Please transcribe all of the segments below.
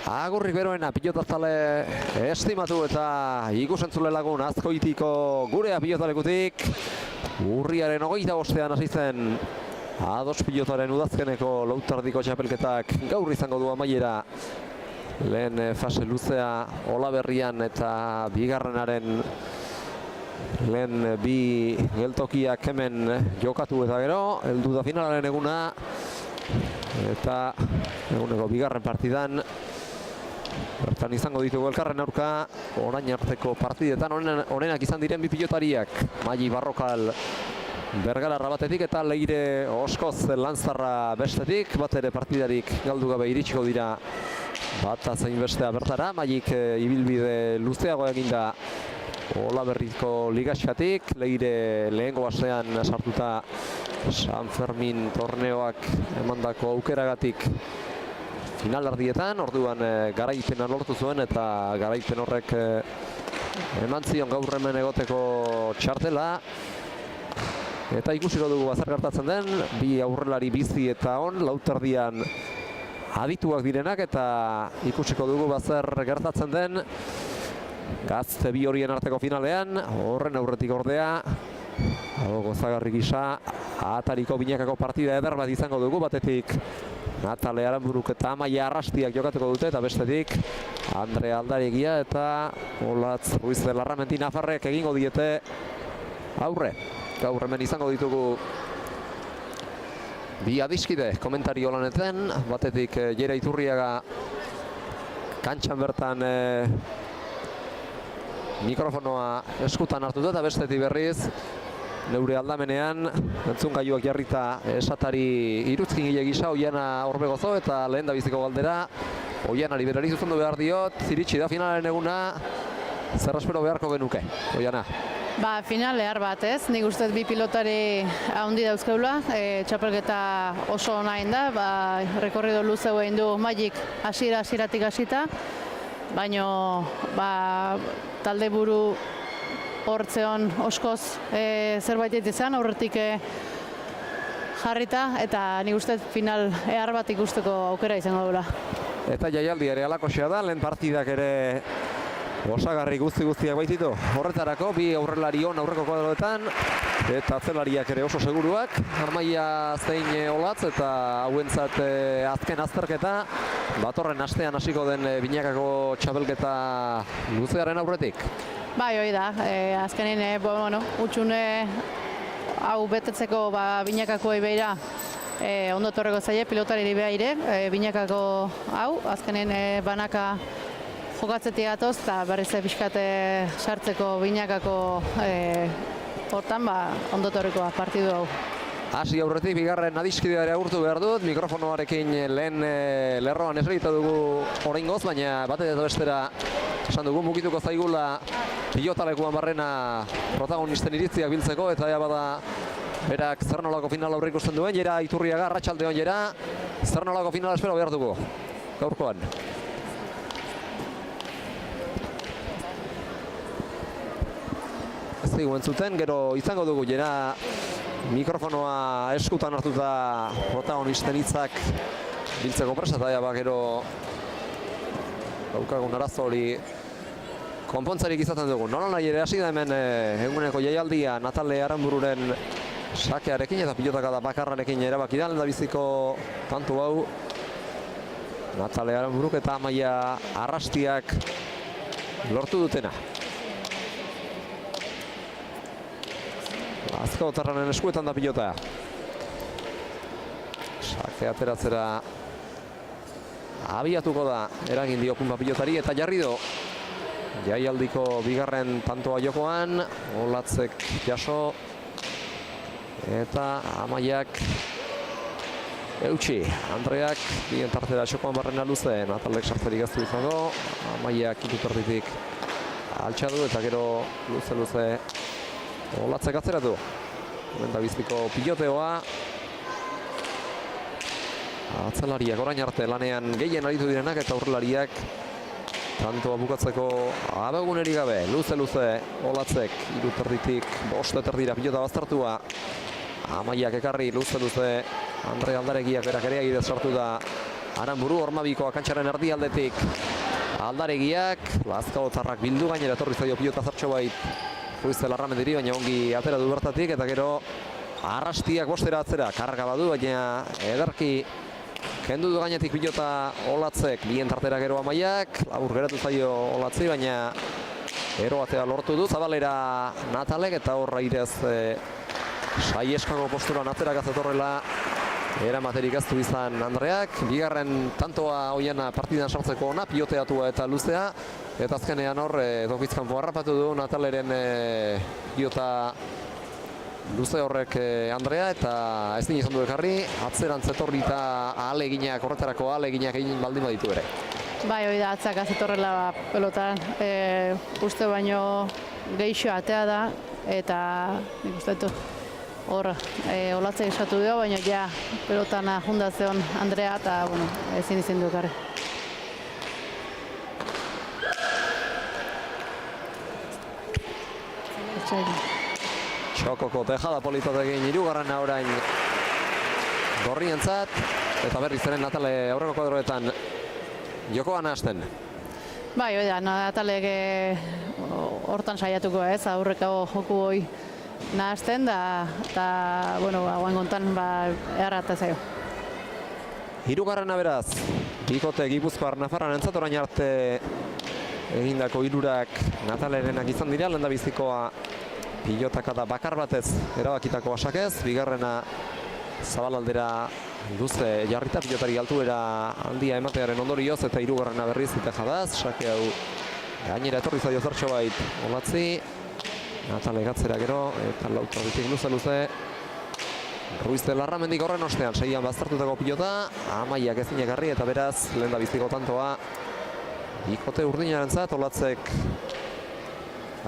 Agurrik beroena pilotazale estimatu eta ikusentzule lagun Azkoitiko gurea pilotalekutik urriaren 25ean hasi zen A2 pilotaren udazkeneko lautardiko txapelketak gaur izango du amaiera. Lehen fase luzea Olaberrian eta bigarrenaren lehen bi geltokiak hemen jokatu eta gero heldu da finalaren eguna eta eguneko bigarren partidan bertan izango ditugu elkarren aurka orain arteko partidetan onenak izan diren bi pilotariak Maili Barrokal Bergalarra batetik eta Leire Oskoz Lanzarra bestetik, bat ere partidarik galdu gabe iritsiko dira bata zein bestea bertara. Mailik ibilbide luzeago eginda Olaberriko ligatxatik, Leire lehengo astean sartuta San Fermin torneoak emandako aukeragatik finalerdietan, orduan garaipena lortu zuen eta garaipen horrek eman zion gaur hemen egoteko txartela. Eta ikusiko dugu zer gertatzen den, bi aurrelari bizi eta on, lauterdian adituak direnak eta ikusiko dugu zer gertatzen den gazte bi horien arteko finalean. Horren aurretik ordea, gozagarri gisa, atariko binakako partida eder bat izango dugu, batetik Natale Aranburuk eta Amaia Arrastiak jokatuko dute eta bestetik Andre Aldaregia eta Olatz Ruiz de Larramendi Nafarrek egingo diete aurre. Gaur hemen izango ditugu bi adiskide komentario lanetan, batetik Jere Iturriaga kantxan bertan mikrofonoa eskutan hartuta eta bestetik berriz neure aldamenean entzungailuak jarrita esatari irutzkingile gisa Oiana Orbegozo eta lehen da biziko galdera Oianari berari zuzendu behar diot, iritsi da finalaren eguna, zer espero beharko genuke, Oiana? Final ehar bat ez, nik uste bi pilotari handi dauzkeula, txapelketa oso ona egin da, rekorrido luze egin du Mailik hasieratik hasita, baino talde buru hortzeon Oskoz zerbait izan, aurretik jarrita, eta nik uste final ehar bat ikusteko aukera izango dula. Eta jaialdi ere alakoxea da, lehen partidak ere osagarri guztiak baititu. Horretarako, bi aurrelari on aurreko kuadroetan, eta atzelariak ere oso seguruak. Amaia zein Olatz eta hauentzat azken azterketa, datorren astean hasiko den binakako txapelketa luzearen aurretik. Hoi da, azkenin, utxune hau betetzeko binakakoei behira ondo torreko zaie, pilotariri behire, binakako hau, azkenin banaka jokatzetik gatoz eta berriz pixkate sartzeko binakako hortan ondo torreko partidu hau. Hasi aurretik bigarren adiskideare agurtu behar dut, mikrofonoarekin lehen lerroan esregita dugu oraingoz, baina batet eta bestera esan dugu mugituko zaigula pilotalekuan barrena protagonisten iritziak biltzeko eta ea bada berak zer nolako final aurre ikusten duen. Jera Iturriaga, arratsalde on Jera, zer nolako final espero behar dugu gaurkoan? Ez dugu entzuten, gero izango dugu Jera mikrofonoa eskutan hartuta protagonisten hitzak biltzeko presa eta gero daukagun arazo hori konpontzarik izaten dugu. Nola nahi ere hasi da hemen eguneko jaialdia Natale Aranbururen sakearekin eta pilotakada bakarrarekin erabaki da lehendabiziko kantu hau. Natale Aranburuk eta Amaia Arrastiak lortu dutena. Azko Tarranen eskuetan da pilota. Sake ateratzera abiatuko da eragin dio punpa pilotari eta Jarrido jaialdiko bigarren tantoa jokoan, Olatzek jaso eta Amaiak eutxi. Andreak bien tartera xokoan barrena luze, Natalek sartzerik ez du izango, Amaiak ikuterditik altxadu eta gero luze Olatzek atzeratu. Hemen da biziko piloteoa. Atzelariak orain arte lanean gehien aritu direnak eta aurrelariak tantoa bukatzeko abeguneri gabe. Luze Olatzek iruterditik bost eterdira pilota baztertua. Amaiak ekarri luze Andre Aldaregiak berak ere agidez sartu da Aranburu, Ormabikoa kantxaren erdialdetik Aldaregiak, Lazkaotarrak bildu gainera etorri zaio pilota zartxo bait Ruiz de Larramendiri, baina ongi atera du bertatik, eta gero Arrastiak bostera atzera, karga badu, baina ederki kendu du gainetik pilota Olatzek, bien tartera gero Amaiak, labur geratu zaio Olatzi, baina eroatea lortu du, Zabalera Natalek, eta horra irez Saieskako posturan aterak azetorrela eramaterik ez du izan Andreak. Bigarren tantoa hoiena partidan sartzeko ona, piloteatua eta luzea, eta azkenean hor Dokizkanpo harrapatu du Nataleren pilota luze horrek Andrea, eta ez din izan du ekarri, atzerantz etorri eta ahaleginak, horretarako ahaleginak egin baldin baditu ere. Bai, hori da, atzak azetorrela pelotan, uste baino geixo atea da, eta nik uste dut hor Olatzek esatu dio, baina ja pelotan jundazion Andrea, eta bueno, ezin izin du ekarri. Txokoko tejada politatekin hirugarrena orain gorrientzat, eta berriz ere Natale aurreko kuadroetan jokoan hasten. Bai, hori da, Natalek hortan saiatuko ez, aurreko joku hoi nahazten da, eta, bueno, hauen gontan, errata zaio. Hirugarrena beraz, bikote Gipuzkoar Nafarran entzat orain arte egindako hirurak Natalerenak izan dira, lehendabizikoa pilotaka da bakar batez erabakitako asakez, bigarrena Zabalaldera luze jarrita pilotari altuera handia ematearen ondorioz, eta hirugarrena berriz Tejadaz, sake hau gainera etorri zaio zertxo bait Olatzi, Natale gatzera gero, eta lautarritik luze Ruiz de Larramendik horren ostean, seian baztertutako pilota, Amaiak ezin egarri, eta beraz lehendabiziko tantoa bikote urdinarentzat. Olatzek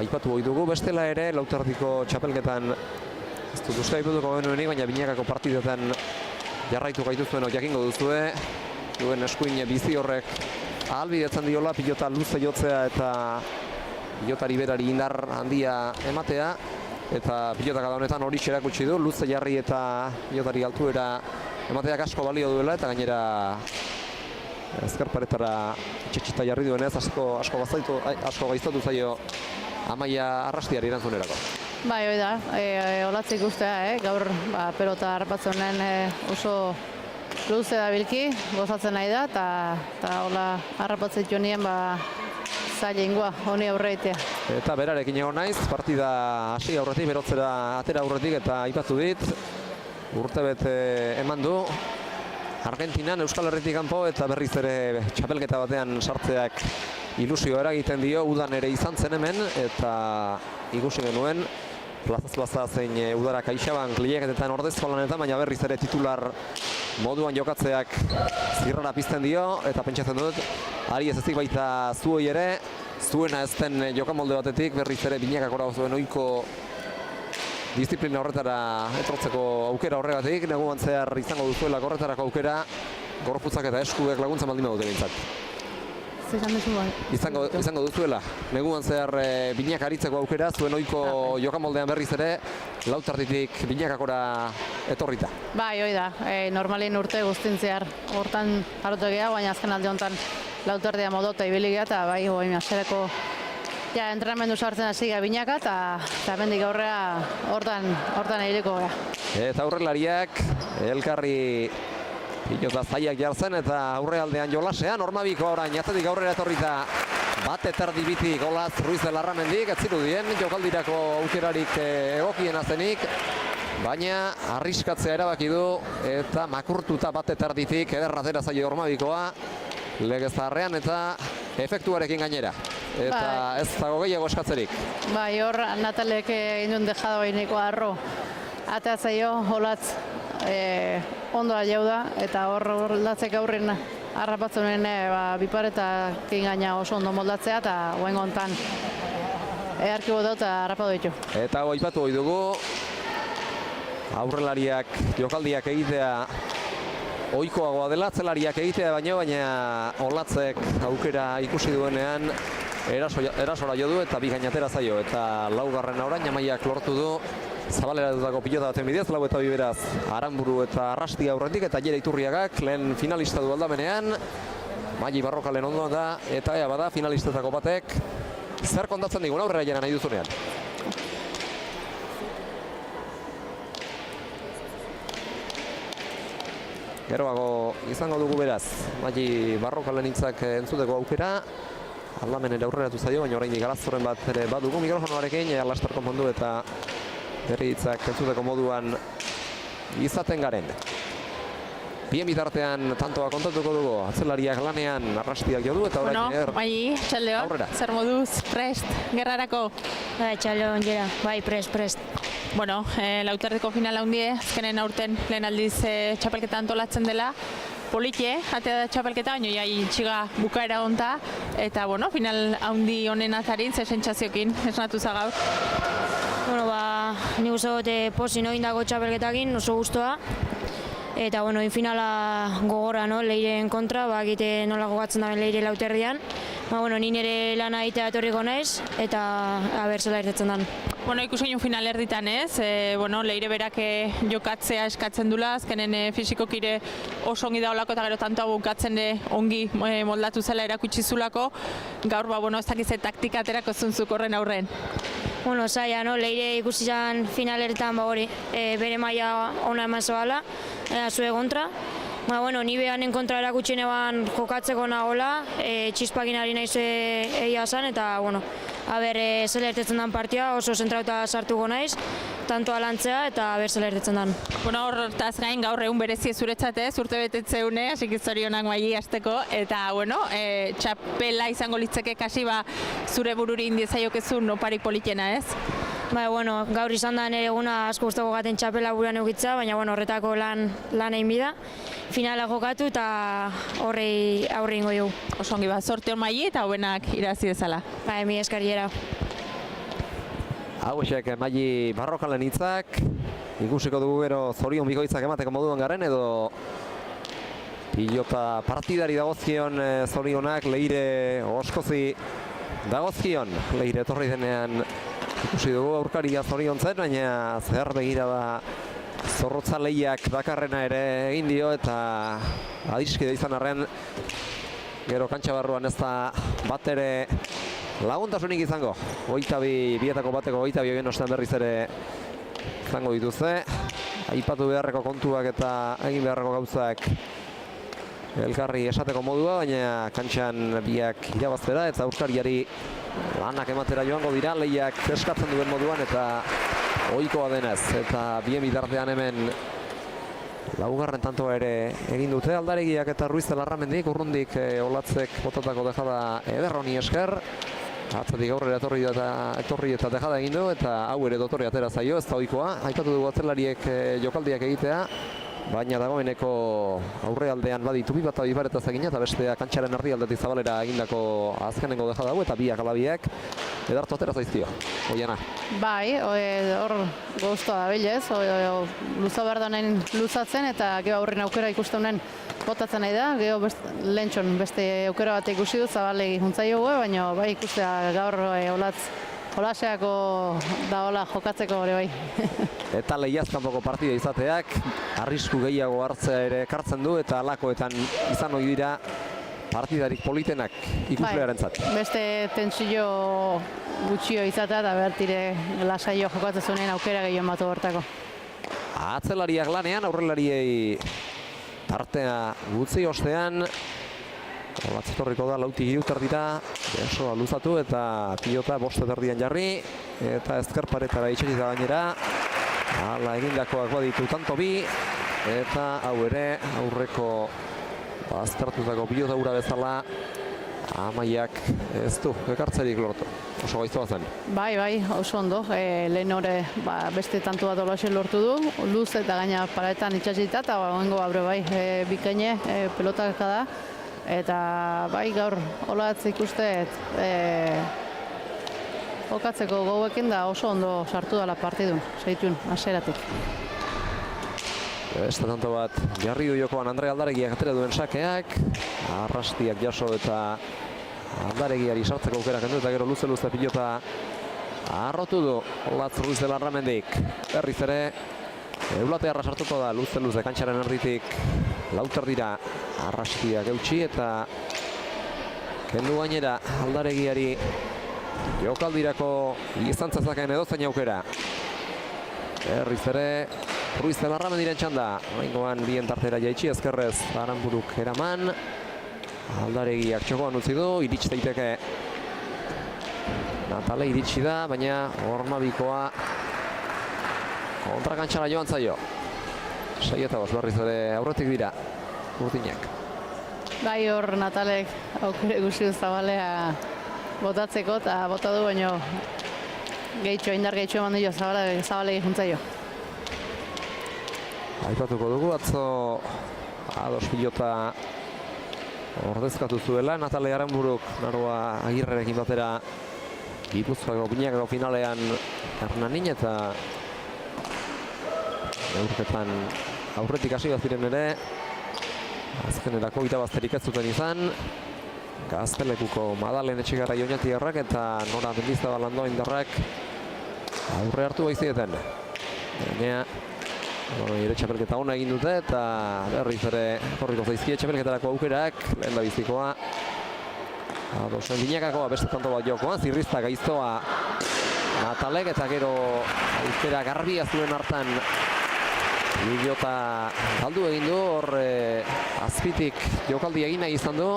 aipatu hoi dugu, bestela ere lautardiko txapelketan ez dut uste aipatuko genuenik, baina binakako partidetan jarraitu gaituzuen jakingo duzue, duen eskuin bizi horrek ahalbidetzen diola pilota luze jotzea eta pilotari berari indar handia ematea, eta pilotak da honetan hori erakutsi du, luze jarri eta pilotari altuera emateak asko balio duela, eta gainera ezkerparetara txetxita jarri duenez asko gaiztatu zaio Amaia Arrastiari erantzunerako. Bai, hori da, Olatzik ustea, gaur pelota harrapatzen honen oso luze da bilki, gozatzen nahi da, eta hola harrapatzen jonien zaila ingua, honi aurreitea. Eta berarekin egon naiz, partida hasi aurretik, berotzera atera aurretik, eta aipatu dit, urtebete eman du Argentinan, Euskal Herritik kanpo, eta berriz ere txapelketa batean sartzeak ilusio eragiten dio, udan ere izan zen hemen, eta ikusi genuen plazaz plaza zein udara Kaixabank lehiaketetan ordezko lanetan, baina berriz ere titular moduan jokatzeak zirrara pizten dio, eta pentsatzen dut ari ez ezik baita zuoi ere, zuena ez den jokamolde batetik, berriz ere binakakora zuen ohiko disiplina horretara etortzeko aukera horregatik, neguan zehar izango duzuela horretarako aukera, gorputzak eta eskuek laguntzen baldin badute behintzat. Izango duzuela, neguan zehar binak aritzeko aukera, zuen ohiko jokamoldean berriz ere, lautarditik binakakora etorrita. Bai, hoi da, normalin urte guztin zehar hortan jarotu geha, baina azken alde honetan lautardia modota ibili geha, eta bai, asereko entrenamendu sartzen hasi geha binaka, eta hemendik aurrea hortan eireko geha. Eta aurrelariak elkarri pilota zaiak jartzen, eta aurrealdean jolasean, Ormabiko orain atzetik aurrera etorrita bat eterdi bitik Olaz Ruiz de Larramendik, ez zirudien jokaldirako aukerarik egokiena zenik, baina arriskatzea erabaki du, eta makurtuta bat eterditik ederra zera zaio Ormabikoa, legezarrean eta efektuarekin gainera. Eta ez dago gehiago eskatzerik. Bai, hor Natalek indun dejado baineko arro ateatzaio, Olatz ondoa jau da, eta hor Olatzek aurren harrapatzen biparetakin gaina oso ondo moldatzea, eta guen gontan earkibo dut harrapatu ditu. Eta aipatu hoi dugu, aurrelariak jokaldiak egitea ohikoagoa dela, atzelariak egitea baina Olatzek aukera ikusi duenean erasora jo du eta bi gainatera zaio. Eta laugarren orain Amaiak lortu du zabalera dutako pilota baten bidez, lau eta biberaz Aranburu eta Arrastia aurretik eta Jere Iturriagak lehen finalista du aldamenean. Magi Barrokalen ondoan da eta ea bada finalistetako batek zer kontatzen digun aurrera jena nahi duzunean. Geroago izango dugu beraz, Magi Barrokalen hitzak entzuteko aukera. Aldamenera aurreratu zaio, baina oraindik arazoren bat ere badugu mikrofonoarekin, laster konpondu eta berri hitzak entzuteko moduan izaten garen. Bien bitartean tantoa kontatuko dugu, atzelariak lanean Arrastiak jo du eta orain Bai, txaldeo, zer moduz, prest, gerrarako? Bai, txaldeo, onjera, bai, prest. Bueno, lauterdeko final handie, azkenen aurten lehen aldiz txapelketa antolatzen dela, politie, atea da txapelketa, baina jai txiga bukaera honta, eta bueno, final handi honen atarin, ze sentsaziokin esnatu zagaur. Bueno, nik uste dut pozin oindako txapelketakin, oso gustoa. Eta, bueno, finala gogorra, no, Leiren kontra, egite nola gogatzen daben Leire lauterdian. Bueno, ni nire lana egitea etorriko naiz, eta aber zela irtetzen dan. Bueno, ikusen final erditan ez, bueno, Leire berak jokatzea eskatzen dula, azkenen fisikokire oso ongi daolako eta gero tantoa bukatzen ongi moldatu zela erakutsi zulako. Gaur, bueno, ez dakize taktika aterako zuntzuk horren aurren. Bueno, zaila, no? Leire ikusi zan finalertan bere maila ona eman zoala, zue kontra. Bueno, ni behanen kontra erakutsi neban jokatzeko nagola, txispakin ari naiz egia zan, eta, bueno, zela irtetzen den partia, oso zentrauta sartuko naiz, tanto alantzea eta zela irtetzen den. Bueno, hortaz gain gaur egun berezie zuretzate, urte betetzeune, hasik zorionak Maili hasteko, eta, bueno, txapela izango litzeke kasi zure bururi indiezaiokezun opari politena, ez? Bueno, gaur izan da nire eguna asko gustoko gaten txapela buruan eukitza, baina horretako lan egin bida. Finala jokatu eta horrei aurre ingo dugu. Oso ongi sorte hon Maili eta hobenak irazi dezala. Mi eskarriera. Hauexek Maili Barrokalen hitzak, ikusiko dugu gero zorion bikoitzak emateko moduan garen edo pilota partidari dagozkion zorionak, Leire Oskozi dagozkion, Leire etorri denean ikusi dugu aurkaria zoriontzen, baina zer begira da zorrotza lehiak dakarrena ere egin dio eta adiskide izan arren gero kantxa barruan ez da bat ere laguntasunik izango. Bietako bateko 22 egin ostean berriz ere izango dituzte. Aipatu beharreko kontuak eta egin beharreko gauzak elkarri esateko modua, baina kantxan biak irabaztera eta aurkariari lanak ematera joango dira, lehiak eskatzen duen moduan eta ohikoa denez. Eta bien bitartean hemen laugarren tantoa ere egin dute Aldaregiak eta Ruiz de Larramendik, urrundik Olatzek botatako dejada ederroni esker. Atzatik aurrera etorri eta dejada egin du eta hau ere dotorri atera zaio, ez da ohikoa. Aipatu dugu atzelariek jokaldiak egitea, baina dagoeneko aurrealdean baditu bi bat abibaretaz egina eta bestea kantxaren erdialdetik zabalera egindako azkenengo dejada hau eta biak alabiak edartu atera zaizkio. Oiana. Bai, hor goztoa da bilez, luza behar da nahin luzatzen eta gero aurren aukera ikusten honen botatzen nahi da, gero lehentxon beste aukera bat ikusi du zabalegi juntzaio gu, baina bai ikustea gaur Olaseako da hola jokatzeko hori bai. Eta lehiazkanpoko partida izateak arrisku gehiago hartzea ere ekartzen du eta alakoetan izan ohi dira partidarik politenak ikuslearentzat. Beste tentsio gutxio izatea eta bertire lasaio jokatzen zuen aukera gehiago batu hortako. Atzelariak lanean, aurrelariei tartea gutzi ostean. Batzetorriko da lautik hirutar dira, oso luzatu eta pilota bost erdian jarri eta ezkerparetara itxetita gainera. Hala egindakoak baditu tanto bi eta hau ere aurreko aztertutako pilota ura bezala Amaiak ez du ekartzerik lortu. Oso gaiztoa zen. Bai, oso ondo. Lehen hori beste tantu bat Olasen lortu du, luz eta gaina paraetan itxasita eta oengo abre bai, bikaine pelotaka da. Eta bai gaur Olatz ikusteet jokatzeko gauekin da oso ondo sartu dela partidun, zeitun, hasieratik. Beste tanto bat jarri du jokoan Andre Aldaregiak atera duen sakeak, Arrastiak jaso eta Aldaregiari sartzeko aukera kendu eta gero luze pilota arrotu du Olatz Ruiz de Larramendik. Berriz ere Eulatearra sartuko da luze kantxaren erditik lauter dira Arrastiak eutxi eta kendu gainera Aldaregiari jokaldirako izan zezakeen edozein aukera. Berriz ere Ruiz de Larramendiren txanda. Oraingoan bien tartera jaitsi ezkerrez Aranburuk eraman. Aldaregiak txokoan utzi du, iritsi daiteke. Natale iritsi da, baina Ormabikoa kontrakantxara joan zaio. 6-5 berriz ere aurretik dira urdinak. Bai, hor Natalek aukere guzti Zabalea botatzeko eta bota du, baino indar gehitxo eman dio Zabalegi juntzaio. Aipatuko dugu atzo ados pilota ordezkatu zuela Natale Aranburuk Narua Agirrerekin batera Gipuzkoako binakako finalean Hernanin eta neurketan aurretik hasi ziren ere azkenerako irabazterik ez zuten izan. Gaztelekuko Madalen Etxegarra Oñatiarrak eta Nora Mendizabal Andoaindarrak aurre hartu baizieten. Baina ire txapelketa ona egin dute eta berriz ere korriko zaizkie txapelketarako aukerak. Lehen da bizikoa Adosen binakakoa beste tanto bat jokoan, Zirrizta gaiztoa Natalek eta gero aukera garbia zuen hartan Pilota galdu egin du, hor azpitik jokaldi egin nahi izan du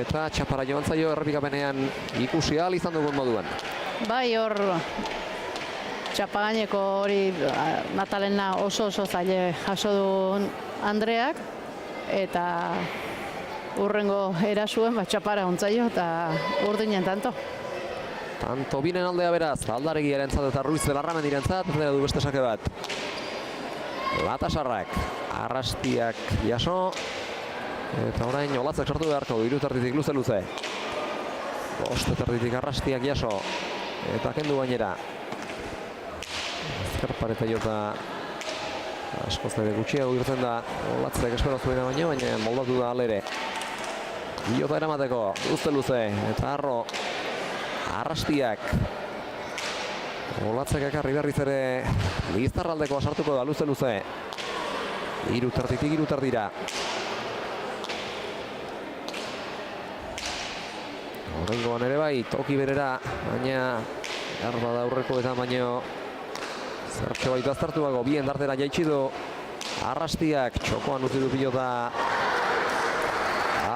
eta txapara joan zaio errepikapenean ikusi ahal izan dugun moduan. Bai, hor txapagaineko hori Natalena oso zaile jaso du Andreak eta urrengo erasuen txapara ontzaio eta urdinen tanto. Tanto binen aldea beraz, Aldaregiaren zat eta Ruiz de Larramendiren zat, eta du beste sake bat. Latasarrak, Arrastiak jaso, eta orain Olatzak sartu beharko, irutarditik luze. Bostetarditik Arrastiak jaso, eta kendu gainera. Ezkerpareta jota askoz ere gutxiago irten da Olatzak espero zuena baino, baina moldatu da alere. Jota eramateko, luze, eta Arro, Arrastiak. Olatzak ekarri berriz ere Lizarraldeko sartuko da luze. Irutarditik irutardira. Horrengoan ere bai, toki berera, baina erba da aurreko eta baino zertxo baitu aztartuago, bien dartera jaitsi du Arrastiak, txokoan utzi du pilota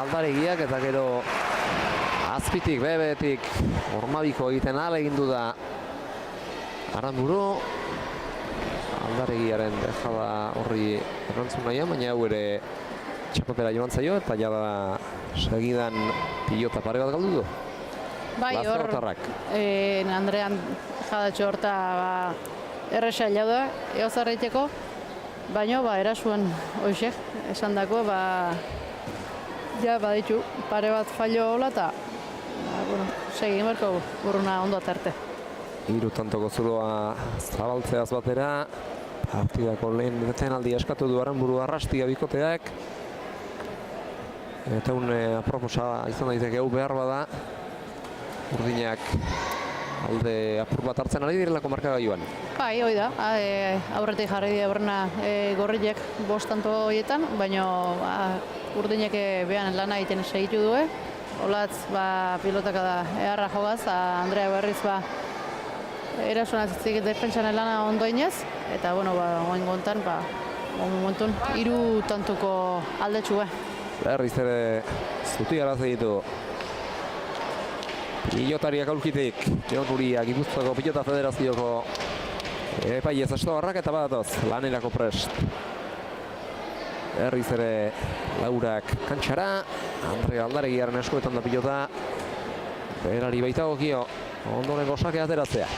Aldaregiak eta gero azpitik, bebetik, Ormabiko egiten egin du da Aranburu. Aldaregiaren dejada horri erantzun nahian, baina hau ere txapapera joan zaio eta jada segidan pilota pare bat galdu du. Bai, hor Andrean jadatxo horta erresa hilau da, eozarreiteko, baina erasuen hoxek, esan dako, ja baditu pare bat fallo hola eta segin berko burruna ondo aterte. Hiru tantoko zuloa zabaltzeaz batera, partidako lehen detenaldi eskatu du Aranburu Arrastia bikoteak. Eta aproposa izan daiteke hau behar bada, urdinak alde apur bat hartzen ari direlako markagailuan. Bai, hoi da, aurretik jarri dira aurrena gorriek 5 tanto horietan, baina urdinek behan lana egiten segitu du. Olatz pilotaka da eharra jogaz, Andrea berriz erasuan atzik defentsan lana ondoinez, eta oain gontan, momentun, 3 tantuko aldetxue. Berriz ere zuti araz ditu. Pilotariak aurkitik, Jon Uria, Gipuzkoako Pilota Federazioko epaiez estobarrak eta badatoz, lanerako prest. Berriz ere Laurak kantxara, Andrea Aldaregiaren eskuetan da pilota. Berari baitagokio, ondoren gozake ateratzea.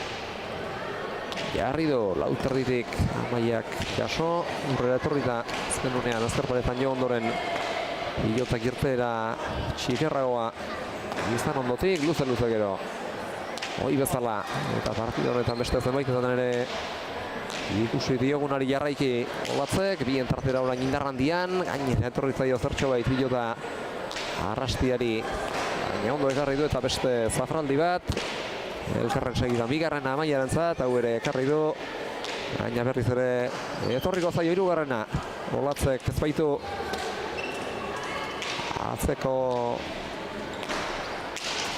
Jarri du, lauterditik Amaiak jaso, urrera etorrita azken unean azterparetan jo ondoren pilotak irtera txikerragoa izan ondotik, luze gero. Hoi bezala, eta partida honetan beste zenbaitetan ere ikusi diogunari jarraiki Olatzek, bien tartera orain indarrandian, gainera etorri zaio zertxo bait pilota Arrastiari baina ondo ekarri du eta beste zafraldi bat. Elkarren segidan bigarren amaierantzat, hau ere ekarri du. Baina berriz ere etorriko zaio hirugarrena. Olatzek ez baitu atzeko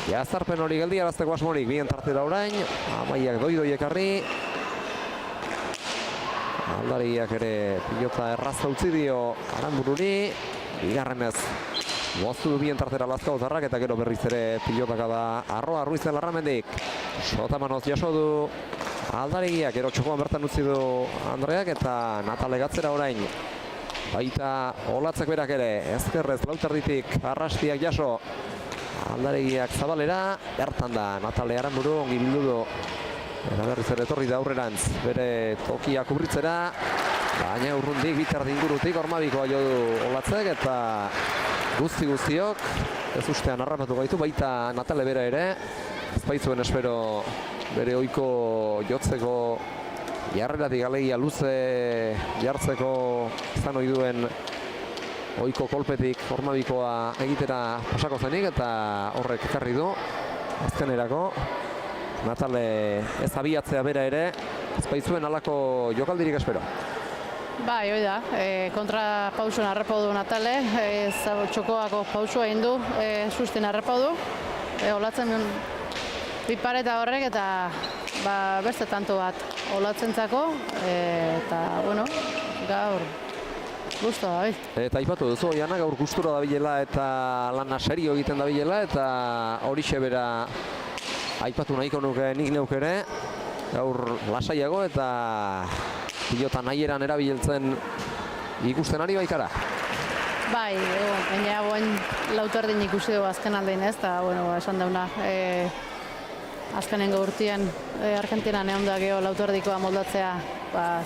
jazarpen hori geldiarazteko asmorik, bien tartera orain. Amaiak doi ekarri. Aldariak ere pilota erraza utzi dio Aranbururi. Bigarrenez moztu du bien tartera Lazkaotarrak eta gero berriz ere pilotaka da Arroa Ruizen Larramendik. Sotamanoz jaso du Aldariak, gero txokoan bertan utzi du Andreak eta Natale gatzera orain. Baita Olatzek berak ere, ezkerrez lauterditik Arrastiak jaso. Aldariak zabalera, bertan da Natale Aranburu, ongi bildu du. Eta berriz ere etorri da aurrerantz, bere tokia kubritzera. Baina urrundik, bitardi ingurutik, Ormabikoa jo du Olatzek eta guztiok ez ustean harrapatu gaitu, baita Natale bera ere. Ez baitzuen espero bere ohiko jotzeko jarreratik alegia luze jartzeko izan ohi duen ohiko kolpetik Ormabikoa egitera pasako zenik eta horrek ekarri du azkenerako Natale ez abiatzea bera ere ez baitzuen halako jokaldirik espero. Bai, hoi da, kontra pausuan harrapau du Natale, txokoako pausua egin du, susten harrapau du, Olatzen pipareta horrek eta beste tanto bat Olatzentzako, eta, bueno, gaur gusto da, bai. Eta aipatu duzu, Oiana, gaur gustura dabilela eta lana serio egiten dabilela eta horixe bera aipatu nahiko nuke nik neuk ere, gaur lasaiago eta pilota nahieran erabiltzen ikusten ari baikara. Bai, baina guen lauterdin ikusi dugu azken aldein ez, eta, bueno, esan dauna, azkenengo urtean Argentinan egon da geho lauterdikoa moldatzea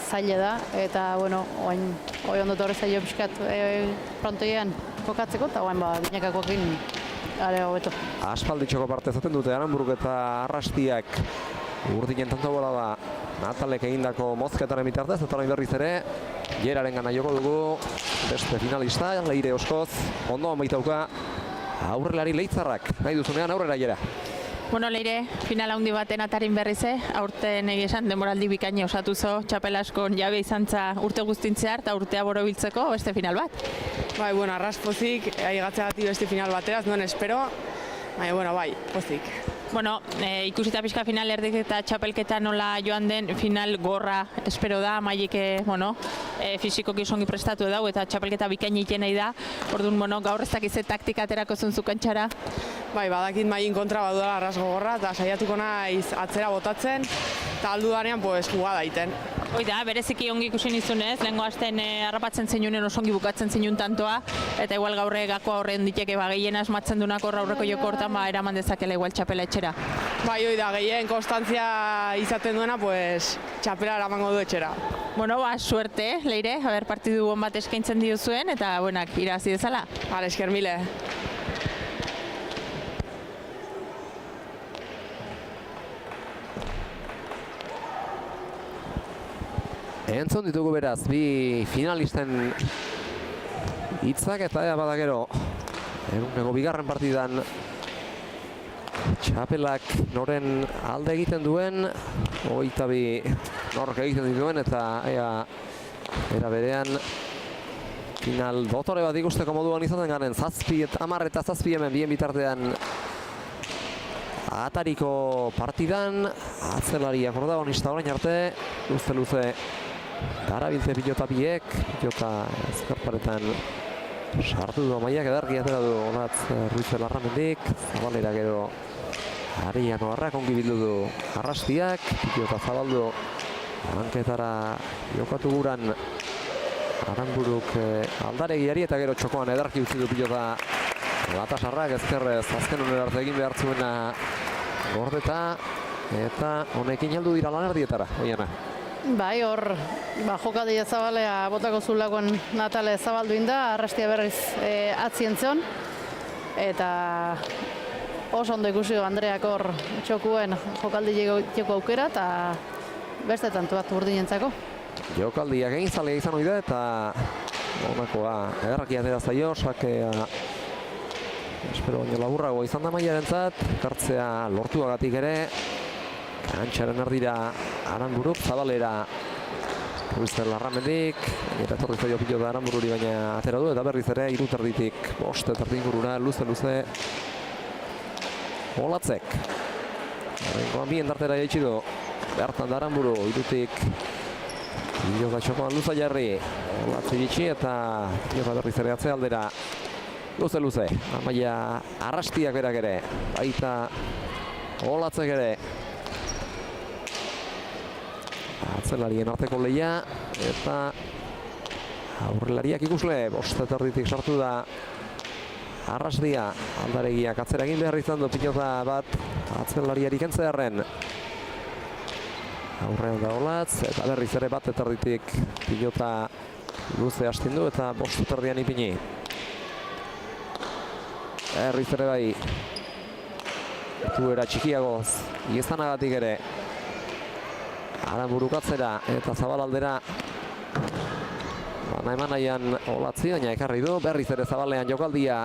zaila da, eta, bueno, hoi ondo torre zailo pixkat frontoian kokatzeko, eta guen binakakoekin are hobeto. Aspalditxoko parte zaten dute Aranburuk eta Arrastiak urdinen tanto bola da Natalek egindako mozketaren bitartez, eta orain berriz ere Geraren gana joko dugu beste finalista, Leire Oskoz, ondoan baitauka aurrelari Leitzarrak, nahi duzunean aurrera Gera. Bueno, Leire, final handi baten atarin berrize, aurten esan demoraldi bikaini osatu zo, txapel askon jabe izantza urte guztintzear eta urtea borobiltzeko beste final bat. Bai, bueno, arras pozik, aigatzeagatik beste final batera, ez nuen espero, baina, bai, pozik. Bueno, ikusita pixka final erdik eta txapelketa nola joan den final gorra espero da, mailik, fisikoki songi prestatu edau eta txapelketa bikaini iten nahi da. Orduan, gaur ez dakize taktika aterako zunzu kantxara. Bai, badakit maien kontra badudala arras gogorra eta saiatuko naiz atzera botatzen eta aldu danean, jugada iten. Oida, bereziki ongi ikusi nizunez, lehenko asten harrapatzen zeinunen osongi bukatzen zeinun tantoa, eta igual gaurre gakoa horren diteke gehien asmatzen dunak horra aurreko joko hortan, eraman dezakela igual txapela etxera. Bai, oida, gehien konstantzia izaten duena, txapela eramango du etxera. Bueno, suerte, Leire, partidu bon bat eskaintzen diozuen, eta buenak, irabazi dezala. Esker mile. Entzun ditugu beraz, bi finalisten hitzak eta badagero eguneko bigarren partidan txapelak noren alde egiten duen, 22 nork egiten dituen eta era berean final dotore bat ikusteko moduan izaten garen 10 eta 7 hemen bien bitartean atariko partidan atzelariak protagonista orain arte luze darabiltze pilota biek, pilota ezkerparetan sartu du Amaiak edarki atera du Olatz Ruizen Larramendik, zabalera gero Ariano Arrak ongi bildu du Arrastiak, pilota zabaldu hanketara jokatu guran Aranburuk Aldaregiari eta gero txokoan edarki utzi du pilota Batasarrak ezkerrez azken honen arte egin behar zuena gordeta eta honekin heldu dira lanerdietara, Oiana. Bai, hor, jokaldia zabalea botako zulakoan Natale zabaldu inda, Arrastia berriz atzientzion, eta oso ondo ikusi du Andreak hor txokuen jokaldi jeko aukera, eta beste tantu bat urdinentzako. Jokaldiak egin zalea izan hori da, eta honakoa ederraki atera zaio, sakea Espero baino laburrago izan da Maiarentzat, kartzea lortuagatik ere. Kantxaren erdira Aranburuk, Zabalera Ruizel Larramendik, eta etorri zaio pilota Aranbururi baina atera du, eta berriz ere 3 erditik 5 eta ingurura, luze Olatzek. Horrengoan bien dartera jaitsi du, bertan da Aranburu, 3tik pilota txokoan luza jarri, Olatze iritsi eta pilota berriz ere atzea aldera. Luze, Amaia Arrastiak berak ere, baita Olatzek ere. Atzelarien arteko lehia, eta aurrelariak ikusle, 5 eta erditik sartu da Arrastia, Aldaregiak atzera egin behar izan du pilota bat atzelariari kentzearen. Aurrean da Olatz, eta berriz ere 1 eta erditik pilota luze hastin du eta 5 eta erdian ipini. Berriz ere bai, duera txikiagoz, ieztanagatik ere. Aranburuk atzera eta Zabalaldera. Bana eman nahian Olatzi, baina ekarri du. Berriz ere Zabalean jokaldia.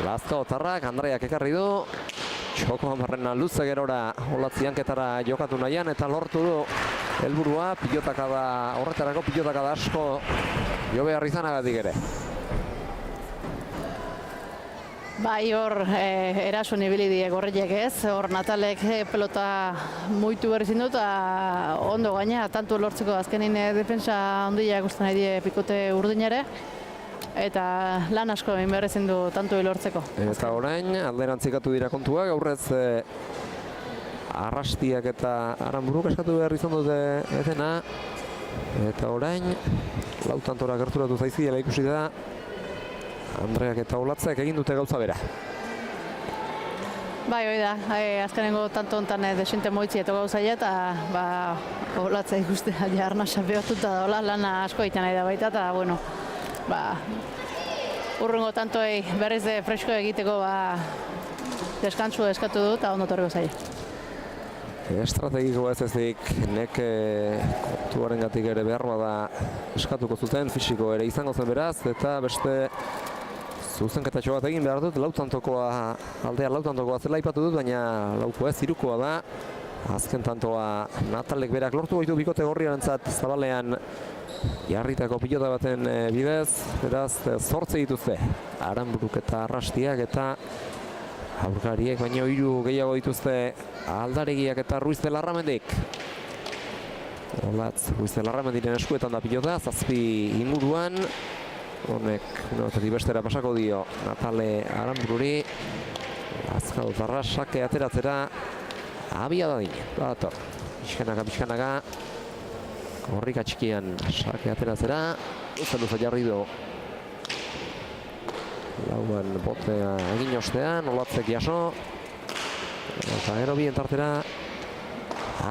Lazkaotarrak, Andreak ekarri du. Txokoan barrena luze gerora Olatzi hanketara jokatu nahian eta lortu du helburua. Pilotakada, horretarako pilotakada asko jo behar izanagatik ere. Bai, hor erasun ibili die Gorriek ez, hor Natalek pelota muitu berri zindu eta ondo gaina, tantu lortzeko azkenin defensa ondia ikusten nahi die Pikote urdinare, eta lan asko egin behar ezin du tantu lortzeko. Eta orain, alderantzikatu dira kontuak, aurrez Arrastiak eta Aranburuk eskatu behar izan dute etena, eta orain, lau tantora gerturatu zaizkiela ikusi da, Andreak eta Olatzek egin dute gauza bera. Bai, hoi da, azkenengo tanto hontan desinte moitzi eto gauzaia eta Olatze ikustea jarnasa behortuta daola, lana asko egiten nahi da baita, eta bueno, urrengo tantoei berriz fresko egiteko deskantsu eskatu du eta ondo torriko zaila. Estrategiko ez ezik, nek kontuaren gatik ere behar bada eskatuko zuten, fisiko ere izango zen beraz, eta beste zuzenketatxo bat egin behar dut, aldea lautantokoa zela ipatu dut, baina lauko ez, hirukoa da. Azken tantoa Natalek berak lortu baitu Bikote Gorriarentzat Zabalean jarritako pilota baten bidez, beraz 8 dituzte. Aranburuk eta Arrastiak eta aurkariek baino 3 gehiago dituzte Aldaregiak eta Ruizel Larramendik. Olatz Ruizel Larramendiren eskuetan da pilota, 7 inguruan. Honek, uneotetik bestera pasako dio Natale Aranbururi. Lazkaotarra sake ateratzera abia dadin, dator. Pixkanaka, korrika txikian sake ateratzera. Luze jarri du. Lauan botea egin ostean, Olatzek jaso. Eta gero bien tartera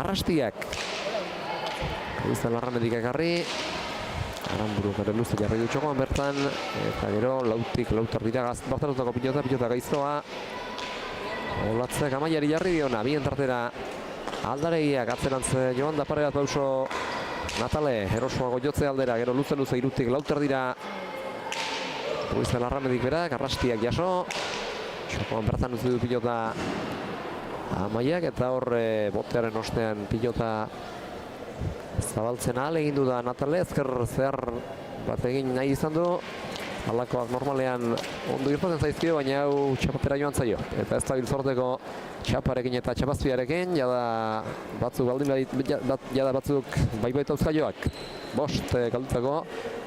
Arrastiak. Ruizel Larramendik ekarri. Aranburuk ere luze jarri du txokoan bertan, eta gero lautik dira bazterutako pilota gaiztoa. Olatzek Amaiari jarri diona, bien tartera Aldaregiak atzerantz joan da pare bat pauso Natale, erosoago jotze aldera, gero luze 3tik dira Ruizel Larramendik berak, Arrastiak jaso. Txokoan bertan utzi du pilota Amaiak, eta hor botearen ostean pilota zabaltzen ahal egin du da Natale, ezker zehar bat egin nahi izan du. Halakoak normalean ondo irtatzen zaizkio, baina hau txapatera joan zaio. Eta ez da biltzorteko txaparekin eta txapazpiarekin, jada batzuk bai-baita uzkaioak. 5 galdutzako,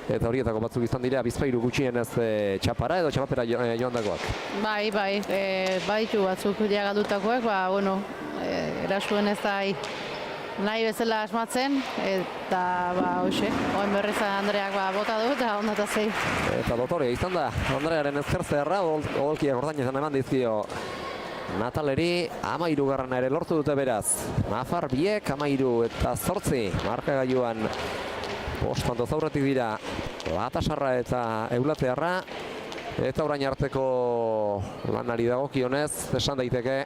eta horietako batzuk izan dira bizpairu gutxienez txapara edo txapatera joan dagoak. Bai, baitu batzuk galdutakoak, erasuen ez da nahi bezala asmatzen, eta hoxe, oen berriz Andreak bota du eta ondata zei. Eta dotoria izan da, Andrearen ezker zeharra, odolkiak ordainezan eman dizkio Nataleri, 13 ere lortu dute beraz. Nafar biek, 13 eta 8 markagailuan 5 tanto zaurretik dira Latasarra eta Eulatearra, eta orain arteko lanari dagokionez, esan daiteke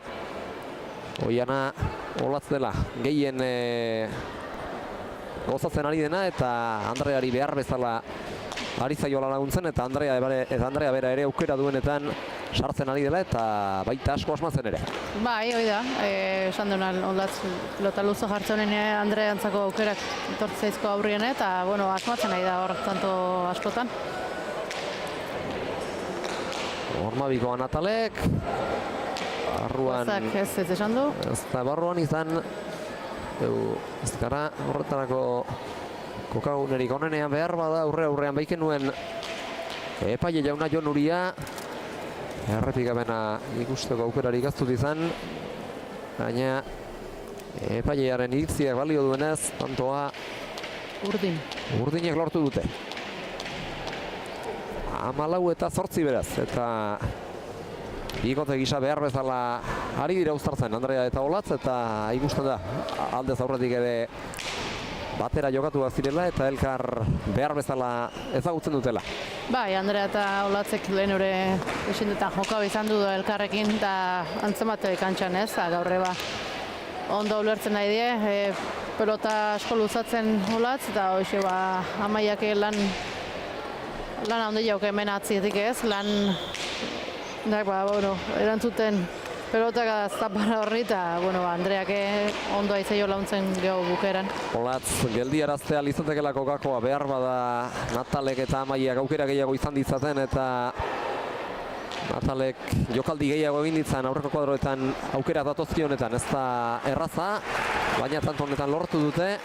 Oiana Olatz dela gehien gozatzen ari dena, eta Andreari behar bezala ari zaiola laguntzen, eta Andrea bera ere aukera duenetan sartzen ari dela eta baita asko asmatzen ere. Bai, hoi da, esan duen ondatz pilota luzo jartzen honen Andre antzako aukerak etortzeizko aurrien eta, bueno, asmatzen nahi da hor tanto askotan. Ormabikoa Natalek, barruan... Bazak ez esan du. Ez da barruan izan, ezkara horretarako kokagunerik onenean behar bada aurrean baiken nuen epaile jauna Jon Uria, errepikapena ikusteko aukerarik aztut izan, baina epailearen iritziak balio duenez, tantoa urdinek lortu dute. 14 beraz, eta bikote gisa behar bezala ari dira uztartzen Andrea eta Olatz, eta ikusten da aldez aurretik ere batera jokatuak zirela eta elkar behar bezala ezagutzen dutela. Bai, Andrea eta Olatzek lehen ere esindetan jokau izan du elkarrekin eta antzemate kantxan ez, gaur eba ondo ulertzen nahi die, pelota asko luzatzen Olatz eta hoxe Amaiak lan handi jauke hemen atzietik ez, erantzuten pelotak zapara horri eta, Andreak ondo aizaio launtzen geho bukeran. Olatz, geldiaraztea lizatekelako gakoa behar bada Natalek eta Amaiak aukera gehiago izan ditzaten eta Natalek jokaldi gehiago egin ditzan aurreko kuadroetan aukera datozki honetan. Ez da erraza, baina tanto honetan lortu dute.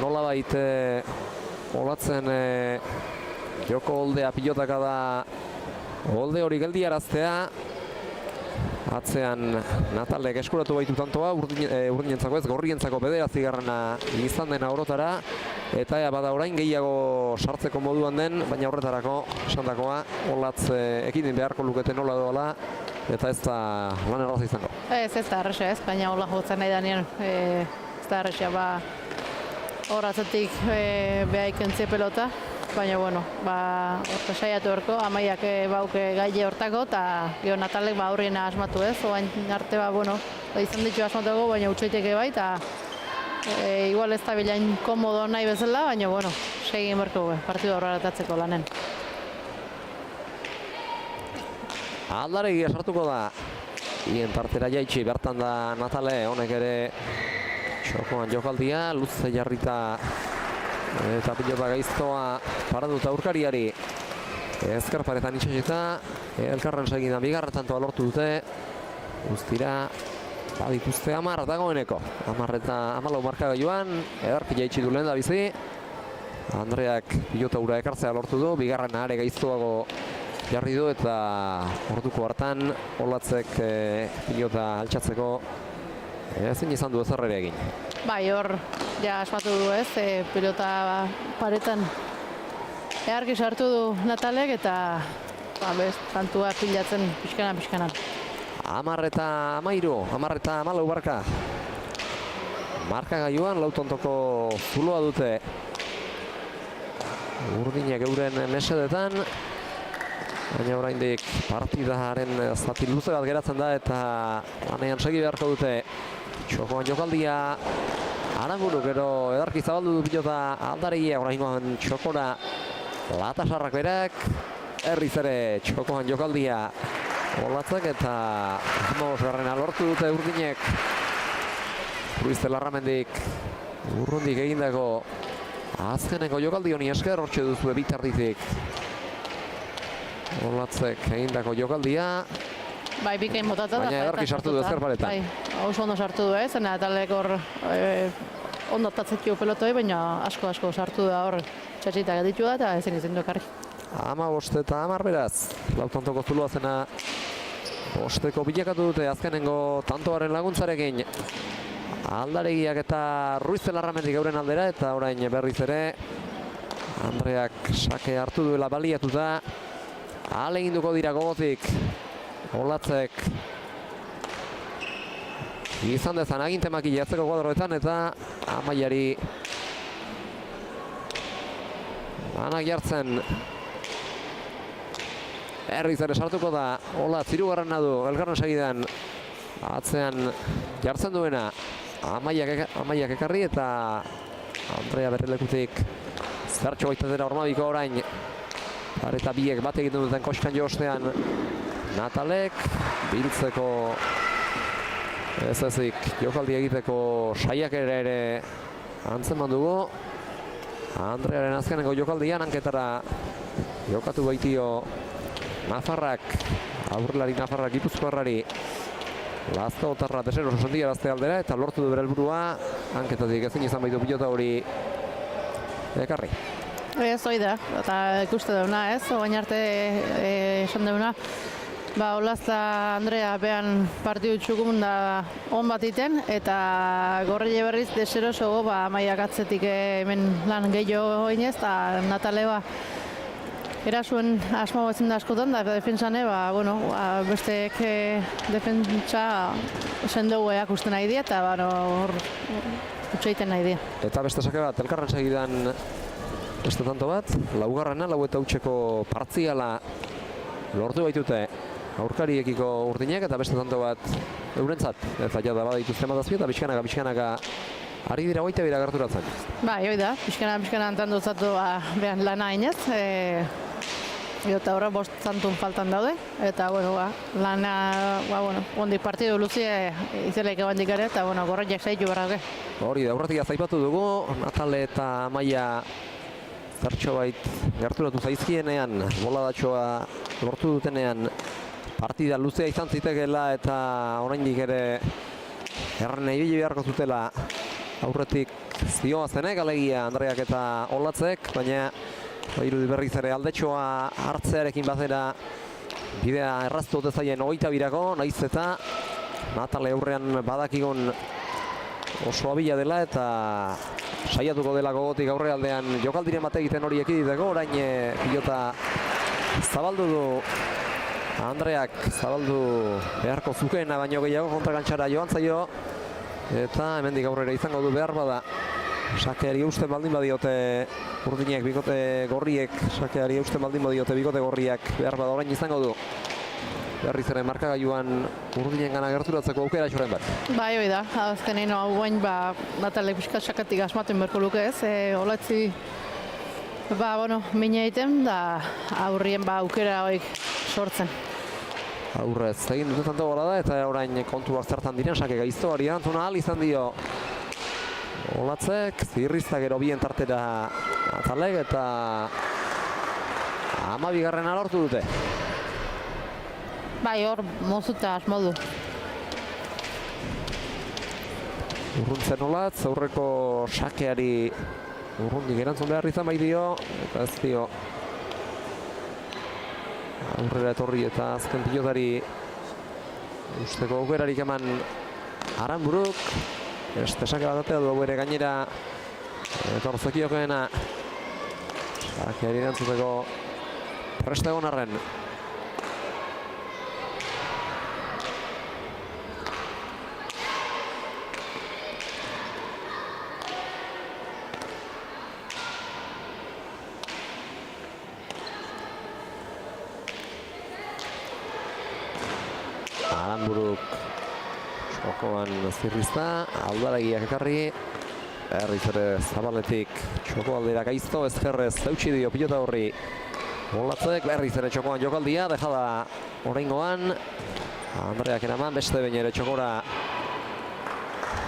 Nolabait Olatzen joko holdea pilotaka da holde hori geldiaraztea. Atzean Natalek eskuratu baitu tantoa, urdinentzako ez, gorrientzako bederatzigarrena izan dena orotara. Eta bada orain gehiago sartzeko moduan den, baina horretarako esandakoa Olatz ekidin beharko lukete nola doala. Eta ez da lan erraza izango. Ez da erresa ez, baina hola jotzen nahi danean ez da erresa horatzetik behaik entzie pelota. Baina, horta saiatu berko, Amaiak bauke gaile hortako, eta gero Natalek aurriena asmatu ez, oain arte izan ditu asmatuko, baina utxoiteke bai, eta igual ez da bilain komodo nahi bezala, baina, segin berko partidu horretatzeko lanen. Aldaregi esartuko da, hien tartera jaitsi bertan da Natale, honek ere txokoan jokaldia, luze jarrita eta pilota gaiztoa paraduta aurkariari ezkerparetan itxasita, elkarren segidan bigarren tantoa lortu dute, guztira badituzte 10 dagoeneko, 10 eta 14 markagailuan, ederki jaitsi du lehen da bizi, Andreak pilota ura ekartzea lortu du, bigarren are gaiztoago jarri du eta orduko hartan Olatzek pilota altxatzeko ezin izan du ezer ere egin. Bai, hor ja asmatu du ez, pilota paretan eharki sartu du Natalek eta tantua pilatzen pixkanan. 10 eta 13, 10 eta 14 barka. Markagailuan lautontoko zuloa dute urdinek euren mesedetan, baina oraindik partidaren zati luze bat geratzen da eta lanean segi beharko dute. Txokoan jokaldia Aranguru gero edarki zabaldu du pilota Aldaregia, oraingoan txokora Latasarrak berak, herriz ere txokoan jokaldia Olatzek eta 15garrena lortu dute urdinek. Ruiz de Larramendik urrundik egindako azkeneko jokaldi honi esker hortxe duzu bitarditik Olatzek egindako jokaldia. Bai, bikain botatzen da. Baina edarki sartu du ezkerparetan. Bai, oso ondo sartu du ez, zena Natalek hor ondo tatzekio pelotoi, baina asko sartu da hor txatxita geditu da eta ezin izin du ekarri. 15 eta 10 beraz, lautontoko zuloa zena bosteko bilakatu dute azkenengo tantoaren laguntzarekin. Aldaregiak eta Ruiz de Larramendik euren aldera eta orain berriz ere Andreak sake hartu duela baliatuta. Ahaleginduko dira gogotik Olatzek izan dezan agintemak ilatzeko kuadroetan eta Amaiari anak jartzen herriz ere sartuko da. Olatz hirugarrena du elkarren segidan atzean jartzen duena Amaiak ekarri eta Andrea bere lekutik zertxo baitazera Ormabiko orain Areta biek bat egiten duten koskan jostean Natalek, biltzeko ez ezik jokaldi egiteko saiakera ere antzeman dugu. Andrearen azkenengo jokaldian hanketara jokatu baitio Nafarrak, aurrelari Nafarrak Gipuzkoarrari Lazkaotarra deseroso sentiarazte aldera eta lortu du bere helburua, hanketatik ezin izan baitu pilota hori ekarri. Ez hori da, eta ikuste dauna ez, oain arte esan dauna. Olazta Andrea behan partidu txukun da on bat iten, eta Gorrille berriz deseroso maiak atzetik hemen lan gehiago inez, eta Natale erasuen asmo batzen da askotan, da defensane, besteek defentsa sendogu erakusten nahi dira, eta hor utxeiten nahi dira. Eta beste sake bat, elkarren segidan beste tanto bat, laugarrena, lau eta utxeko partziala lortu baitute aurkariekiko urdinek eta beste tanto bat eurentzat. Eta jada bada dituzte matazpio eta pixkanaka ari dira hoita bira gerturatzen. Hoi da, pixkana antandu zatu behan lana inez. Eta horra bost zantun faltan daude. Eta, lana, ondik partidu luzie izelaik ebandik ere, eta, gorraiak zaitu barrake. Hori da, aurretik azaipatu dugu, Natale eta Amaia zertxo bait gerturatu zaizkienean, boladatxoa lortu dutenean, partida luzea izan zitekeela eta oraindik ere erren ibili beharko zutela aurretik zioazenek, alegia Andreak eta Olatzek, baina irudi berriz ere aldetxoa hartzearekin batera bidea erraztu ote zaien 22-ako, nahiz eta Natale aurrean badakigun oso abila dela eta saiatuko dela gogotik aurrealdean jokaldiren bat egiten hori ekiditeko, orain pilota zabaldu du Andreak, zabaldu beharko zukeena baino gehiago kontrakantxara joan zaio eta hemendik aurrera izango du behar bada sakeari eusten baldin badiote urdinek, bikote gorriek sakeari eusten baldin badiote bikote gorriak behar bada orain izango du berriz ere markagailuan urdinen gana gerturatzeko aukera txoren bat. Hoi da, azkenein guain Natalek pixka sakatik asmaten berko luke ez, Olatzi mine egiten da aurrien aukera hoik sortzen. Aurrez, egin dute tanto bola da eta orain kontuak zertan diren sake gaiztoari erantzuna ahal izan dio Olatzek, zirrizta gero bien tartera Natalek eta 12garrena lortu dute. Hor mozuta asmodu. Urruntzen Olatz, aurreko sakeari urrundik erantzun behar izan bai dio, eta ez dio aurrera etorri eta azken pilotari usteko aukerarik eman Aranburuk. Beste sake bat atea du hau ere gainera etorzekiokoena sakeari erantzuteko preste egon arren. Aranburuk txokoan zirrizta, aldaragiak ekarri, berriz ere zabaletik txoko aldera gaizto, ezkerrez eutsi dio pilota horri Olatzek, berriz ere txokoan jokaldia, dejada oraingoan, Andreak eraman, beste baina ere txokora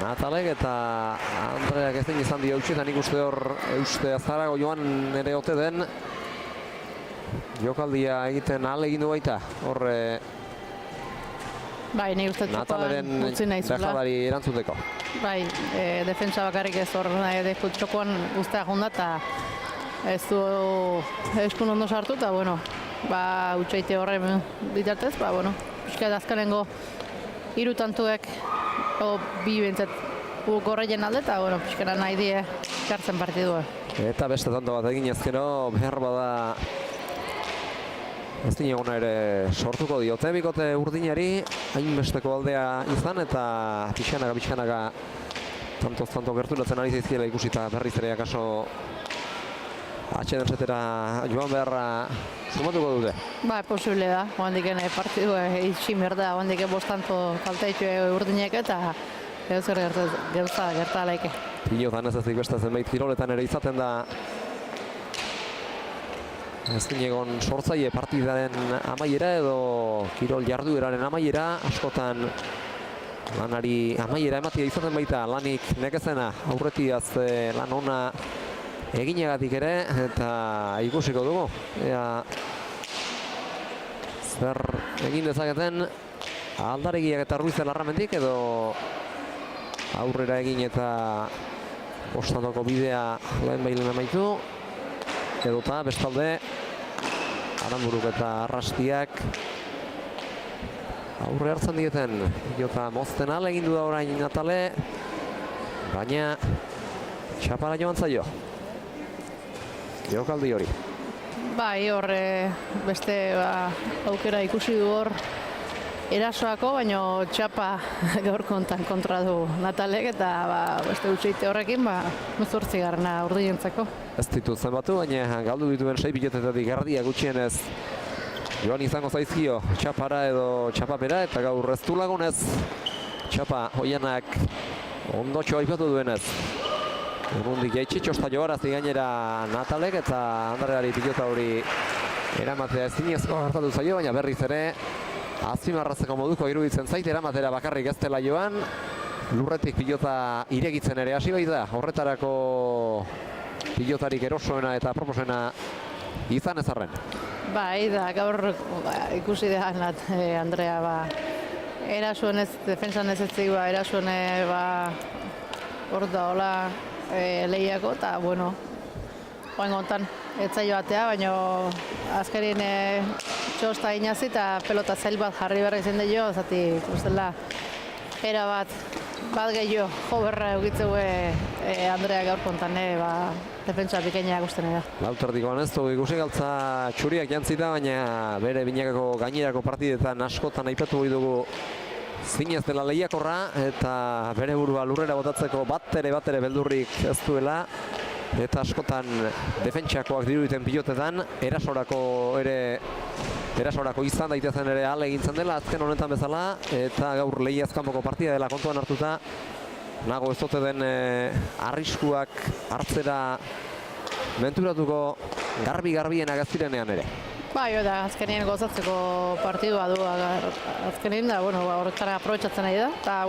Natalek eta Andreak ezin izan dio eutsi, eta nik uste hor euste azarago joan ere ote den jokaldia egiten ahal egin du baita, horre Nik uste txokoan utzi nahi zula. Dejadari erantzuteko. Defentsa bakarrik ez hor txokoan guztia jonda eta ez du eskun ondo sartu eta utxaite horren bitartez, pixka azkenengo 3 tantuek bi bentzat gorreien alde eta pixkara nahi die kartzen partidua. Eta beste tanto bat egin ezkero behar bada ez dineguna ere sortuko diote bikote urdinari, hainbesteko aldea izan eta pixkanaka tanto gerturatzen ari zaizkiela ikusita berriz ere akaso atxeden joan beharra sumatuko dute. Posible da, oandiken partidu itxin behar da, oandiken bostanto faltaitu urdinek eta zer gerta laike. Pilotan ez ezik beste zenbait kiroletan ere izaten da ezin egon sortzaile partidaren amaiera edo kirol jardueraren amaiera, askotan lanari amaiera ematia izaten baita, lanik nekezena aurretiaz lan ona eginegatik ere, eta ikusiko dugu ea zer egin dezaketen Aldaregiak eta Ruiz Larramendik, edo aurrera egin eta postandoko bidea lehen bailen amaitu, edota bestalde Aranburuk eta Arrastiak aurre hartzen dieten. Jota mozten ale egin du da orain Natale, baina txapara joan zaio jokaldi hori. Bai, hor beste aukera ikusi du hor erasoako, baina txapa gaur kontan kontra du Natalek, eta beste utxeite horrekin 18. urdinentzako. Ez ditu zenbatu, baina galdu dituen 6 pilotetatik erdia gutxienez joan izango zaizkio txapara edo txapapera, eta gaur ez du lagunez txapa hoianak ondotxo aipatu duenez. Urrundik jaitsi txosta joarazi gainera Natalek, eta Andreari pilota hori eramatea ezinezko hartatu zaio, baina berriz ere azpimarratzeko moduko iruditzen zait, eramatera bakarrik ez dela joan, lurretik pilota iregitzen ere hasi baita, horretarako pilotarik erosoena eta proposena izan ezarren. Bai, da gaur ikusi da Andrea erasuen ez, defensan ez etzik erasuen hor da hola lehiako, eta bueno, oain gontan etzaio batea, baina azkerin txosta inazi eta pelota zail bat jarri berra izan dio, zati ustela era bat gehiago jo berra egitzeu Andrea gaur kontan defentsa bikaina gusten da. Lauterdikoan ez dugu ikusi galtza txuriak jantzita, baina bere binakako gainerako partidetan askotan aipatu hori dugu zinez dela lehiakorra, eta bere burua lurrera botatzeko bat ere beldurrik ez duela, eta askotan defentsakoak diruditen pilotetan erasorako izan daitezen ere ale egintzen dela azken honetan bezala, eta gaur lehiaz kanpoko partida dela kontuan hartuta, nago ez dute den arriskuak hartzera menturatuko garbienak ez direnean ere. Bai, eta azkenien gozatzeko partidua du azkenien da, horretara aprobetxatzen nahi da, eta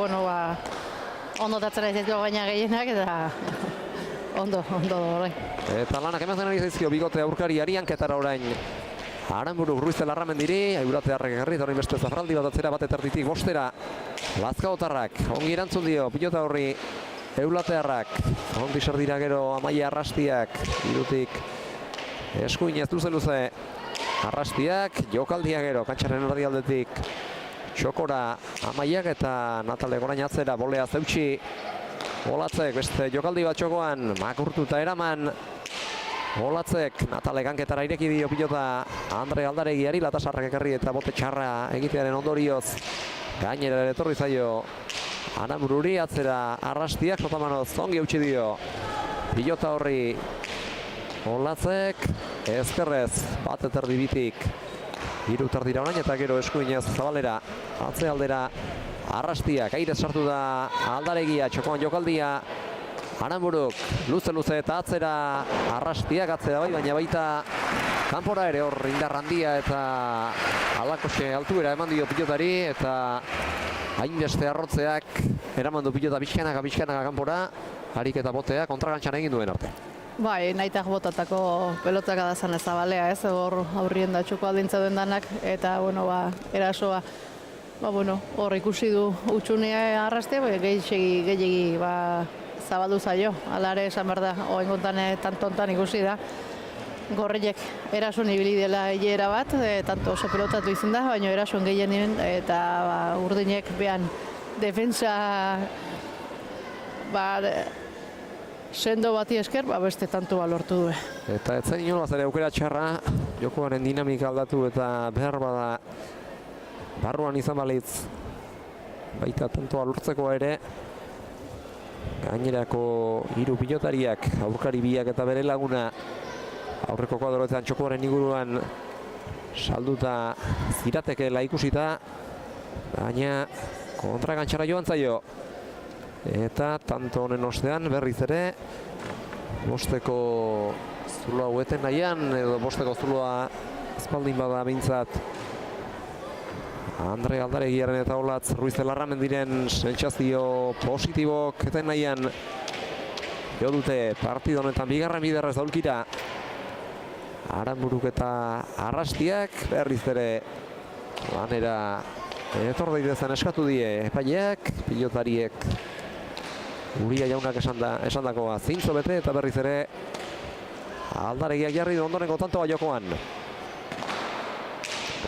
ondotatzen nahi zaizko gaina gehienak, eta ondo horrein. Eta lanak ematen ari zaizkio bigote aurkariari, hanketara orain Aranburuk Ruiz Larramendiri, Euratearrek egarri, eta horrein beste Zafraldi bat atzera bat eterditik bostera Lazkaotarrak, ongi erantzun dio, pilota horri Eulatearrak, ondi serdira gero Amaia Arrastiak, irutik eskuin ez luze Arrastiak, jokaldia gero, kantxaren erdialdetik txokora Amaiak, eta Natalek orain atzera bolea zeutxi Olatzek beste jokaldi bat txokoan, makurtuta eraman Olatzek Natalek hanketara ireki dio pilota Andre Aldaregiari, latasarrak ekarri eta bote txarra egitearen ondorioz gainera etorri zaio Aranbururi, atzera Arrastiak, sotamanoz ongi eutxi dio pilota horri Olatzek, ezkerrez bat eterdi bitik hiru terdira orain, eta gero eskuinez zabalera atzealdera Arrastiak, airez sartu da Aldaregia, txokoan jokaldia Aranburuk, luze eta atzera Arrastiak, atzera bai, baina baita kanpora ere hor indar handia eta alakoxe altuera eman dio pilotari, eta hainbeste arrotzeak eraman du pilota pixkanaka kanpora, harik eta botea kontragantxan egin duen arte. Bai, nahitak botatako pelotak adazan ez zabalea, ez, hor aurrien da txoko aldintza duen danak, eta, erasoa, hor ikusi du utxunea Arrastea, gehiagi zabaldu zaio, alare esan behar da, oain gontan tantontan ikusi da, gorriek erasoen ibili dela hilera bat, tanto oso pelotatu izan da, baina erasoen gehienien, eta urdinek behan defensa sendo bati esker, beste tanto lortu du. Eta ez zen inolaz ere aukera txarra, jokoaren dinamika aldatu eta behar bada barruan izan balitz baita tantoa lortzeko ere, gainerako hiru pilotariak, aurkari biak eta bere laguna aurreko kuadroetan txokoaren inguruan salduta ziratekeela ikusita, baina kontragantxara joan zaio. Eta tanto honen ostean berriz ere bosteko zuloa hueten nahian, edo bosteko zuloa espaldin bada bintzat. Andre Aldaregiaren eta Olatz Ruiz de Larramendiren sentsazio positibok eten nahian jo dute partido honetan bigarren biderrez daulkira. Aranburuk eta Arrastiak berriz ere lanera etor daitezen eskatu die epaileak, pilotariek Uria jaunak esandakoa zintzo bete eta berriz ere Aldaregiak jarri du ondorengo tantoa jokoan.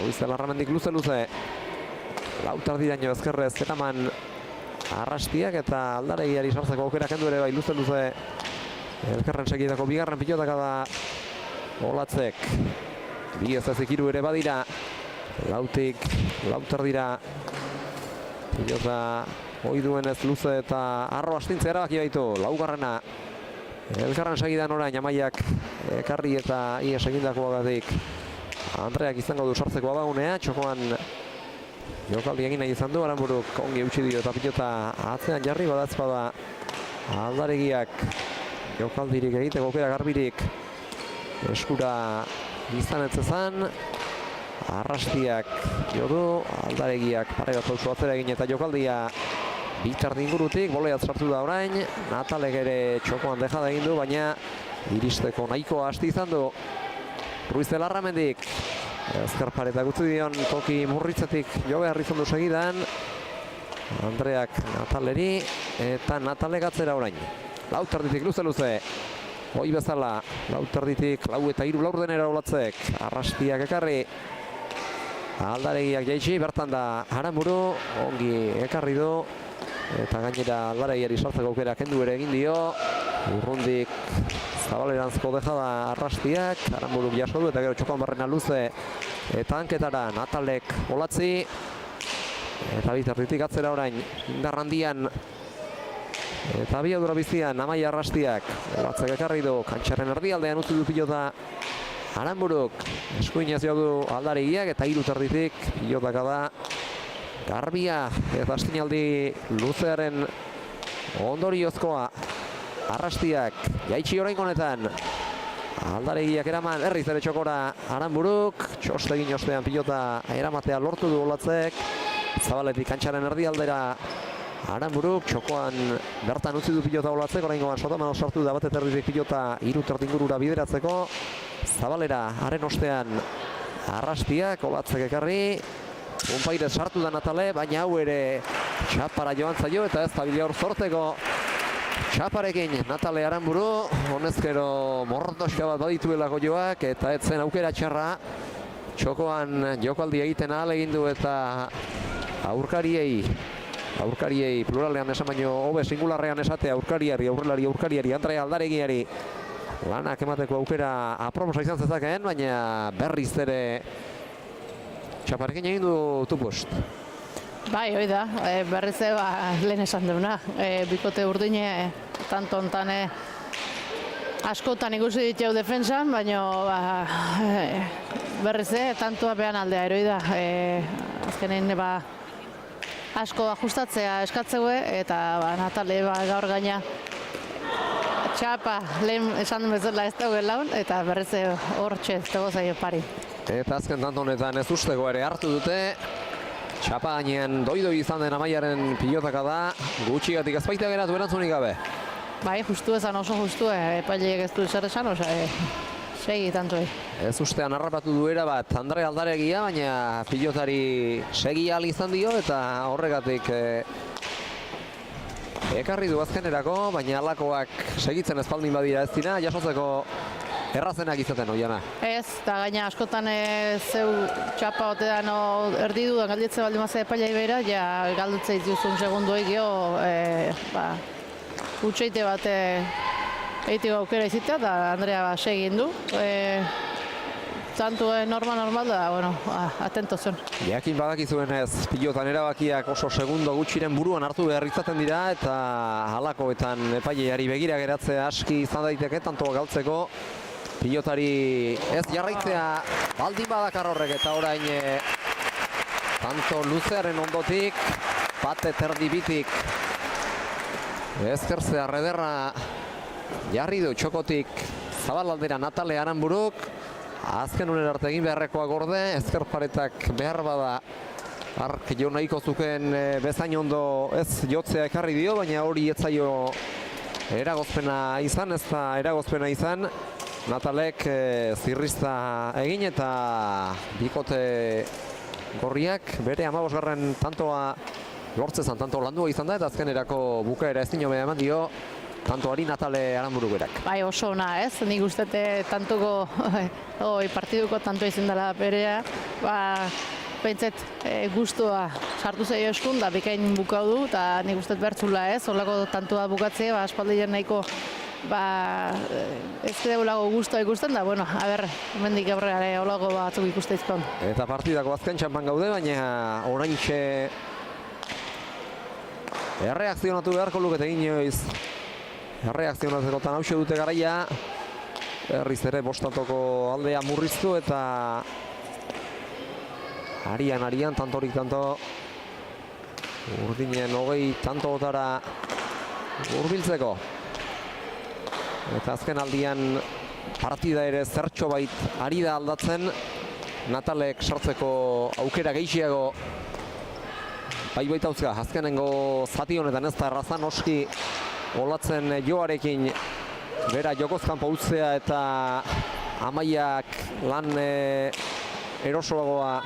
Ruiz de Larramendik luze. Lautardiraino ezkerrez eraman Arrastiak eta Aldaregiari sartzeko aukera kendu ere bai luze elkarren segitako bigarren pilotaka da Olatzek. Bi ez ezik hiru ere badira. Lautik, lautardira pilota hoi duenez luze eta arro astintzea erabaki baitu. Laugarrena elkarren segidan orain Amaiak ekarri eta ies egindakoagatik Andreak izango du sartzeko abagunea. Txokoan jokaldi egin nahi izan du, Aranburuk ongi eutsi dio eta pilota atzean jarri badatzpada Aldaregiak jokaldirik egiteko aukera garbirik eskura izan etzezan. Arrastiak jo du, Aldaregiak paregat pausu atzera egin eta jokaldia bitardi ingurutik, boleat sartu da orain. Natalek ere txokoan dejada egin du, baina iristeko nahikoa hasti izan du. Ruiz de Larramendik ezker pareta gutzi dion toki murritzetik jo behar izan du segidan. Andreak Nataleri eta Natalek atzera orain. Lautarditik luze. Hoi bezala, lautarditik lau eta hiru laurdenera Olatzek. Arrastiak ekarri. Aldaregiak jaitsi, bertan da Aranburu, ongi ekarri du. Eta gainera Aldaregiari sartzeko aukera kendu ere egin dio. Urrundik zabaleranzko dejada Arrastiak, Aranburuk jaso du eta gero txokoan barrena luze eta hanketara Natalek Olatzi. Eta bitartitik atzera orain indarrandian eta abiadura bizian Amaia Arrastiak. Olatzek ekarri du, kantxaren erdialdean utzi du pilota Aranburuk. Eskuinez jo du Aldaregiak eta hiru terditik pilotaka da garbia eta astinaldi luzearen ondoriozkoa. Arrastiak jaitsi orain honetan. Aldaregiak eraman herriz ere txokora Aranburuk. Txostegin ostean pilota eramatea lortu du Olatzek. Zabaletik kantxaren erdialdera Aranburuk. Txokoan bertan utzi du pilota Olatzek. Oraingoan sotamano sartu da batet erditik pilota hiru terdingurura bideratzeko. Zabalera haren ostean Arrastiak, Olatzek ekarri. Unpairez sartu da Natale, baina hau ere txapara joan zaio eta ez da bilaur zorteko. Txaparekin Natale Aranburu, honezkero mordoska bat badituelako joak eta etzen aukera txarra. Txokoan jokaldi egiten ahal egin du eta aurkariei pluralean esan baino hobe singularrean esate aurkariari Andrea Aldaregiari lanak emateko aukera aproposa izan zezakeen, baina berriz ere Txaparekin egin du tupust. Bai, hoi da, berriz lehen esan duguna. Bikote urdine, tanto ontan askotan ikusi ditu defensan, baina berriz tantoa behan aldea eroi da. Azkenein asko ajustatzea eskatzeu eta Natale gaur gaina txapa lehen esan bezala ez dago laun eta berriz hor txez dago zaio pari. Eta azken tanto honetan ez usteko ere hartu dute. Txapa gainean doi izan den Amaiaren pilotaka da. Gutxigatik ezbaitea geratu erantzunik gabe. Bai, justu esan oso justu, epaileek ez du zer esan, segi tantoei. Ez ustean harrapatu duera bat Andre Aldaregia, baina pilotari segi ahal izan dio eta horregatik ekarri du azkenerako, baina alakoak segitzen espaldin badira ez dira, jasotzeko errazenak izaten oiana. Ez, eta gaina askotan zeu txapa otean erdi dudan galditze baldin mazea epailai behira, ja galdutze dituzun segundu egio, utxeite bat egiteko aukera izitea, eta Andrea segin du. Tanto normal da, bueno, atento zen. Jakin badakizuen ez, pilotan erabakiak oso segundo gutxiren buruan hartu behar izaten dira, eta halakoetan epaileari begira geratzea aski izan daiteke, tanto galtzeko. Pilotari ez jarraitzea baldin badakar horrek eta orain tanto luzearen ondotik, bate terdi bitik ezkertzea rederra jarri du txokotik Zabalaldera Natale Aranburuk, azken unera arte egin beharrekoa gorde, ezker paretak behar bada ark jo nahiko zuken bezain ondo ez jotzea ekarri dio, baina hori etzaio eragozpena izan, ez da eragozpena izan. Natalek zirrizta egin eta bikote gorriak bere 15. tantoa lortzezan, tanto landua izan da, eta azkenerako bukaera ezin hobea eman dio tantoari Natale Aranburu berak. Bai, oso ona, ez? Nik uste tantuko, partiduko tantoa izan dela berea, pentset guztua sartu zaio eskun, da bikain bukau du, eta nik uste bertzula, ez? Olako tantua bukatzea, aspaldian nahiko ez deulago guztua ikusten da, bueno, hemendik aurrera olago batzuk ikusteizkon. Eta partidako azken txampan gaude, baina oraintxe erreakzionatu beharko lukete inoiz. Erreakzionatzekotan hause dute garaia. Berriz ere bostatoko aldea murriztu eta arian, tantorik tanto. Urdinen 20 tantootara hurbiltzeko. Eta azken aldian partida ere zertxo bait ari da aldatzen. Natalek sartzeko aukera gehiago baita uzka. Azkenengo zati honetan ez da erraza, noski olatzen joarekin bera jokozkanpo utzea eta Amaiak lan erosoagoa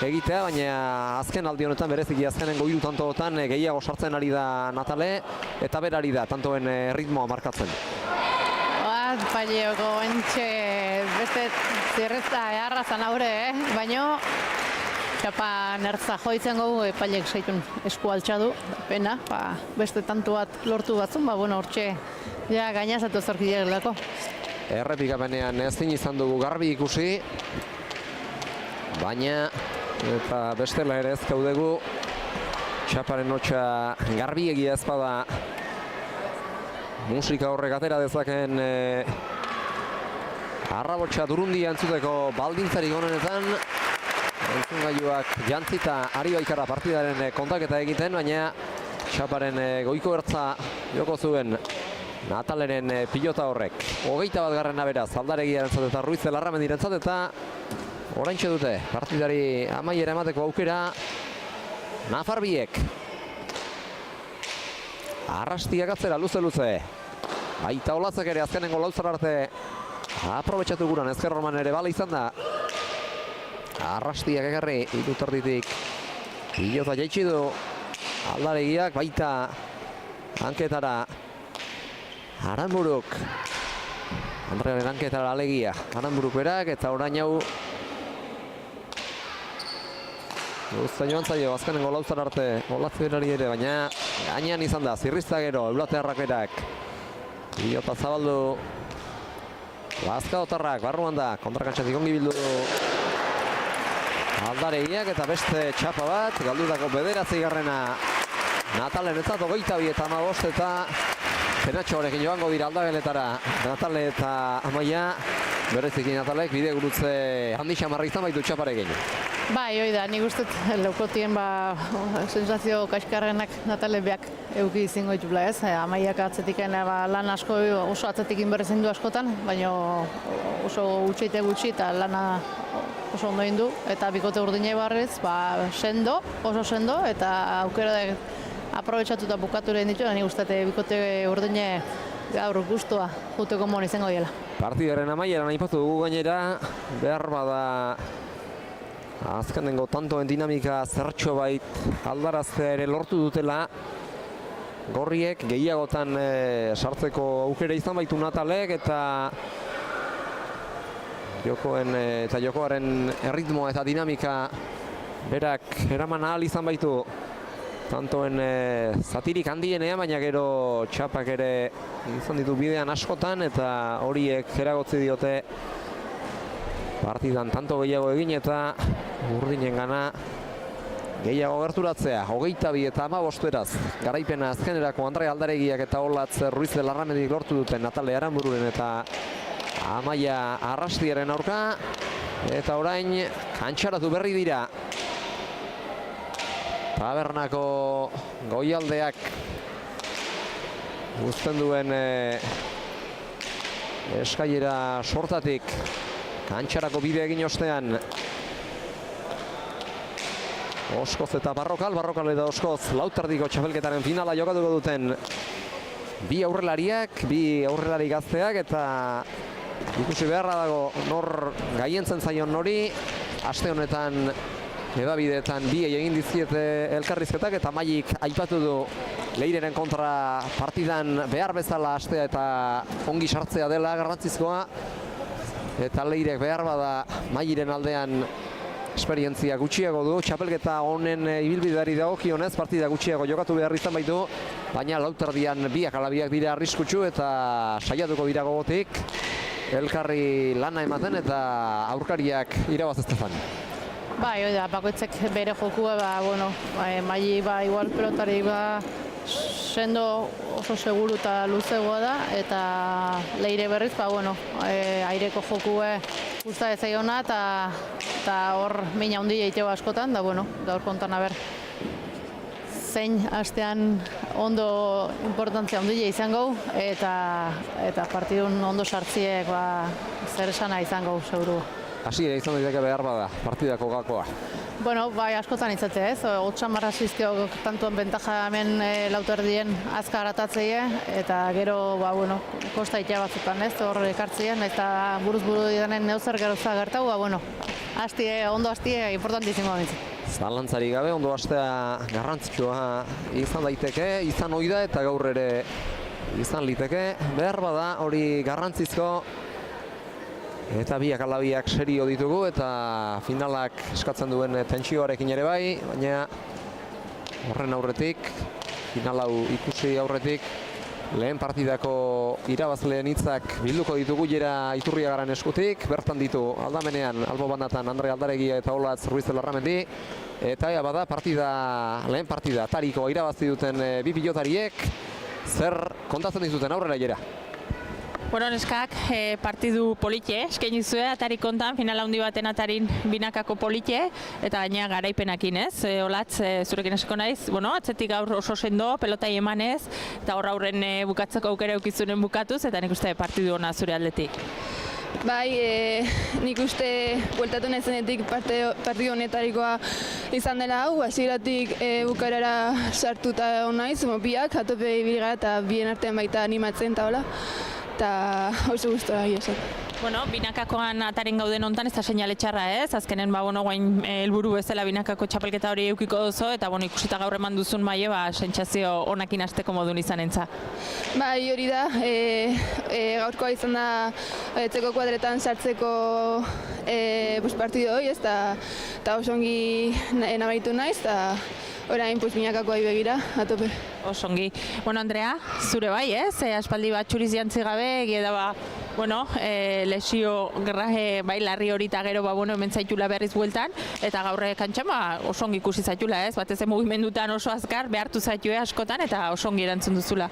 egitea, baina azken aldi honetan bereziki azkenengo 3 tantootan gehiago sartzen ari da Natale eta berari da tantoen ritmoa markatzen. Paileoko entxe beste zirrezta eharrazan aurre, baina txapa nertza joitzen gogu epailek zaitun esku altxadu, pena, beste tantu bat lortu batzun, hortxe gainazatu zorkideak lako. Errepikapenean ezin izan dugu garbi ikusi, baina eta bestela ere ez gaudegu txaparen hotxa garbi egia ez bada musika horrek atera dezaken arrabotsa durundia entzuteko baldintzarik honenetan. Entzungailuak jantzita ari baikara partidaren kontaketa egiten, baina txaparen goiko ertza joko zuen Nataleren pilota horrek. 21. beraz, Aldaregiarentzat eta Ruiz de Larramendirentzat, eta oraintxe dute partidari amaiera emateko aukera nafarbiek. Arrastiak atzera luze. Baita olatzak ere azkenengo lautzar arte aprobetxatu guran ezker roman ere bala izan da. Arrastiak egarri irutarditik pilota jaitsi du Aldaregiak, baita hanketara Aranburuk. Andrearen hanketara alegia Aranburuk berak, eta orain hau guzta joan zaio azkenengo lautzar arte olatzerari ere, baina gainean izan da zirrizta gero eulatearrak berak. Pilota zabaldu Lazkaotarrak barruan da, kontrakantxatik ongi bildu Aldaregiak, eta beste txapa bat, galdutako 9. Natalenetzat 22 eta 15, eta penatxo horrekin joango dira aldageletara Natale eta Amaia. Bereziki Natalek bide gurutze handi xamarra izan baitu txaparekin. Bai, hoi da, nik uste leukotien sensazio kaskarrenak Natale beak euki izango ditula, ez? Amaiak atzetik lan asko oso atzetik inberrezen du askotan, baina oso gutxi eta lana oso ondo egin du, eta bikote urdinei barrez, oso sendo, eta aukera da aprobetxatuta bukaturen ditu, nik uste bikote urdine gaur guztua juteko mon izango dela. Partidaren amaieran aipatu dugu gainera, behar bada azkenengo tantoen dinamika zertxo bait aldaraztea ere lortu dutela. Gorriek gehiagotan sartzeko aukera izan baitu Natalek, eta jokoaren erritmoa eta dinamika berak eraman ahal izan baitu tantoen zatirik handienean, baina gero txapak ere izan ditu bidean askotan, eta horiek eragotzi diote partidan tanto gehiago egin eta urdinen gana gehiago gerturatzea. 22 eta 15 beraz, garaipena azkenerako Andre Aldaregiak eta Olatz Ruiz de Larramendik lortu duten Natale Aranbururen eta Amaia Arrastiaren aurka, eta orain kantxaratu berri dira Tabernako goialdeak uzten duen eskailera sortatik kantxarako bide egin ostean Oskoz eta Barrokal eta Oskoz lauterdiko txapelketaren finala jokatuko duten bi aurrelariak, bi aurrelari gazteak, eta ikusi beharra dago nor gaientzen zaion nori. Aste honetan edabideetan biei egin dizkiete elkarrizketak, eta Maik aipatu du Leireren kontra partidan behar bezala astea eta ongi sartzea dela garrantzizkoa, eta Leirek behar bada Mairen aldean esperientzia gutxiago du. Txapelketa honen ibilbideari dagokionez partida gutxiago jokatu behar izan baitu, baina lauterdian biak ala biak dira arriskutsu eta saiatuko dira gogotik elkarri lana ematen eta aurkariak irabaz ez dezan. Bai, oida, bakoitzek bere jokua, Mai igual pelotari sendo oso seguru eta luzegoa da, eta Leire berriz, aireko jokue gusta ez zaiona, eta hor mina handia iteo askotan, da gaur kontan aber zein astean ondo importantzia handia izango, eta partidun ondo sartziek zer esana izango seguru. Hasiera izan daiteke behar bada partidako gakoa. Bai, askotan izatea ez, 30 asistio tantuan bentaja hemen lauterdien azkar atatzeie, eta gero, kosta itea batzutan ez, hor ekartzien, eta buruz-buru didanen neuzer geroza gertau, ondo hastie importantizimoa bintzen. Zalantzari gabe, ondo hastea garrantzitsua izan daiteke, izan ohi da eta gaur ere izan liteke. Behar bada hori garrantzizko, eta biak ala biak serio ditugu, eta finalak eskatzen duen tentsioarekin ere bai, baina horren aurretik, final hau ikusi aurretik, lehen partidako irabazleen hitzak bilduko ditugu Jera Iturriagaren eskutik, bertan ditu aldamenean albo bandatan Andre Aldaregia eta Olatz Ruiz de Larramendi, eta bada lehen partida tariko irabazi duten bi pilotariek, zer kontatzen dizuten aurrera Jera? Neskak, partidu politxe, eskaini zuen, atari kontan, final handi baten atarin binakako politxe, eta gaina garaipenakin ez. Olatz, zurekin esiko naiz, atzetik gaur oso sendo, pelotai emanez, eta hor aurren bukatzeko aukera eukizunen bukatuz, eta nik uste partidu ona zure aldetik. Bai, nik uste bueltatu nahizenetik partidu honetarikoa izan dela hau, hasieratik bukaerara sartuta naiz, biak, atope ibilgara eta bien artean baita animatzen eta hola. Eta oso gustora esan. Binakakoan ataren gauden hontan ez da seinale txarra ez, azkenen guain helburu bezala binakako txapelketa hori eukiko duzu, eta ikusita gaur eman duzun Maie, sentsazio onakin hasteko modun izanentza. Bai, hori da, gaurkoa izan da etzeko kuadretan sartzeko partidu hori, eta oso ongi nabaritu naiz, eta orain binakakoa begira, atope. Osongi. Andrea, zure bai ez? Aspaldi bat txuriz jantzi gabe, egia da lesio gerraje larri hori eta gero hemen zaitula berriz bueltan, eta gaurre kantxan osongi ikusi zaitula ez? Batez mugimendutan oso azkar, behartu zaitue askotan eta osongi erantzun duzula.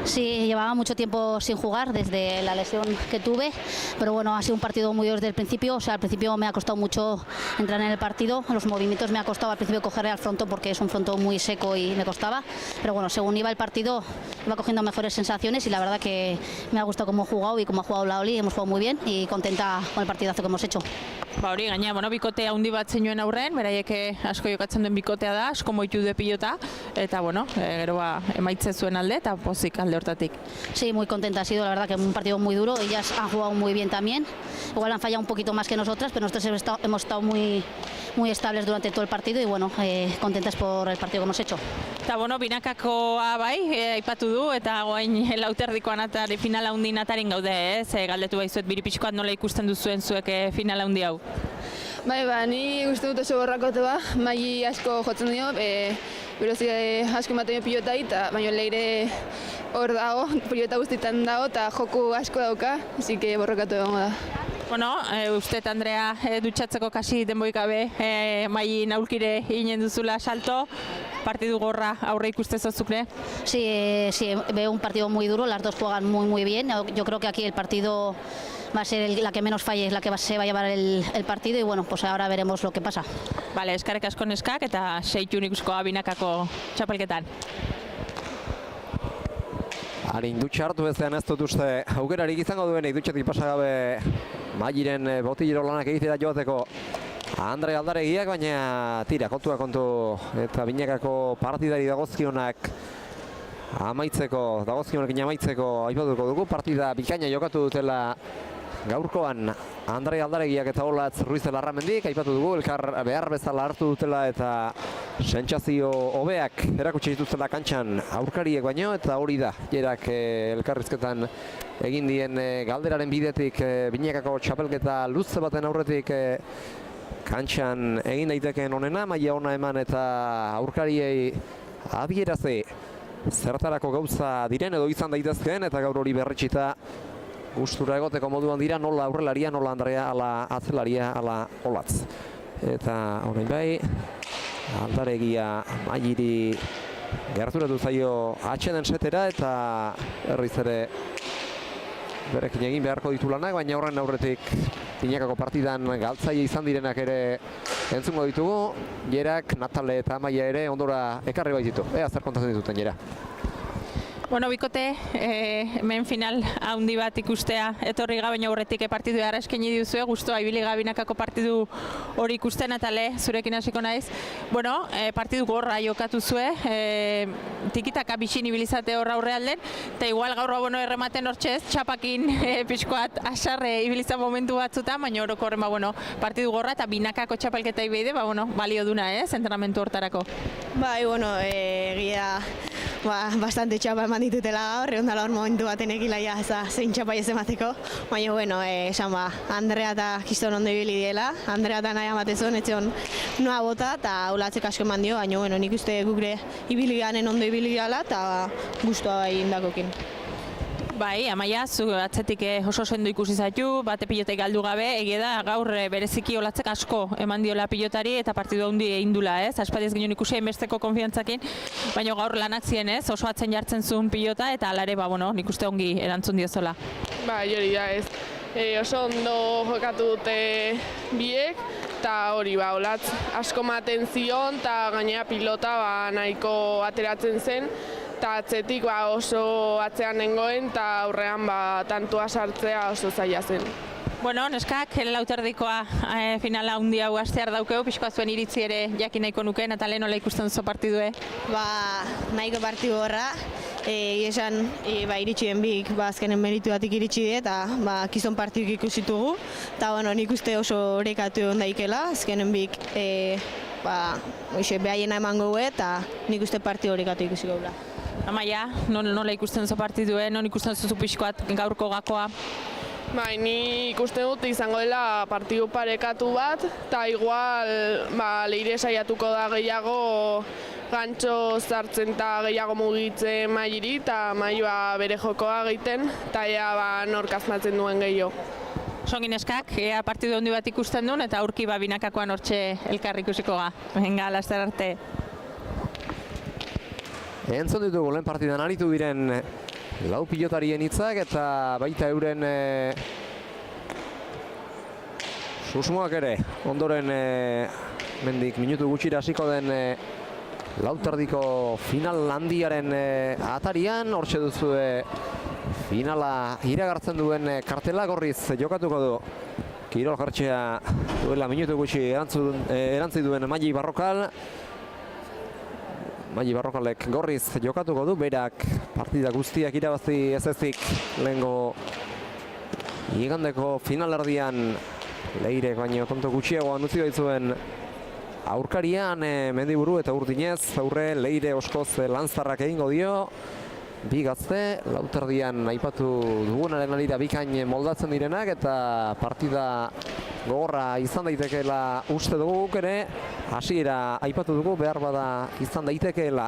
Sí, llevaba mucho tiempo sin jugar desde la lesión que tuve, pero ha sido un partido muy duro desde el principio, al principio me ha costado mucho entrar en el partido, los movimientos me ha costado al principio coger al fronto porque es un fronto muy seco y me costaba, pero según iba el partido iba cogiendo mejores sensaciones y la verdad que me ha gustado cómo he jugado y cómo ha jugado la Oli, hemos jugado muy bien y contenta con el partidazo que hemos hecho. Hori gaina, bikote handi bat zenuen aurren, beraiek asko jokatzen duen bikotea da, asko moitu du pilota, eta gero emaitze zuen alde eta pozik alde hortatik. Sí, muy contenta, ha sido la verdad que un partido muy duro, ellas han jugado muy bien también, igual han fallado un poquito más que nosotras, pero nosotros hemos estado muy estables durante todo el partido y contentas por el partido que hemos hecho. Eta binakakoa bai, aipatu du, eta guain lauterdikoan atari finala handi nataren gaude ez, galdetu baizuet biripiskoat nola ikusten duzuen zuek finala handi hau. Bai, ni uste dut oso borrakotu Mai asko jotzen dio, berozide asko ematen pilotai, eta baina Leire hor dago, pilota guztietan dago, eta joku asko dauka, así que borrakatu egongo da. Uste Andrea dutxatzeko kasi denboi gabe Mai naulkire eginen duzula salto, partidu gorra aurre ikuste zozukre? Sí, veo un partido muy duro, las dos juegan muy bien, yo creo que aquí el partido va a ser la que menos falle, es la que se va a llevar el partido y pues ahora veremos lo que pasa. Vale, eskarek asko neskak eta seitun ikuskoa binakako txapelketan. Harin dutxe hartu bezean ez dut uste aukerarik izango duenik dutxetik pasagabe Mairen botillero lanak egitera joateko Andre Aldaregiak, baina tira, kontua kontu eta Binakako partidari dagozkionak dagozkionekin amaitzeko aipatuko dugu. Partida bikaina jokatu dutela gaurkoan Andre Aldaregiak eta Olatz Ruiz de Larramendik, aipatu dugu, elkar behar bezala hartu dutela eta sentsazio hobeak erakutsi dituztela kantxan aurkariek baino, eta hori da, jerak elkarrizketan egin dien galderaren bidetik Binakako txapelketa luze baten aurretik kantxan egin daitekeen onena, maila ona eman eta aurkariei adierazi zertarako gauza diren edo izan daitezkeen, eta gaur hori berretxita gustura egoteko moduan dira, nola aurrelaria, nola Andrea, ala atzelaria, ala Olatz. Eta orain bai, Aldaregia Mairi gerturatu zaio atxeden setera, eta herriz ere berekin egin beharko ditu lanak, baina horren aurretik Binakako partidan galtzaile izan direnak ere entzungo ditugu. Jerak, Natale eta Amaia ere ondora ekarri baititu. Ea zer kontatzen dituten, Jera. Bueno, bikote, hemen final handi bat ikustea etorri gabeina aurretik partidu gara eskaini duzue, guztua ibili Binakako partidu hori ikusten, Natale, zurekin hasiko naiz. Bueno, partidu gorra jokatu zue, tikitaka bixin ibilizate horra aurrealden, eta igual gaur errematen hortxez, txapakin pixkoat asarre ibiliza momentu batzutan, baina orokorren partidu gorra eta Binakako txapelketa ibeide, balio duna, entrenamentu hortarako. Bai, egia bastante txapa eman ditutela gaur, egon hor momentu baten egilaia zein txapa ez emateko, baina, esan Andrea eta Kiston ondo ibili diela, Andrea eta nahi amatezon, etzion noa bota, eta Olatzek asko eman dio, baina, nik uste gure ibili ganen ondo ibili gala, eta guztua bai indakokin. Bai, Amaia, zu atzetik oso sendo ikusi zaitu, bate pilotek galdu gabe, egia da gaur bereziki Olatzek asko eman diola pilotari eta partidu handi egin dula, ez? Aspaldi ez ginen ikusi hainbesteko konfiantzakin, baina gaur lanak ziren, ez? Oso atzen jartzen zuen pilota eta alare, nik uste ongi erantzun diozola. Bai, hori da, ez. Oso ondo jokatu dute biek, eta hori, Olatz asko maten zion, eta gainera pilota nahiko ateratzen zen, eta atzetik oso atzean nengoen, eta aurrean tantua sartzea oso zaila zen. Bueno, neskak, lauterdikoa finala handi hau astear daukeu, pixkoa zuen iritzi ere jakin nahiko nuke, Natale, nola ikusten zu partidue? Nahiko partidu horra, esan iritsi den bik azkenen meritu batik iritsi die, eta Kiston partiduk ikusitugu, eta nik uste oso orekatu ondaikela, azkenen bik behaiena emango gu, eta nik uste partidu orekatu ikusiko gula. Amaia, nola ikusten zu partidue, non ikusten zu pixkoat gaurko gakoa? Bai, ni ikusten dut izango dela partidu parekatu bat, eta igual Leire saiatuko da gehiago gantxo zartzen eta gehiago mugitzen Mairi, eta Mai bere jokoa egiten, eta ea nork asmatzen duen gehiago. Songin eskak, ea partidu handi bat ikusten duen, eta aurki Binakakoan hortxe elkarri ikusiko ga. Venga, laster arte. Entzun ditugu lehen partidan aritu diren lau pilotarien hitzak eta baita euren susmoak ere. Ondoren mendik minutu gutxira hasiko den lauterdiko final handiaren atarian. Hortxe duzue finala iragartzen duen kartela, gorriz jokatuko du Kirol Jartxea duela minutu gutxi erantzi duen Maili Barrokal. Maili Barrokalek gorriz jokatuko du, berak partida guztiak irabazi ez ezik lehengo igandeko finalerdian Leirek baino kontu gutxiagoan utzi baitzuen aurkarian Mendiburu eta Urdinez aurre Leire oskoz lanzarrak egingo dio. Bi gazte, lauterdian aipatu dugunaren arira bikain moldatzen direnak eta partida gogorra izan daitekeela uste dugu guk ere. Hasiera aipatu dugu, behar bada izan daitekeela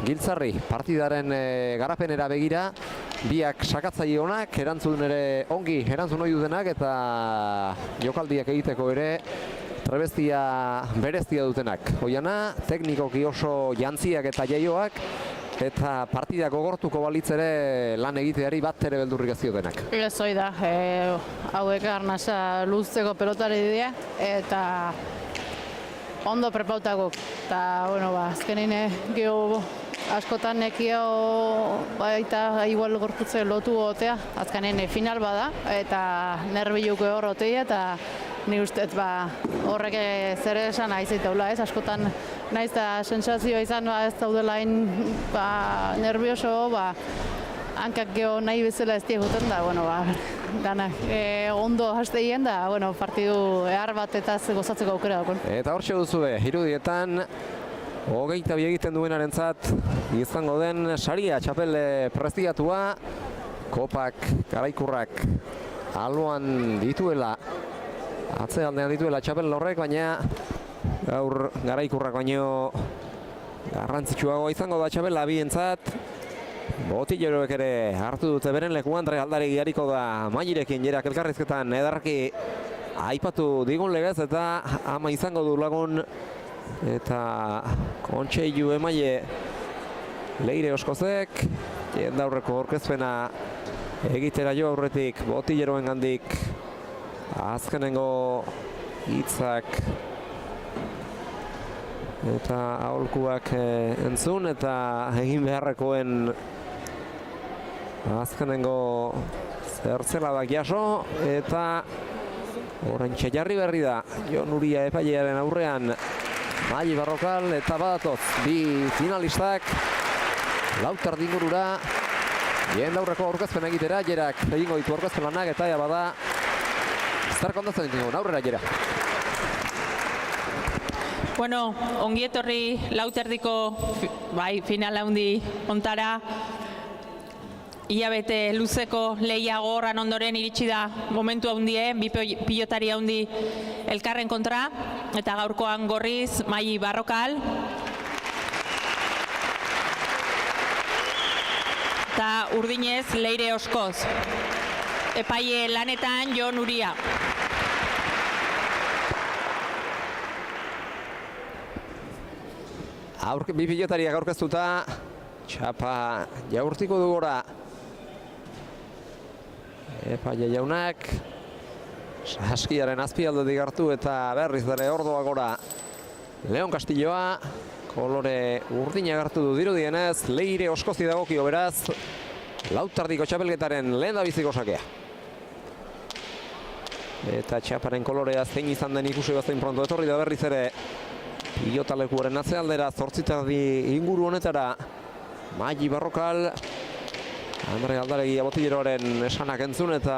Giltzarri partidaren garapenera begira. Biak sakatzaile onak, erantzun ere ongi erantzun ohi dutenak eta jokaldiak egiteko ere trebestia berezia dutenak. Oiana, teknikoki oso jantziak eta jaioak, eta partida gogortuko balitz ere lan egiteari bat ere beldurrik ez diotenak. Ez hoi da, hauek arnasa luzteko pelotari dira, eta ondo prepautagok. Eta, azkenin geho askotan nekio baita igual gorputze lotu otea, azkanen final bada, eta nerbiluko hor otea, eta ni ustez horrek zer esan aizitaula, ez? Askotan naiz eta sensazioa izan ez daudelain nervioso, hankak geho nahi bezala ez dieguten da, danak ondo hasteien da, partidu ehar bat eta gozatzeko aukera dakon. Eta hortxe duzue, irudietan, 22 egiten duenarentzat izango den saria txapel prestigiatua, kopak, garaikurrak alboan dituela, atzealdean dituela txapel horrek, baina gaur garaikurrak baino garrantzitsuagoa izango da txapela bientzat. Botilleroek ere hartu dute beren lekuan, Andre Aldari giariko da Mailerekin jerak elkarrizketan edarki aipatu digun legez eta ama izango du lagun eta kontseilu emaile Leire Oskozek jendaurreko orkezpena egitera jo aurretik Botilleroen gandik azkenengo hitzak eta aholkuak entzun eta egin beharrekoen azkenengo zertzeladak jaso eta oraintxe jarri berri da Jon Uria epailearen aurrean Maili Barrokal eta badatoz bi finalistak lautar dingurura jendaurreko aurkezpena egitera jerak egingo ditu aurkezpen lanak eta bada zer kontatzen ditu aurrera jera. Ongi etorri lauterdiko finala handi ontara. Ilabete luzeko lehia gogorran ondoren iritsi da momentu handie, bi pilotari handi elkarren kontra, eta gaurkoan gorriz Maili Barrokal. Eta urdinez Leire Oskoz. Epaile lanetan Jon Uria. Bi pilotariak aurkeztuta, txapa jaurtiko du gora. Epaile jaunak, saskiaren azpialdetik hartu eta berriz ere ordoa gora. Leon Castilloa, kolore urdina hartu du dirudienez, Leire Oskozi dagokio beraz, lautardiko txapelketaren lehendabiziko sakea. Eta txaparen kolorea zein izan den ikusi bazein pronto etorri da berriz ere pilotalekuaren atzealdera, 8:30 inguru honetara Maili Barrokal, Andre Aldari Botilleroaren esanak entzun eta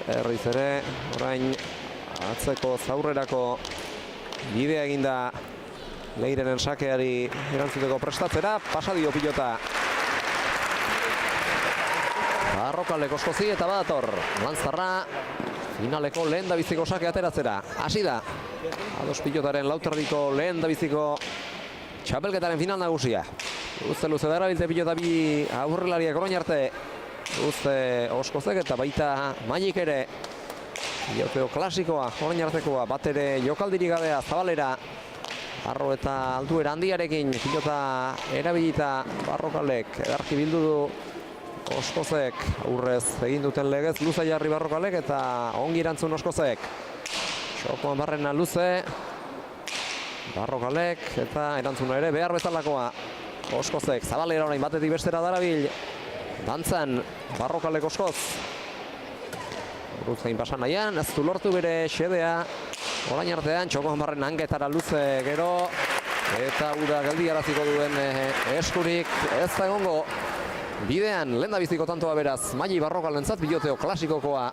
berriz ere orain atzeko zaurrerako bidea eginda Leirenen sakeari erantzuteko prestatzera, pasadio pilota Barrokalek Oskozi eta badator Lanzarra finaleko lehendabiziko sake ateratzera. Hasi da ados pilotaren lauterdiko lehendabiziko txapelketaren final nagusia. Luze darabilte pilota bi aurrelariak orain arte. Luze Oskozek eta baita Mailik ere. Piloteo klasikoa, orain artekoa, bat ere jokaldirik gabea Zabalera. Arro eta altuera handiarekin pilota erabilita Barrokalek edarki bildu du Oskozek, aurrez egin duten legez luze jarri Barrokalek eta ongi erantzun Oskozek. Txokoan barrena luze, Barrokalek eta erantzuna ere behar bezalakoa. Oskozek, Zabalera orain batetik bestera darabil. Dantzan, Barrokalek Oskoz. Urutzein pasan nahian, ez du lortu bere xedea. Orain artean, txokoan barren hangetara luze gero. Eta ura geldiaraziko duen eskurik ez da egongo. Bidean, lehendabiziko tantoa beraz, Maili Barrokalentzat piloteo klasikokoa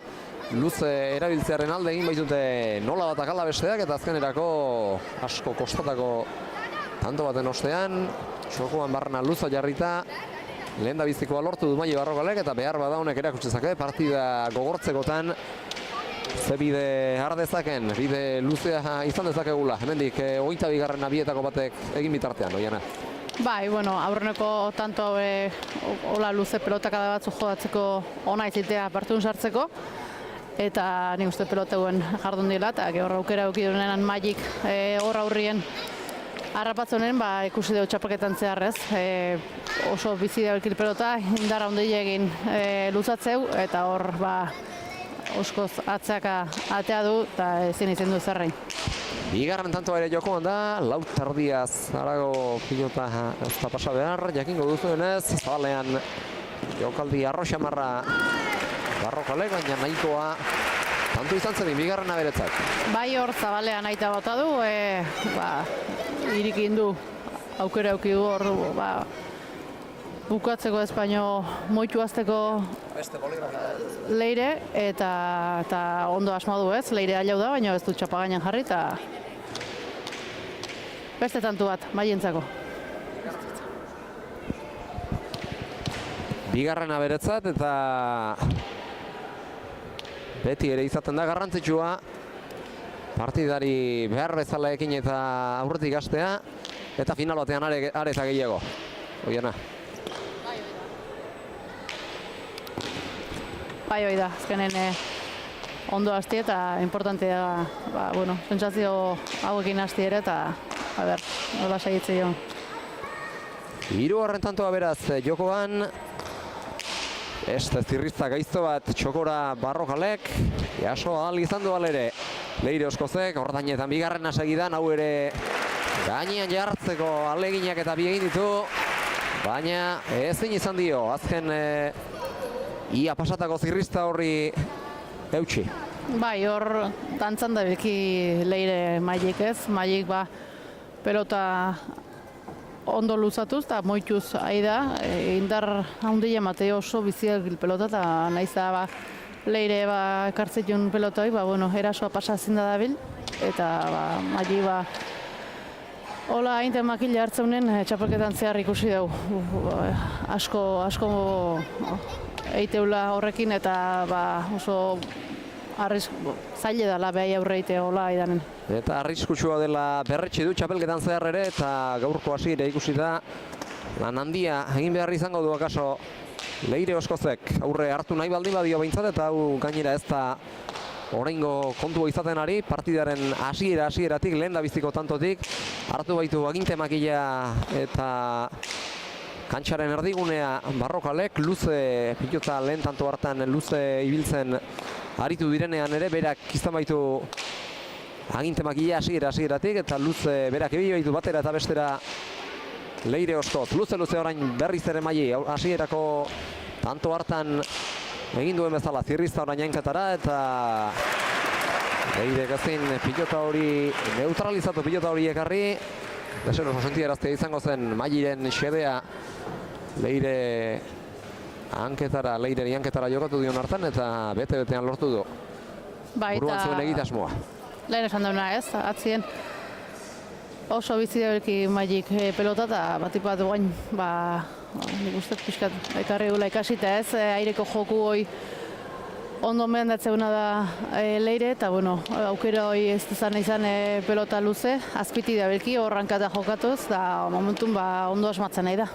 luze erabiltzearen alde egin baitute nola batak ala besteak eta azkenerako asko kostatako tanto baten ostean, txokoan barrena luza jarrita, lehendabizikoa lortu du Maili Barrokalek eta behar bada honek erakutsi zake partida gogortzekotan ze bide har dezaken, bide luzea izan dezakegula. Hemendik 22. bietako batek egin bitartean, Oiana. Bai, aurreneko tanto hola luze pelotakada batzu jodatzeko ona izitea partidun sartzeko. Eta nik uste peloteuen jardun dila, eta horra aukera eukidunenan Mailik hor aurrien harrapatzen ikusi dugu txapaketan zeharrez. Oso bizi da elkir pelota, indara ondile egin luzatzeu, eta hor Oskoz atzeaka atea du eta ezin izan du zerrein. Bigarren tantoa ere jokoan da, Lautardiaz harago pilota ez da pasa behar, jakingo duzuenez, zabalean jokaldi arroxamarra Barrokale, baina nahikoa tanto izan zen bigarrena beretzat. Bai hor zabalean aita bota du, irikin du, aukera auki du hor, bukatzeko Espaino moitu azteko Leire, eta ondo asma du ez, Leire ailau da, baina ez du txapa gainean jarri, eta beste tantu bat, maientzako. Bigarrena beretzat, eta beti ere izaten da garrantzitsua partidari behar bezala ekin eta aurretik hastea, eta final batean are eta gehiago. Oiena. Bai hoi da, azkenen ondo hasti eta importantea da, sentsazio hauekin hasti ere eta, nola segitze jo. Hirugarren tantoa beraz jokoan, zirrizta gaizto bat txokora Barrokalek, jaso ahal izan du alere Leire Oskozek, horretainetan bigarrena segidan, hau ere gainean jartzeko aleginak eta bi egin ditu, baina ezin izan dio, azken ia pasatako zirrizta horri eutxi. Bai, hor dantzan da beki Leire Maik ez, Maik pelota ondo luzatuz eta moituz ari da, indar handia emate oso biziak pelota eta nahiz da Leire ekartzeion pelotoi, erasoa pasazin da dabil, eta Maik hola hainten makila hartzeunen txapelketan zehar ikusi dugu. Asko eiteula horrekin eta oso zaile dela behai aurre eite hola idanen. Eta arriskutsua dela berretxe du txapelketan zehar ere eta gaurko hasiera ikusi da lan handia egin behar izango du akaso Leire Oskozek aurre hartu nahi baldin badio behintzat eta hau gainera ez da oraingo kontua izaten ari, partidaren hasieratik lehen da biziko tantotik hartu baitu aginte makila eta kantxaren erdigunea Barrokalek, luze pilota lehen tanto hartan luze ibiltzen aritu direnean ere, berak izan baitu aginte makila hasieratik eta luze berak ebili baitu batera eta bestera Leire Oskoz. Luze orain berriz ere Maili hasierako tanto hartan egin duen bezala zirrizta orain jainketara eta Leire gazin pilota hori neutralizatu pilota hori ekarri. Desero sentieraztea izango zen Mailiren xedea Leire hanketara jokatu dion hartan eta bete-betean lortu du. Buruan zuen egitasmoa. Lehen esan dauna ez, atzien oso bizi dabelki Maik pelota eta batik bat guain, nik uste pixkat ekarri gula ikasita ez, aireko joku hoi ondo mendatzeuna da Leire eta aukera hoi ez dezan izan pelota luze, azpiti dabelki horrankata jokatuz eta momentun ondo asmatzen nahi da.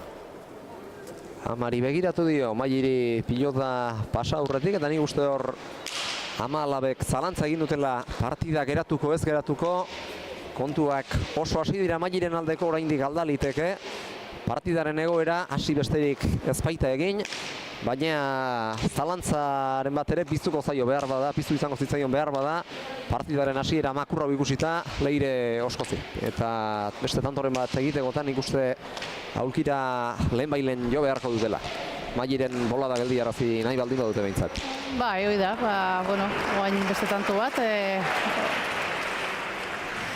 Amari begiratu dio Mailiri pilota pasa aurretik eta nik uste hor Amalabek zalantza egin dutela partida geratuko ez geratuko. Kontuak oso hasi dira Mailiren aldeko oraindik aldaliteke. Partidaren egoera hasi besterik ez baita egin, baina zalantzaren bat ere piztuko zaio behar bada, piztu izango zitzaion behar bada, partidaren hasiera makurra ikusita Leire Oskozi. Eta beste tantoren bat egitegotan ikuste aulkira lehenbailen jo beharko dutela. Mailiren bolada geldiarazi nahi baldin badute behintzat. Bai, hoi da, guain beste tanto bat.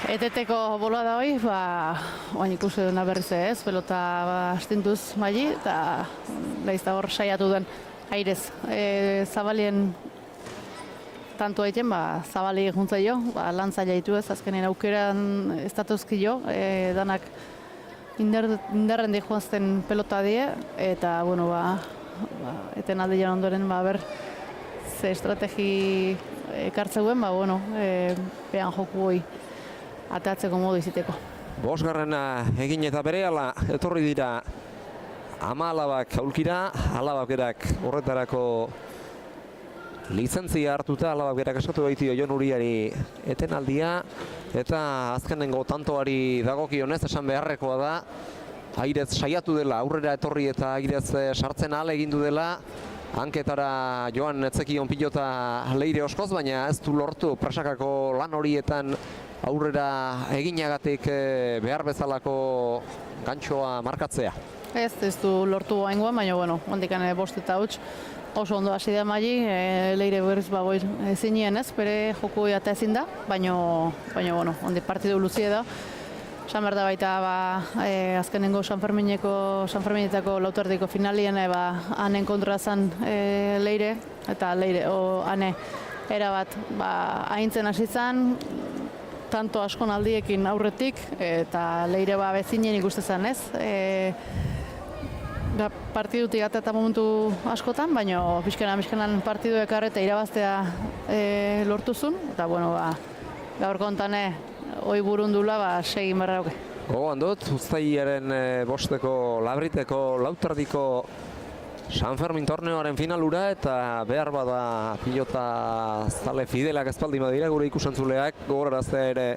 Eteteko bolada hoi, guain ikusi duna berriz ez, pelota astintuz Maili, eta lehiz da hor saiatu duen airez. Zabalien tanto egiten, Zabali juntza jo, lan zaila ditu ez, azkenen aukeran ez datuzki jo, danak indarren di joazten pelota die, eta, eten alde jan ondoren, ber, ze estrategi ekartzeuen, pean joku hoi atatzeko modu iziteko. Bosgarrena egin eta berehala etorri dira Amalabak aulkira, Alabak berak horretarako lizentzia hartuta, Alabak berak eskatu baitio Jon Uriari etenaldia, eta azkenengo tantoari dagokionez esan beharrekoa da, airez saiatu dela, aurrera etorri eta airez sartzen ahal egindu dela, hanketara joan etzekion pilota Leire Oskoz, baina ez du lortu presakako lan horietan aurrera eginagatik behar bezalako gantxoa markatzea. Ez du lortu haingoan, baina bueno, hondikan bost eta huts oso ondo hasi da Mali, Leire berriz bagoir ezinien ez, bere joku eta ezin da, baina bueno, hondik partidu luzie da. San behar da baita azkenengo San Ferminetako lauterdiko finalien hanen kontra zen Leire, eta Leire hane erabat haintzen hasi zen, tanto askon aldiekin aurretik, eta Leire bezinen ikuste zen ez. Partidutik eta momentu askotan, baina pixkenan partidu ekarri eta irabaztea lortuzun, eta bueno, gaur kontane hoi burundula segin barra auke. Gogoan dut, uztailaren bosteko labriteko lauterdiko San Fermin torneoaren finalura, eta behar bada pilota zale fidelak espaldi badira gure ikusentzuleak gogoraraztea ere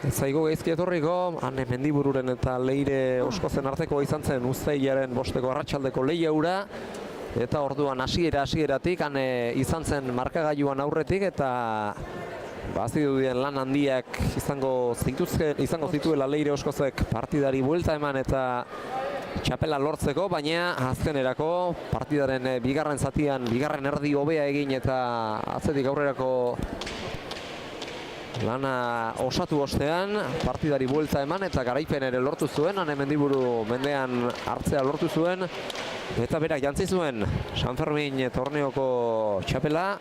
ez zaigu gaizki etorriko, Ane Mendibururen eta Leire Oskozen arteko izan zen uztailaren bosteko arratsaldeko lehia hura, eta orduan hasieratik Ane izan zen markagailuan aurretik, eta bazirudien lan handiak izango zituela Leire Oskozek partidari buelta eman eta txapela lortzeko, baina azkenerako partidaren bigarren zatian, bigarren erdi hobea egin eta atzetik aurrerako lana osatu ostean, partidari buelta eman eta garaipen ere lortu zuen, Ane Mendiburu mendean hartzea lortu zuen, eta berak jantzi zuen San Fermin torneoko txapela,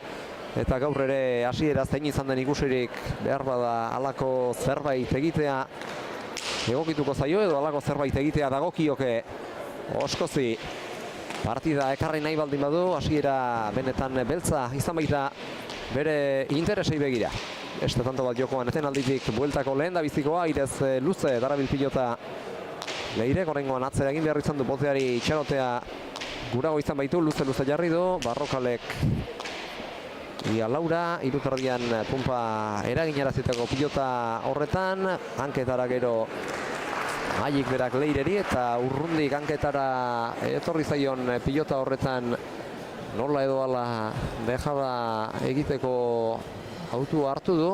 eta gaur ere hasiera zein izan den ikusirik behar bada halako zerbait egitea egokituko zaio, edo halako zerbait egitea dagokioke Oskozi partida ekarri nahi baldin badu, hasiera benetan beltza izan baita bere interesei begira. Beste tanto bat jokoan eten alditik bueltako lehen da bizikoa, airez luze darabil pilota Leire, gorengoan atzera egin behar izan du boteari itxarotea gurago izan baitu, luze jarri du, Barrokalek Ia Laura, irutardian pumpa eraginarazitako pilota horretan, hanketara gero Maik berak Leireri, eta urrundik hanketara etorri zaion pilota horretan nola edo ala dejada egiteko autua hartu du.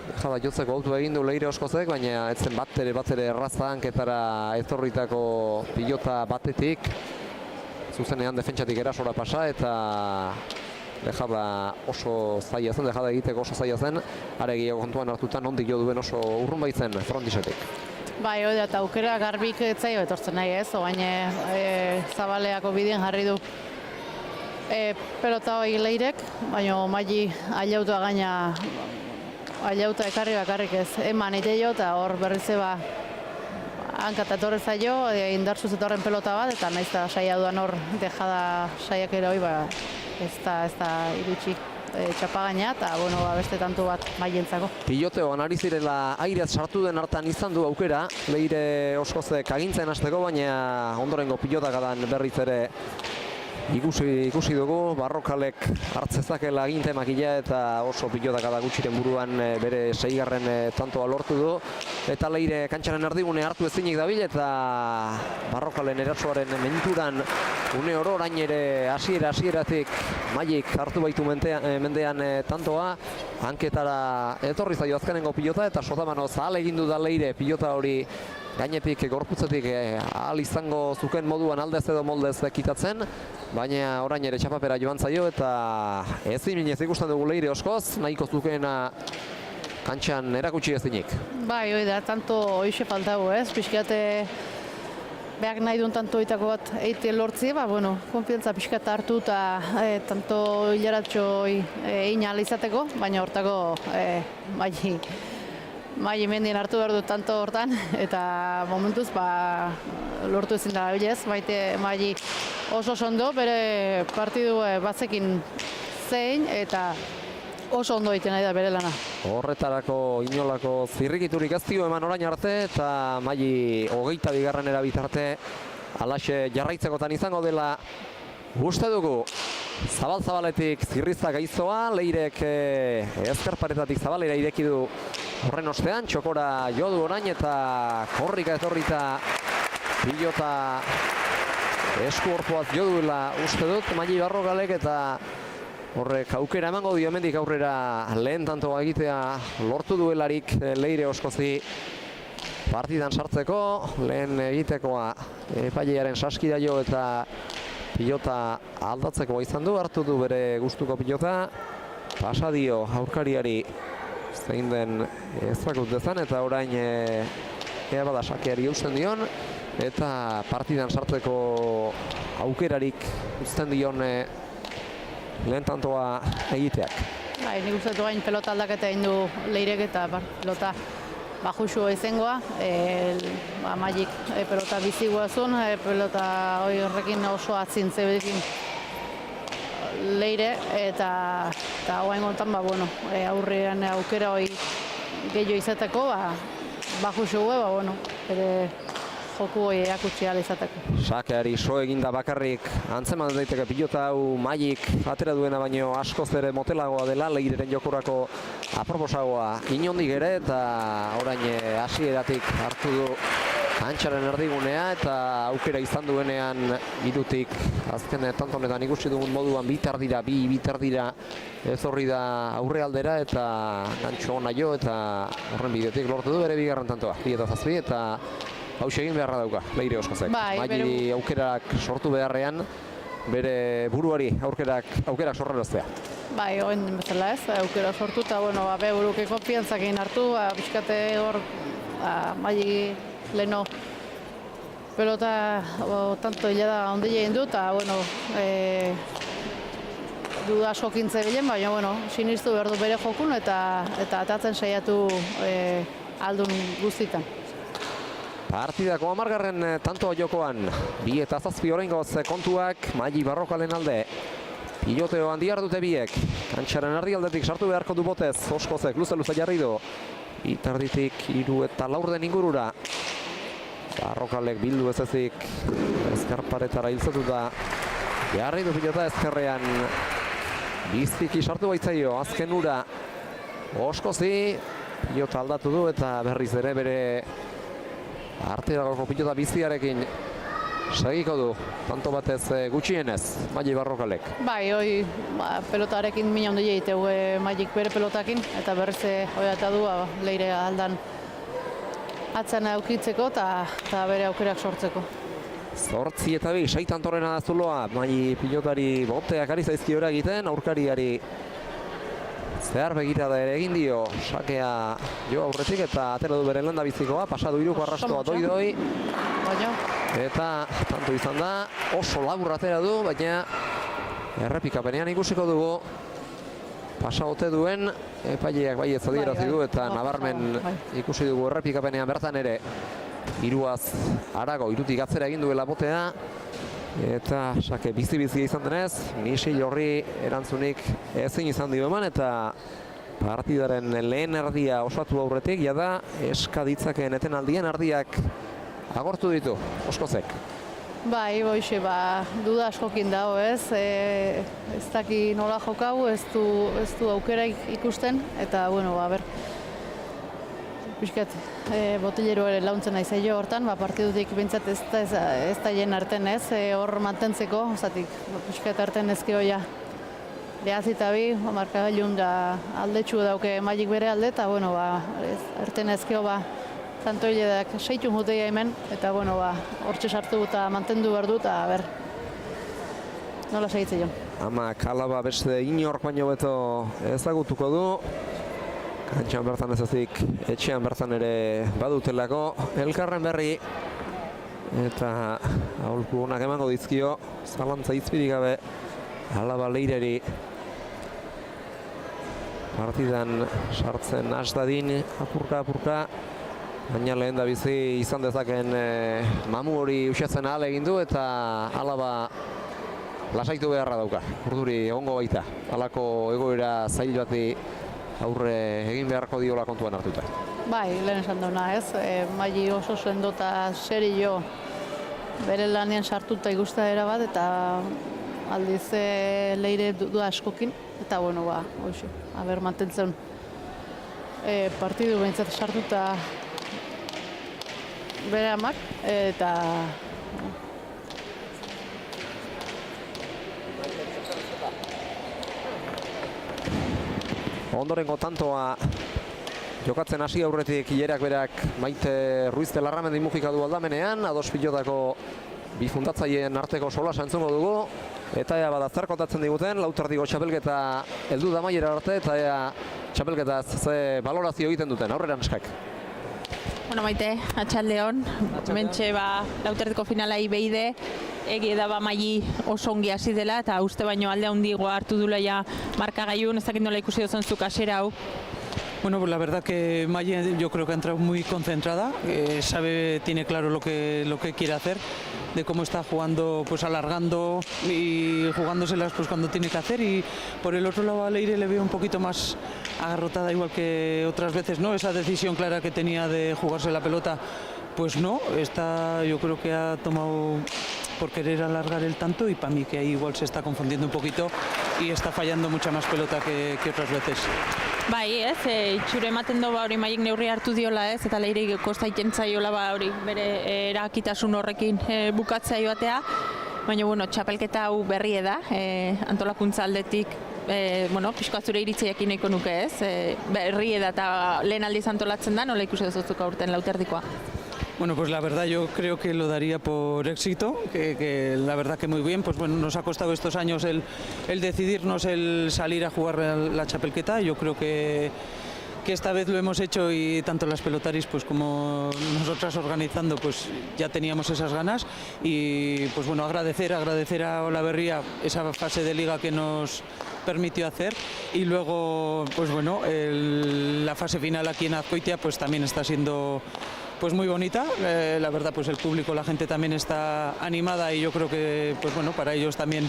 Dejada jotzeko autua egin du Leire Oskozek, baina ez zen bat ere erraza hanketara etorritako pilota batetik. Zuzenean defentsatik erasora pasa eta dejada oso zaila zen, dejada egiteko oso zaila zen, aregia kontuan hartutan ondik jo duen oso urrun baitzen frontisetik. Bai, hori eta aukera garbik etzaio etortzen nahi ez, baina Zabaleako bidean jarri du pelota hori Leirek, baina Maili ailauta gaina, ailauta ekarri bakarrik ez, eman iteio eta hor berriz hankata etorri zaio, indarsuz etorren pelota bat, eta nahiz da saia duan hor dejada saiak ere hori, ez da iritsi txapagaina, eta bueno, beste tantu bat Mailentzako. Piloteoan ari zirela airez sartu den hartan izan du aukera, Leire Oskozek agintzen hasteko, baina ondorengo pilotakadan berriz ere ikusi dugu, Barrokalek hartzezakela aginte makila eta oso pilotakada gutxiren buruan bere 6. tantoa lortu du, eta Leire kantxaren erdigune hartu ezinik dabil, eta Barrokalen erasoaren menturan une oro orain ere hasieratik Maik hartu baitu mendean tantoa, hanketara etorri zaio azkenengo pilota, eta sotamano zahal egindu da Leire pilota hori gainetik, gorputzetik ahal izango zuken moduan aldez edo moldez kitatzen, baina orain ere txapapera joan zaio, eta ezin minez ikusten dugu Leire Oskoz, nahiko zukeena kantxan erakutsi ezinik. Bai, hori da, tanto hoxe faltago ez, pixkate behar nahi duen tanto itako bat eite lortzi, bueno, konfiantza pixkat hartu eta tanto hilaratxo egin izateko, baina hortako Maili mendien hartu behar dut tanto hortan, eta momentuz lortu ezin da bilez, baite Maili oso ondo, bere partidu batzekin zein, eta oso ondo egiten nahi da bere lana. Horretarako inolako zirrikiturik ez dio eman orain arte, eta Maili 22. bitarte alaxe jarraitzekotan izango dela uste dugu. Zabaletik zirrizta gaizoa, Leirek ezkerparetatik Zabalera ireki du horren ostean, txokora jo du orain eta korrika etorrita pilota esku horpoaz jo duela uste dut Maili Barrokalek, eta Horrek aukera emango dio hemendik aurrera lehen tantoa egitea lortu duelarik Leire Oskozi partidan sartzeko, lehen egitekoa epailearen saskira jo eta pilota aldatzeko izan du, hartu du bere gustuko pilota, pasa dio aurkariari zein den ezakut dezan eta orain ea bada sakeari eusten dion eta partidan sartzeko aukerarik uzten dion lehen tantoa egiteak. Bai, nik uste dut gain pelota aldaketa egin du Leirek eta pelota bajuxua izangoa. Magik pelota bizigua zuen, pelota horrekin oso atzintze bedekin Leire eta oain gontan, aurrean aukera hori gehiago izateko, bajuxua, ere joku hori erakutsi ahal izateko. Sakeari so eginda bakarrik antzeman daiteke pilota hau Magik atera duena baino askoz ere motelagoa dela Leireren jokorako aproposagoa inondik ere eta orain hasieratik hartu du kantxaren erdigunea eta aukera izan duenean irutik azken tanto honetan ikusi dugun moduan bitardira ez horri da aurrealdera eta gantxo ona jo eta horren bidetik lortu du bere bigarren tantoa 2-7 eta hauxe egin beharra dauka Leire Oskozek. Magi aukerak sortu beharrean bere buruari aukerak sorraraztea. Bai, oen bezala ez, aukera sortu eta be buruke konfiantzak egin hartu, pixkate hor Magi leno pelota tanto hilada ondile egin du eta duda sokintze bilen, baina sinistu behar du bere jokun eta atatzen saiatu aldun guztitan. Partidako 10. tanto jokoan, 2-7 oraingoz kontuak Magi Barrokalen alde. Piloteo handiar dute biek, kantxaren erdialdetik sartu beharko du botez, Oskozek luze jarri du. Itarditik 3 eta 4 den ingurura. Barrokalek bildu ez ezik, ezkarparetara hiltzatu da. Jarri du pilota ezkerrean, biztiki sartu baitzaio, azken ura. Oskozi, pilota aldatu du eta berriz ere bere arteragoko pilota biziarekin segiko du, tanto batez gutxienez, Magi Barrokalek. Bai, hoi pelotarekin mina ondo egiteu Magik bere pelotakin, eta berriz hoi eta du Leire aldan atzan aukitzeko eta bere aukerak sortzeko. 8 eta 2, 6 tantorrena da zuloa, Magi pilotari boteak ari zaizkiora egiten, aurkariari zehar begirada ere egin dio, sakea jo aurretik eta atera du bere lehendabizikoa, pasadu iruko arrastoa doi. Eta tanto izan da, oso labur atera du, baina errepikapenean ikusiko dugu pasa ote duen, epaileak bai ez adierazi du eta nabarmen ikusi dugu errepikapenean bertan ere iruaz harago, irutik atzera egin duela botea eta sake bizi-bizi izan denez, Misil horri erantzunik ezin izan dio eman eta partidaren lehen erdia osatu aurretik, jada eskaditzakeen etenaldien erdiak agortu ditu, Oskozek. Bai, boixe, duda askokin dago ez, ez daki nola jokau, ez du aukera ikusten, eta, pixkat, botilero ere launtzen nahi zailo hortan, partidutik bintzat ez da jen arten ez, hor mantentzeko, ozatik, pixkat arten ezkioia behazita bi, markagailun da aldetxu dauke Magik bere alde, eta, arten ezkio tanto hiledak seitu muteia hemen, eta, hortxe sartu eta mantendu behar du, eta, nola segitze jo. Ama Kalaba beste inork baino beto ezagutuko du. Kantxan bertan ez ezik, etxean bertan ere badutelako elkarren berri. Eta aholku honak emango dizkio, zalantza izpirik gabe Alaba Leireri partidan sartzen has dadin apurka. Baina lehen da bizi izan dezaken mamu hori usatzen ahal egin du eta Alaba lasaitu beharra dauka. Urduri egongo baita, halako egoera zail bati aurre egin beharko diola kontuan hartuta. Bai, lehen esan duna ez, Magi oso sendo eta serio bere lanean sartuta ikusta erabat eta aldiz Leire du askokin eta hoxe, mantentzen partidu behintzat sartuta bere amak eta ondorengo tantoa jokatzen hasi aurretik hilerak berak Maite Ruiz de Larramendi mugika du aldamenean, ados pilotako bi fundatzaileen arteko solasa entzungo dugu, eta ea bada zer kontatzen diguten, lauterdiko txapelketa heldu da amaiera arte, eta ea txapelketaz ze balorazio egiten duten, aurrera neskak. Bueno, Maite, atxaldeon, mentxe lauterdiko finalai behide, egia da maili oso ongi hasi dela, eta uste baino alde handigoa hartu dula ja markagailun, ez dakit nola ikusi duzun zuk hasiera hau. Bueno, pues la verdad que Maye yo creo que ha entrado muy concentrada, tiene claro lo que quiere hacer, de cómo está jugando, pues alargando y jugándoselas pues cuando tiene que hacer, y por el otro lado a Leire le veo un poquito más agarrotada igual que otras veces, ¿no? Esa decisión clara que tenía de jugarse la pelota, pues no, yo creo que ha tomado por querer alargar el tanto, y para mí que ahí igual se está confundiendo un poquito y está fallando mucha más pelota que otras veces. Bai, itxure ematen du hori Maiek neurri hartu diola, eta Leire kosta egiten zaiola hori bere erakitasun horrekin bukatzea joatea, baina bueno, txapelketa hau berrie da, antolakuntza aldetik, pixko zure iritziakin nahiko nuke ez, berrie da eta lehen aldiz antolatzen da, nola ikusi duzuzuk aurten lauterdikoa? Bueno, pues la verdad yo creo que lo daría por éxito, que la verdad que muy bien, pues bueno, nos ha costado estos años el decidirnos, el salir a jugar la chapelqueta. Yo creo que esta vez lo hemos hecho, y tanto las pelotaris pues como nosotras organizando pues ya teníamos esas ganas, y pues bueno, agradecer a Olaberria esa fase de liga que nos permitió hacer, y luego pues bueno, la fase final aquí en Azkoitia pues también está siendo pues muy bonita, la verdad pues el público, la gente también está animada, y yo creo que pues bueno, para ellos también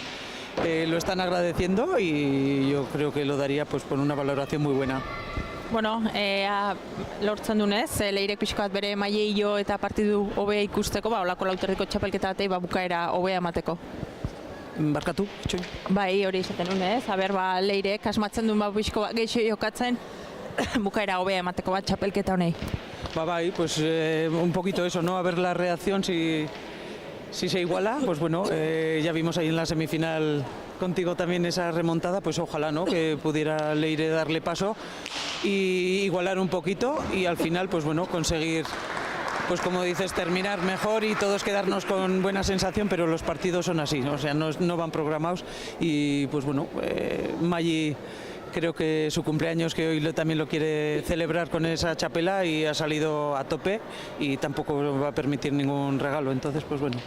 lo están agradeciendo, y yo creo que lo daría pues por una valoración muy buena. Bueno, lortzen dunez, Leirek pixko bat bere maileio eta partidu hobea ikusteko, holako lauterdiko txapelketa batei bukaera hobea emateko. Barkatu, itxoin? Bai, hori izaten dunez, Leirek asmatzen duen pixko bat geixo jokatzen bukaera hobea emateko bat txapelketa honei. Bai, pues un poquito eso, ¿no? A ver la reacción, si se iguala, pues bueno, ya vimos ahí en la semifinal contigo también esa remontada, pues ojalá, ¿no? Que pudiera Leire darle paso y igualar un poquito, y al final, pues bueno, conseguir, pues como dices, terminar mejor y todos quedarnos con buena sensación, pero los partidos son así, ¿no? O sea, no van programados, y pues bueno, Maggi creo que su cumpleaños, que hoy también lo quiere celebrar con esa chapela, y ha salido a tope, y tampoco va a permitir ningún regalo, entonces pues bueno,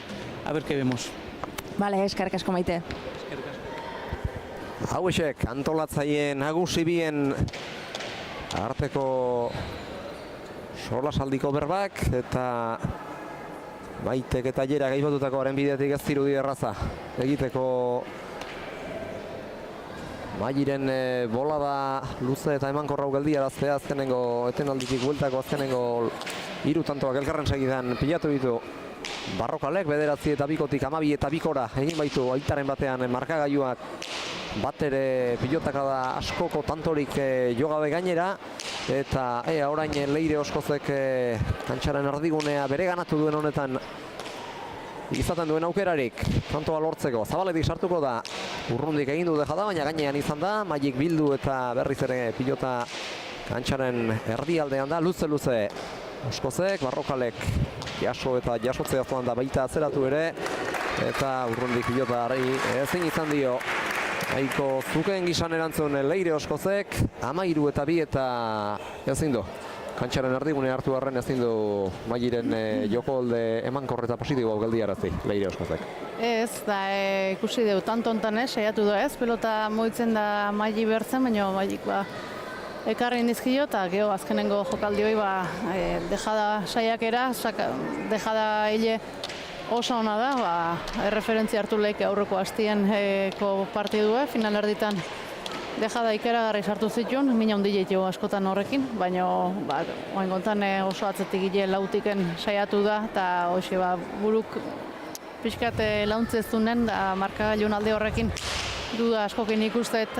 a ver qué vemos. Vale, eskerrik asko Maite. Hauexek antolatzaileen nagusi bien arteko solasaldiko berbak, eta Maitek eta Jera gaibotutako haren bidetik ez dirudi erraza egiteko Mairen bolada luze eta emankorrau geldiaraztea, azkenengo etenalditik bueltako azkenengo 3 tantoak elkarren segidan pilatu ditu Barrokalek, 9 eta 2kotik 12 eta 2kora egin baitu aitaren batean markagailuak, bat ere pilotaka da askoko tantorik jogabe gainera, eta orain Leire Oskozek kantxaren erdigunea bere ganatu duen honetan izaten duen aukerarik tantoa lortzeko. Zabaletik sartuko da, urrundik egin du dejada, baina gainean izan da, Maik bildu eta berriz ere pilota kantxaren erdialdean da, luze Oskozek, Barrokalek jaso eta jasotzea zoan da baita atzeratu ere, eta urrundik pilotari ezin izan dio nahiko zukeen gizan erantzun Leire Oskozek, 13 eta 2 eta ezin du. Kantxaren erdigune hartu harren ezin du Mairen jokolde emankorre eta positibo geldiarazi Leire Oskozek. Ez, da ikusi dugu tanto hontan saiatu da ez, pelota moitzen da Maili bertzen, baina Mailik ekarri indizkio, eta geho azkenengo jokaldioi dejada saiakera, dejada hile oso ona da, erreferentzia hartu lehik aurreko hastienko partidue, final erditan dejada ikeragarri sartu zituen, mina hondile jo askotan horrekin, baina oain gontan oso atzetik hile lautiken saiatu da, eta hoxe buruk pixkat launtzezunen markagailun alde horrekin duda askokin ikustet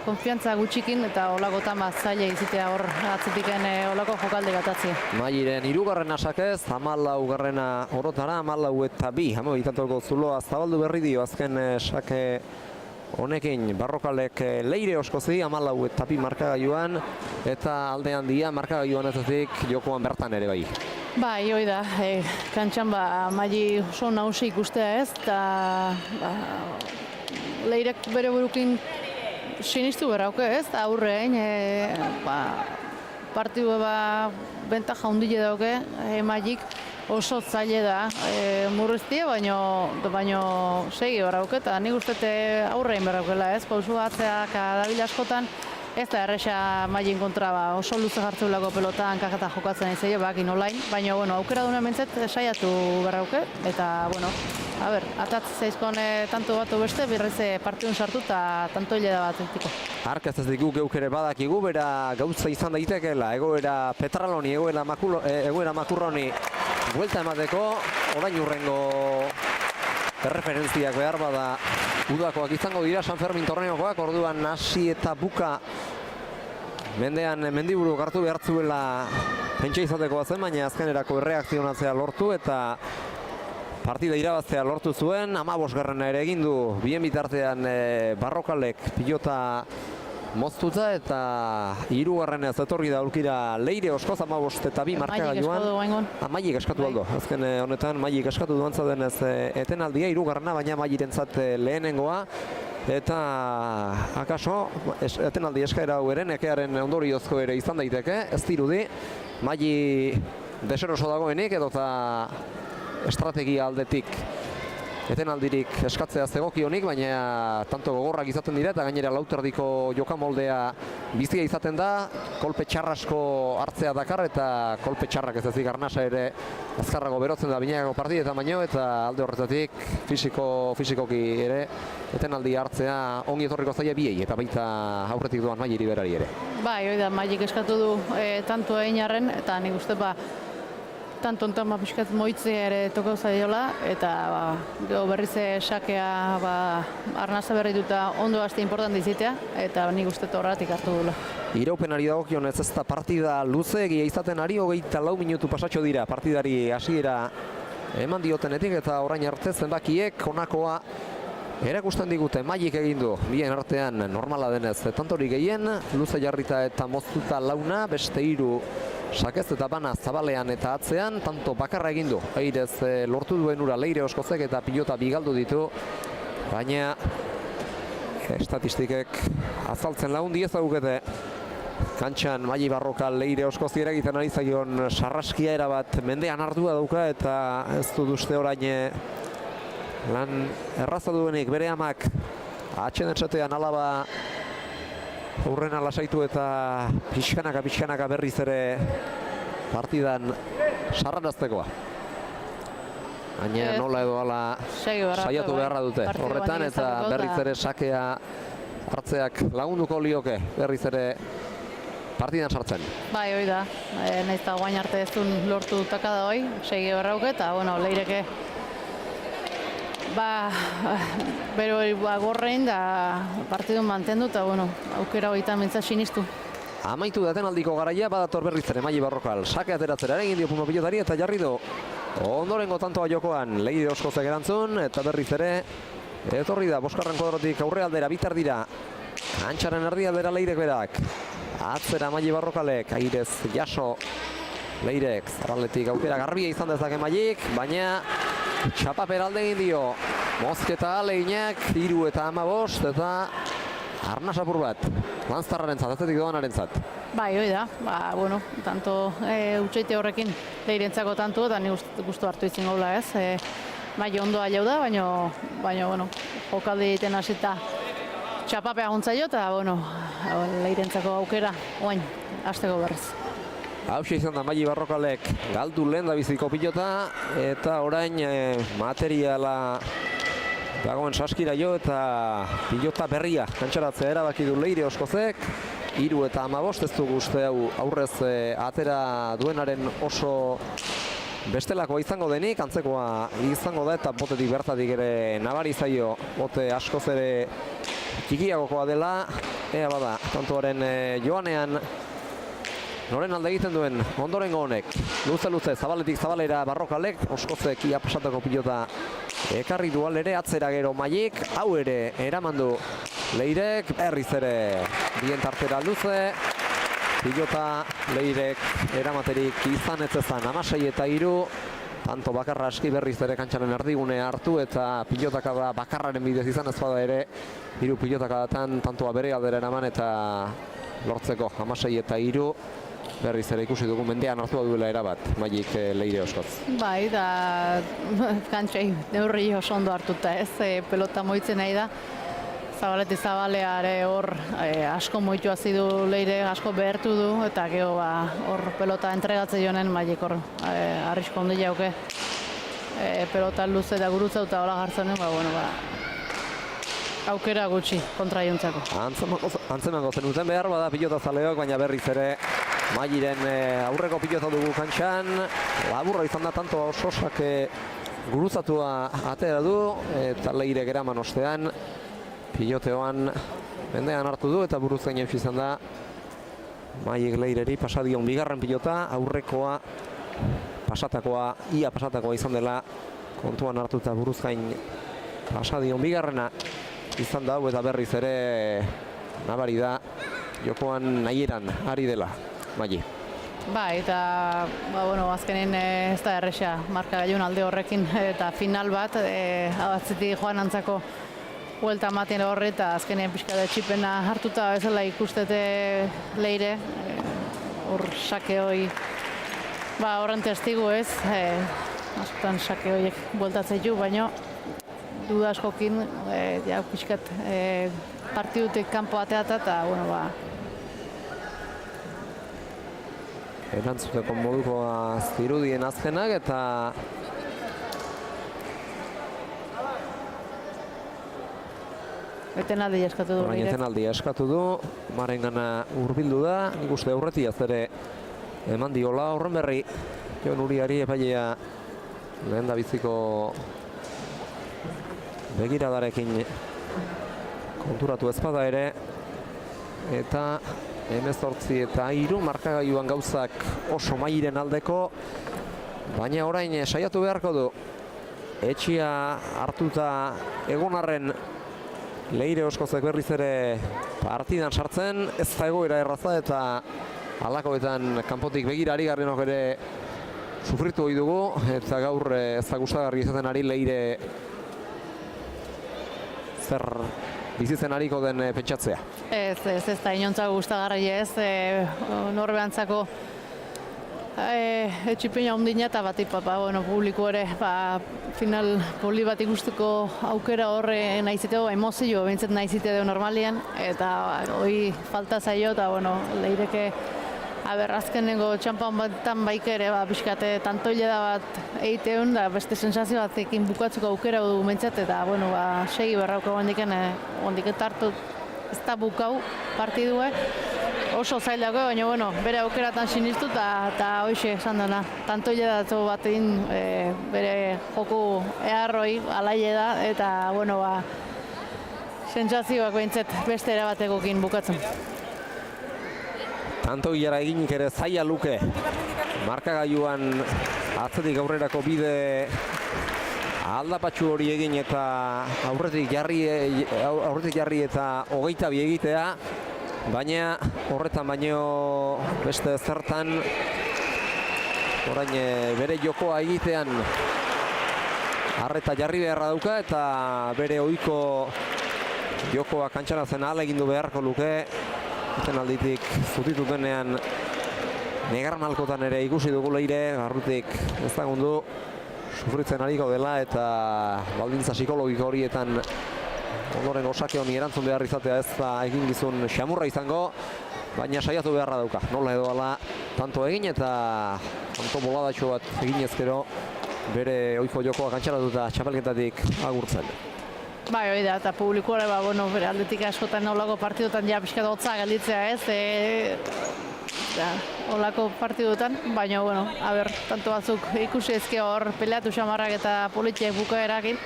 konfiantza gutxikin, eta olagotan zaila izitea hor atzetiken olako jokalde gatatzi. Mairen 3. asakez, 14. orotara, 14 eta 2, 18 zuloa zabaldu berri dio azken sake honekin Barrokalek Leire Oskozi 14 eta 2 markagailuan, eta alde handia markagailuan ezezik jokoan bertan ere bai. Bai, hoi da, kantxan Maili oso nagusi ikustea ez, eta Leirek bere burukin sinistu berrauke ez, aurrein, partidu bentaja hundile dauke, Mailik oso zaile da, murriztie, baino segi berrauke, eta nik uste aurrein berraukela ez, pausu batzeak dabil askotan, ez da erresa Mailin kontra oso luze jartzeulako pelotan kaketa jokatzen izai bakin online, baina aukera duen mentzet saiatu berrauke, eta atatz zeizkon tanto batu beste, birrez partidun sartu eta tanto hile da bat etiko. Ark ez digu geuk ere badakigu, bera gauza izan daitekeela, egoera Petraloni, egoera Makurroni buelta emateko, orain urrengo erreferentziak behar bada udakoak izango dira San Fermin torneokoak, orduan hasi eta buka mendean mendiburu hartu behar zuela pentsa izateko zen, baina azkenerako erreakzionatzea lortu eta partida irabaztea lortu zuen. 15garrena ere egin du, bien bitartean Barrokalek pilota moztuta, eta 3garrenez etorri da aurkira Leire Oskoz 15 eta 2 markagailuan. Mailik eskatu aldo, azken honetan Mailik eskatu duantza denez etenaldia, 3garrena, baina Mailentzat lehenengoa. Eta akaso etenaldi eskaera hau ere nekearen ondoriozko ere izan daiteke, ez dirudi Maili deseroso dagoenik edota estrategia aldetik etenaldirik eskatzea zegokionik, baina tanto gogorrak izaten dira eta gainera lauterdiko jokamoldea bizia izaten da, kolpe txarrasko hartzea dakar eta kolpe txarrak ez ezik Arnasa ere azkarrago berotzen da binakako partidetan baino, eta alde horretatik fisikoki ere etenaldi hartzea ongi etorriko zaila biei eta baita aurretik doan Mailiri berari ere. Bai, hoi da, Mailik eskatu du tanto egin arren, eta nik uste tanto ontan pixkat moitzea ere tokau zaiola, eta berriz sakea Arnasa berri duta ondo haste importante izitea, eta nik uste horretik hartu dula. Iraupenari dagokionez ez da partida luzeegia izaten ari, 24 minutu pasatxo dira partidari hasiera eman diotenetik, eta orain arte zenbakiek honakoa erakusten digute. Mailik egin du, bien artean normala denez tantori gehien, luze jarrita eta moztuta launa, beste 3 sakez eta bana zabalean eta atzean, tanto bakarra egin du. Eirez lortu duen ura Leire Oskozek eta pilota bigaldu ditu, baina estatistikek azaltzen lagundi ezagukete. Kantxan Maili Barrokal Leire Oskozi eragiten ari zaion sarraskia erabat mendean ardua dauka, eta ez dut uste orain lan erraza duenik bere amak atxenetxatean alaba aurrena lasaitu eta pixkanaka berriz ere partidan sarraraztekoa. Baina nola edo ala saiatu beharra dute horretan, eta berriz ere sakea hartzeak lagunduko lioke berriz ere partidan sartzen. Bai, hoi da, nahiz eta guain arte ez duen lortu takada hoi, segi berrauke, eta Leireke bero gorrein da partidun mantendu, eta aukera horietan mentzat sinistu. Amaitu daten aldiko garaia, badator berriz ere Maili Barrokal sake ateratzera egin dio Puma pilotari, eta jarri du ondorengo tantoa jokoan Leire Oskozek erantzun, eta berriz ere etorri da boskarren kuadrotik aurre aldera, bitar dira antxaren erdi aldera Leirek berak, atzera Maili Barrokalek, airez jaso Leirek, zaraletik aukera garbia izan dezake Mailik, baina txapaper alde egin dio, mozketa aleinak, 3 eta 15, eta arnasapur bat, Lanztarraren zat, azetik doanaren zat. Bai, hoi da, tanto utxeite horrekin Leirentzako tanto, eta nik guztu hartu izin gaula ez. Maili ondoa jau da, baina jokaldi egiten hasita txapapea gontzaio, eta Leirentzako aukera, oain, hasteko berriz. Hauxe izan da Maili Barrokalek galdu lehen da biziko pilota, eta orain materiala dagoen saskira jo, eta pilota berria kantxaratzea erabaki du Leire Oskozek. 3 eta 15, ez dugu uste hau aurrez atera duenaren oso bestelakoa izango denik, antzekoa izango da, eta botetik bertatik ere nabari zaio, bote askoz ere txikiagokoa dela, ea bada, tantoaren joanean noren alde egiten duen ondorengo honek. Luze, zabaletik zabalera Barrokalek, Oskozek ia pasatako pilota ekarri dual ere atzera gero Maiek, hau ere eramandu Leirek, berriz ere bien tartera alduze. Pilota Leirek eramaterik izan ez ezan 16-3, tanto bakarra aski berriz ere kantxaren erdigune hartu eta pilotaka da bakarraren bidez izan ez bada ere 3 pilotakadatan tantoa bere aldera eraman eta lortzeko 16-3 berriz ere ikusi dugu mendean hartua duela erabat Maiek Leire oskotz. Bai, da kantxai neurri oso ondo hartuta ez, pelota moitzen nahi da. Zabaleti zabaleare hor asko moitu hazidu Leire, asko behertu du, eta gero hor pelota entregatze jonen Maiek hor arrisko ondi jauke. Pelota luze da gurutza eta hola jartzen aukera gutxi kontra jontzako. Antzemango zenuten behar bada pilota zaleok, baina berriz ere Mairen aurreko pilota dugu kantxan. Laburra izan da tanto ososak gurutzatua atera du, eta Leirek eraman ostean. Piloteoan mendean hartu du eta buruz gainen izan da Maiek Leireri pasadion bigarren pilota, aurrekoa ia pasatakoa izan dela kontuan hartuta buruz gain pasadion bigarrena izan da eta berriz ere nabari da jokoan nahieran ari dela Maie. Ba, eta azkenen ez da erresa markagailun alde horrekin eta final bat abatzetik joan antzako buelta ematen horre eta azkenean pixka da txipena hartuta bezala ikustete Leire. Hor sake hoi, horren testigu ez, askotan sake horiek bueltatzeitu, baina duda askokin pixkat partidutik kanpo ateata eta, erantzuteko modukoa zirudien azkenak eta etenaldi eskatu du. Etenaldi eskatu du, Marengana hurbildu da, nik uste aurretiaz ere eman diola horren berri. Jon Uriari epailea lehen da biziko begiradarekin konturatu ezpada ere. Eta 18-3 markagailuan gauzak oso Mairen aldeko, baina orain saiatu beharko du. Etxia hartuta egonarren Leire oskozek berriz ere partidan sartzen, ez da egoera erraza eta halakoetan kanpotik begira ari garrenok ere sufritu hori dugu eta gaur ez da gustagarri izaten ari Leire zer bizitzen ariko den pentsatzea. Ez da inontzako gustagarri ez, norbeantzako etxipena ondina eta publiko ere final poli bat ikusteko aukera horre nahiziteo, emozio bintzat nahiziteo normalian eta hori falta zaio eta Leireke azkenengo txampan batan baik ere pixkate tantoile da bat egiteun da beste sensazio batekin bukatzeko aukera dugu bintzat eta segi berrauko ondiken tartu ez da bukau partidue. Oso zailako, baina bere aukeratan sinistu eta hoxe esan dena. Tantoile datu batein bere joku eharroi alaile da eta sentsazioak behintzet beste erabatekokin bukatzen. Tantoilara eginik ere zaila luke. Markagailuan atzetik aurrerako bide aldapatxu hori egin eta aurretik jarri eta 22 egitea. Baina horretan baino beste zertan orain bere jokoa egitean arreta jarri beharra dauka eta bere ohiko jokoa kantxaratzen ahalegindu beharko luke. Etenalditik zutitu denean negarmalkotan ere ikusi dugu Leire, barrutik ez dagundu sufritzen ariko dela eta baldintza psikologiko horietan ondoren osake honi erantzun behar izatea ez da egin gizun xamurra izango, baina saiatu beharra dauka. Nola edo ala tanto egin eta tanto boladatxo bat egin ezkero bere ohiko jokoa kantxaratuta txapelketatik agurtzen. Bai, hori da, eta publikoare bere aldetik askotan olako partidutan ja pixka hotza gelditzea ez, olako partidutan, baina, tanto batzuk ikusi ezke hor peleatu xamarrak eta politiek bukaerakin,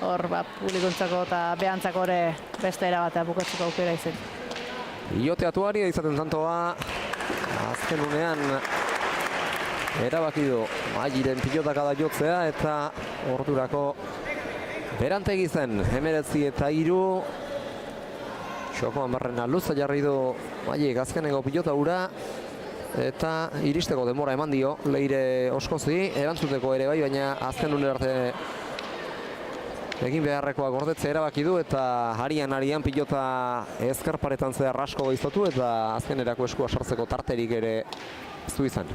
hor publikontzako eta behantzako ere beste erabatea bukatzeko aukera izen. Iote atuari izaten tantoa, azken unean erabaki du Mailen pilotaka da jotzea eta ordurako berantegi zen 19-3. Txokoan barrena luza jarri du Maiek azkeneko pilota ura eta iristeko denbora eman dio Leire Oskozi, erantzuteko ere bai, baina azken unera arte egin beharrekoa gordetzea erabaki du eta harian pilota ezkerparetan zehar asko gaiztotu eta azkenerako eskua sartzeko tarterik ere ez du izan.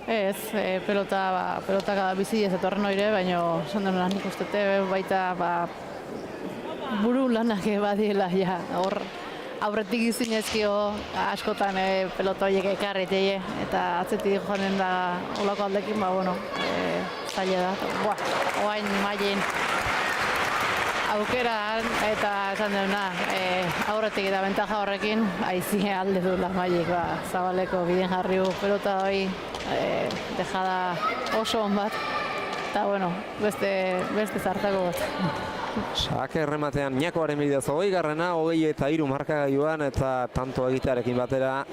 Ez, pelotaka bizi ez etorren oire, baina esan dena nik ustete baita buru lanak badiela ja, hor aurretik izinezkio askotan pelota horiek ekarri teie eta atzetik joanen da olako aldekin, zaila da. Oain Mailen aukeran eta esan dena aurretik eta bentaja horrekin aizi alde duela Maiek zabaleko biden jarriu pelota hori dejada oso on bat eta beste zartako bat. Sake errematean Ñakoaren bidez 20garrena, 23 markagailuan eta tanto egitearekin batera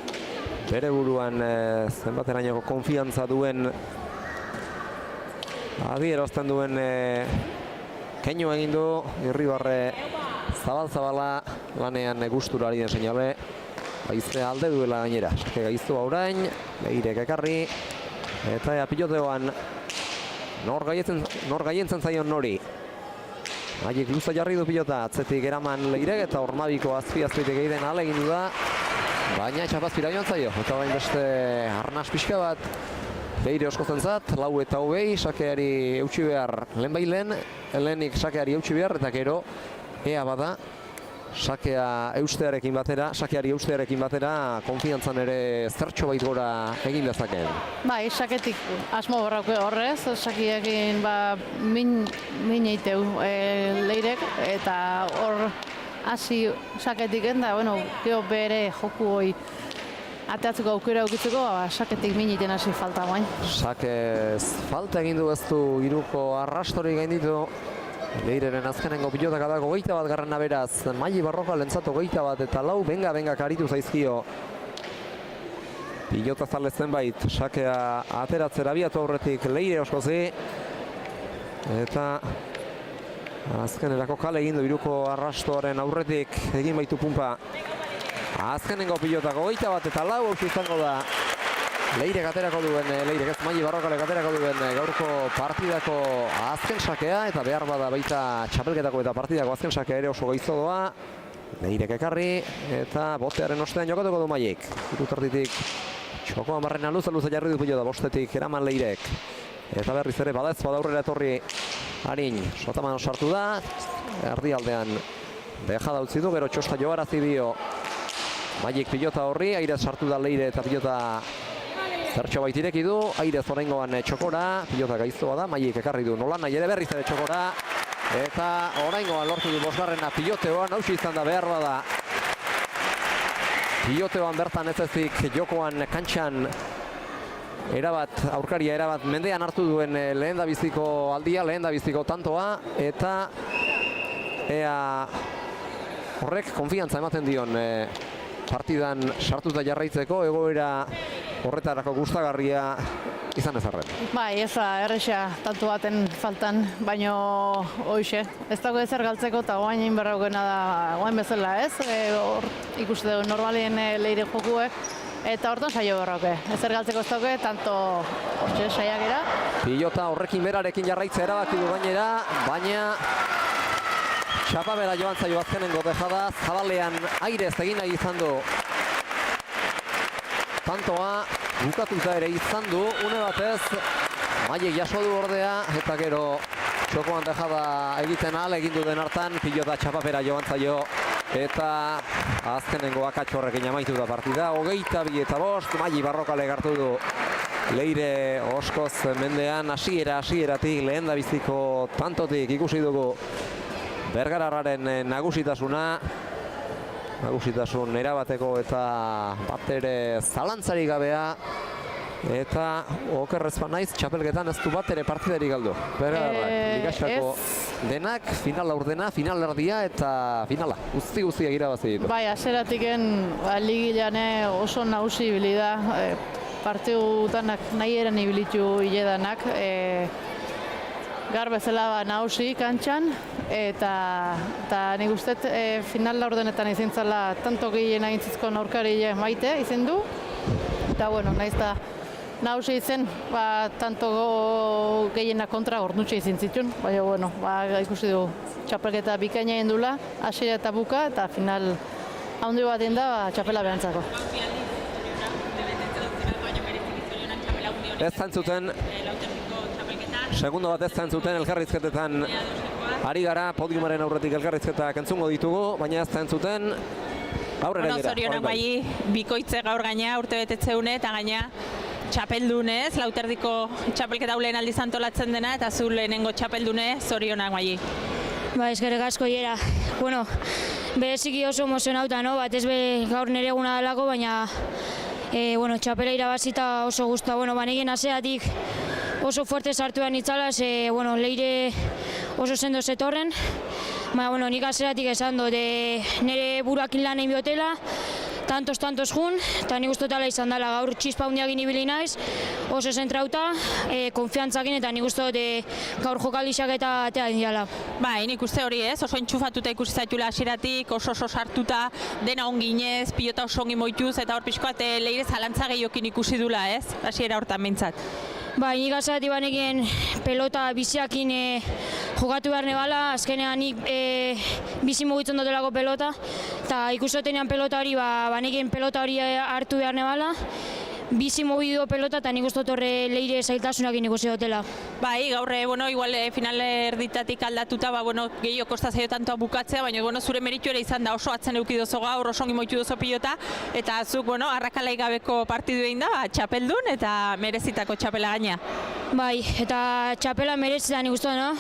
bere buruan zenbaterainoko konfiantza duen adierazten duen keinu egin du Irribarre zabal-zabala lanean gustura ari den seinale. Haizea alde duela gainera. Sake gaiztua orain, Leirek ekarri eta piloteoan nor gaientzen zaion nori. Maiek luza jarri du pilota, atzetik eraman Leirek eta Ormabiko azpi-azpitik egiten ale egin du da. Baina txapazpira joan zaio, eta bain beste arnas pixka bat Leire Oskozentzat, 4-20, sakeari eutxi behar lehenbailen, helenik sakeari eutxi behar eta gero ea bada sakeari eustearekin batera konfiantzan ere zertxo bait gora egin dezakeen. Bai, saketik asmo borrauke horrez, sakiekin min eiteu Leirek eta hor hasi saketik enda, gero bere joku hoi ateatzeko aukera aukitzeko, saketik min egiten hasi falta bain. Sakez falta egin du ez du hiruko arrastori gainditu. Leireren azkenengo pilotaka dago 21 beraz, Maili Barroka lentzatu 21 eta 4, benga karitu zaizkio. Pilota zale zenbait, sakea ateratzera abiatu aurretik Leire Oskozi. Eta azkenerako kale egin du hiruko arrastoaren aurretik egin baitu punpa. Azkenengo pilotako 21 eta 4 hau izango da. Leirek aterako duen, Leirek ez Maili Barrokalek aterako duen gaurko partidako azken sakea eta behar bada baita txapelketako eta partidako azken sakea ere oso gaizto doa. Leirek ekarri eta botearen ostean jokatuko du Maiek. Irutartitik txokoan barrena luze jarri du pilota, bostetik eraman Leirek. Eta berriz ere badez badaurrera etorri Arin, sotaman sartu da, erdialdean dejada utzi du, gero txosta jogarazi dio Maiek pilota horri, airez sartu da Leire eta pilota zertxo bait ireki du, airez oraingoan txokora, pilota gaiztoa da, Maiek ekarri du nolan nahi ere berriz ere txokora, eta oraingoan lortu du bosgarrena piloteoan, hausi izan da behar bada. Piloteoan bertan ez ezik jokoan kantxan aurkaria erabat mendean hartu duen lehendabiziko aldia, lehendabiziko tantoa, eta ea horrek konfiantza ematen dion partidan sartuta jarraitzeko, egoera horretarako gustagarria izan ezarren. Bai, ez erresa tanto baten faltan, baino hoxe. Ez dago ezer galtzeko eta oain egin berraukena da, oain bezala ez, ikuste dugu normalien Leire jokuek, eta hortan saio berrauke. Ezer galtzeko ez dago, tanto hortxe saiakera. Pilota horrekin berarekin jarraitzea erabaki du gainera, baina txapabera joan zaio azkenengo dejada, zabalean airez egin nahi izan du. Tantoa bukatuta ere izan du, une batez Maiek jaso du ordea eta gero txokoan dejada egiten egin du den hartan, pilota txapapera joan zaio eta azkenengo akatxorrekin amaitu da partida. 22-5, Maili Barrokalek hartu du Leire Oskoz mendean, hasieratik lehendabiziko tantotik ikusi dugu Bergararraren nagusitasun erabateko eta bat ere zalantzarik gabea, eta okerrez naiz txapelketan ez du bat ere partidarik galdu. Bergararrak, Ligaxako denak, final aurdena, final erdia eta finala. Guztiak irabazi ditu. Bai, hasieratik ligilean oso nagusi ibili da. partidu danak nahi eran ibilitu hiledanak. Gar bezala nagusi kantxan, eta nik uste final laurdenetan izin zela tanto gehien agintzizko aurkari maite izin du. Eta bueno, nahiz da nagusi izen, tanto gehiena kontra ornutxe izin zituen. Baina bueno, ikusi du txapelketa bikaina egin dula, hasiera eta buka, eta final handi bat da txapela behantzako. Ez zantzuten, segundo bat ez zantzuten elkarrizketetan ari gara, podiumaren aurretik elkarrizketak entzungo ditugu, baina ez zantzuten aurrera gira. Zorionak bai, bikoitze gaur gaina urte betetzeune eta gaina txapeldunez, Lauterdiko txapelketa lehen aldiz antolatzen dena eta zu lehenengo txapeldune, zorionak bai. Ba, eskerrik asko hiera. Bueno, bereziki oso emozionauta, no? Batez be gaur nire eguna delako, baina bueno, txapela irabazita oso guztua. Bueno, banekin hasieratik oso fuerte sartu behar nitzala, bueno, Leire oso sendo zetorren. Baina, bueno, nik hasieratik esan dut, nire buruakin lan egin biotela, tantos jun, eta nik uste dela izan dela gaur txispa hundiakin ibili naiz, oso zentrauta, konfiantzakin, eta nik uste dut gaur jokalixak eta atea indiala. Bai, nik uste hori ez, oso entxufatuta ikusi zaitula hasieratik, oso sartuta, dena onginez, pilota oso ongi moituz, eta hor pixkoat Leire zalantza gehiokin ikusi dula ez, hasiera hortan behintzat. Ba, nik azaratik banekin pelota biziakin jokatu behar nebala, azkenean nik bizi mugitzen dutelako pelota, eta ikustotenean pelota hori, banekin pelota hori hartu behar nebala, bizi mugidu pelota, eta nik uste horre Leire zailtasunakin ikusi dutela. Bai, gaur, bueno, igual final erditatik aldatuta, bueno, gehiago kosta zaio tantoa bukatzea, baina, bueno, zure meritu ere izan da oso atzen euki dozo gaur, oso ongi moitu dozo pilota, eta zuk, bueno, arrakalai gabeko partidu egin da, txapeldun eta merezitako txapela gaina. Bai, eta txapela merezitan nik uste, no?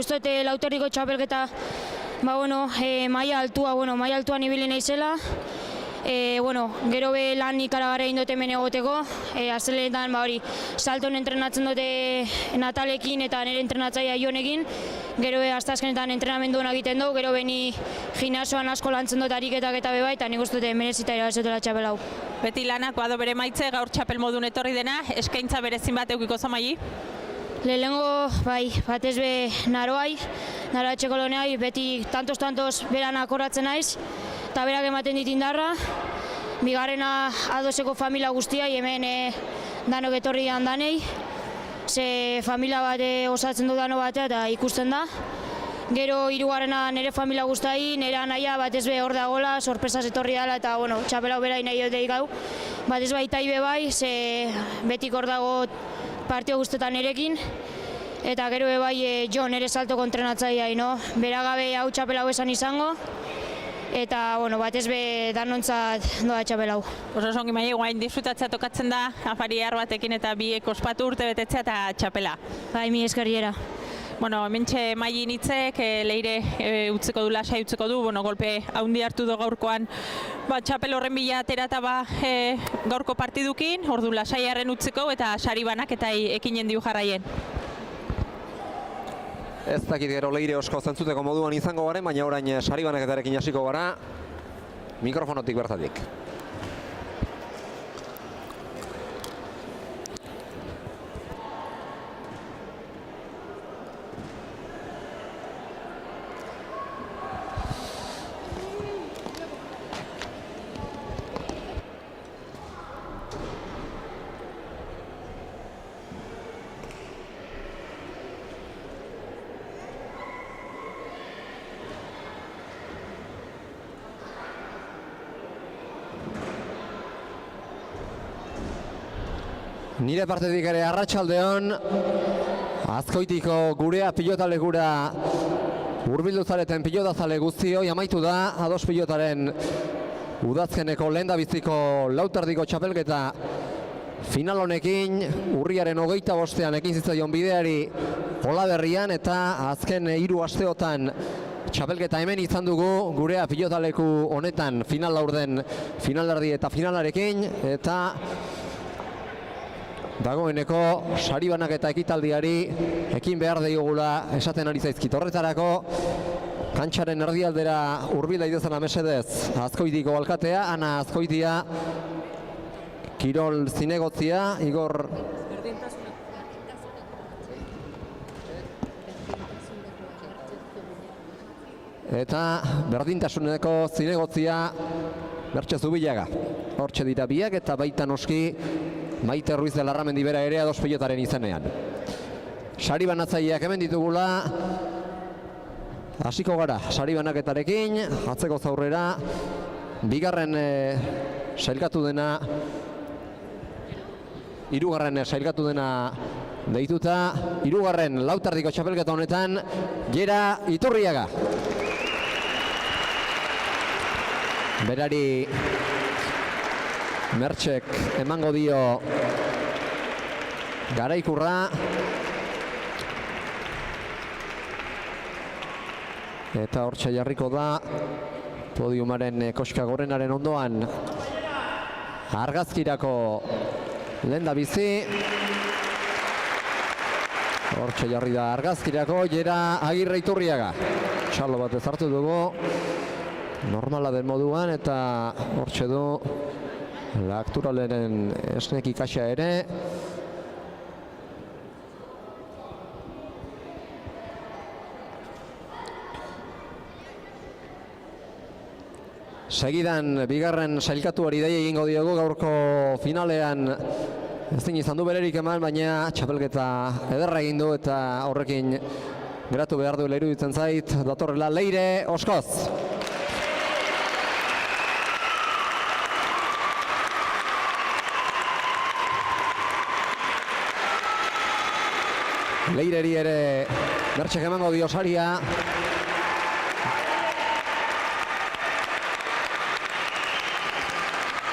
Uste Lauterdiko txapelketa, bueno, maila altuan ibili naizela, bueno, gero be lan ikaragarri egin dute hemen egoteko, azeletan hori salton entrenatzen dute Natalekin eta nire entrenatzaia Jonekin, gero hasta azkenetan entrenamendu hona egiten dugu, gero beni gimnasioan asko lantzen dut ariketak eta bebai, eta nik uste dut merezita irabazioetela txapel hau. Beti lanak bado bere maitze, gaur txapel modun etorri dena, eskaintza berezin bat eukiko zamai? Lehenengo, bai, batez be naroai, nara txekoloneai, beti tantos beran akorratzen naiz, eta berak ematen dit indarra. Bigarrena adoseko familia guztiai, hemen danok etorri danei, ze familia bat osatzen du dano batea eta ikusten da. Gero hirugarrena nire familia guztai, nire anaia batez be hor dagoela, sorpresaz etorri dela eta bueno, txapela berai nahi dut gau. Batez baita ibe bai, ze betik hor dago partio guztetan nirekin. Eta gero bai jo nire saltoko entrenatzaia, no? Bera gabe hau txapela hau esan izango. Eta, bueno, batez be danontzat doa txapel hau. Oso zongi maile, guain disfrutatzea tokatzen da, afariar batekin eta biek ospatu urte betetzea eta txapela. Bai, mi eskerriera. Bueno, hementxe maili nitzek, Leire utzeko du, lasai utzeko du, bueno, golpe haundi hartu du gaurkoan, txapel horren bila atera eta gaurko partidukin, ordu lasaiaren utzeko eta sari banak eta ekinen diu jarraien. Ez dakit gero Leire osko zentzuteko moduan izango garen, baina orain sari banaketarekin hasiko gara, mikrofonotik bertatik. Nire partetik ere arratsaldeon, Azkoitiko gurea pilotalekura hurbildu zareten pilotazale guztioi amaitu da ados pilotaren udazkeneko lehendabiziko Lauterdiko txapelketa final honekin urriaren 25ean ekin zitzaion bideari Olaberrian eta azken 3 asteotan txapelketa hemen izan dugu gurea pilotaleku honetan final laurden finalerdi eta finalarekin eta dagoeneko sari banak eta ekitaldiari ekin behar diogula esaten ari zaizkit. Horretarako kantxaren erdialdera hurbil daitezela mesedez Azkoitiko alkatea, Ana Azkoitia Kirol zinegotzia, Igor... Eta berdintasuneko zinegotzia Mertxe Zubillaga. Hortxe dira biak eta baita noski Maite Ruiz de Larramendi bera ere ados pilotaren izenean. Sari banatzaileak hemen ditugula. Hasiko gara, sari banaketarekin, atzeko zaurrera, bigarren sailkatu dena, hirugarren sailkatu dena deituta, hirugarren lautardiko txapelketa honetan, Jera Iturriaga. Berari Mertxek emango dio garaikurra. Eta hortxe jarriko da podiumaren koska gorenaren ondoan argazkirako lenda bizi. Hortxe jarri da argazkirako Jera Agirre Iturriaga. Txalo bat ezartu dugu normala den moduan eta hortxe du lakturaleren esnek ikasia ere. Segidan bigarren sailkatuari dei egingo diogu gaurko finalean ezin izan du bererik eman, baina txapelketa ederra egin du eta horrekin geratu behar duela iruditzen zait. Datorrela Leire Oskoz. Leireri ere Mertxek emango dio saria.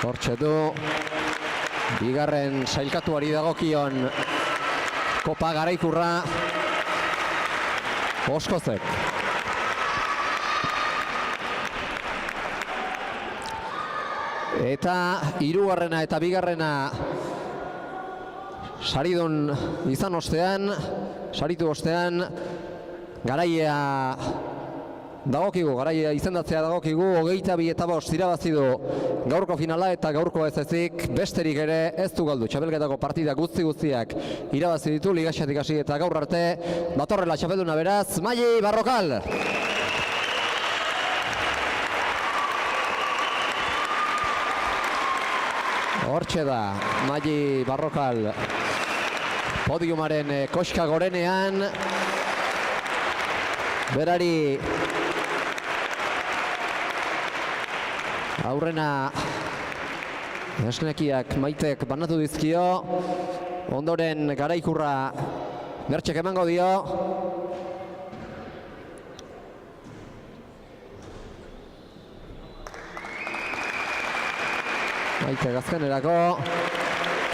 Hortxe du bigarren sailkatuari dagokion kopa garaikurra Oskozek. Eta hirugarrena eta bigarrena saridun izan ostean, saritu ostean, garaia dagokigu, garaia izendatzea dagokigu, 22 irabazi du gaurko finala eta gaurko ez ezik besterik ere ez du galdu. Txapelketako partida guztiak irabazi ditu ligaxatik hasi eta gaur arte datorrela txapelduna beraz, Maili Barrokal. Hortxe da, Maili Barrokal podiumaren koska gorenean. Berari aurrena esnekiak Maitek banatu dizkio, ondoren garaikurra Mertxek emango dio. Maitek azkenerako,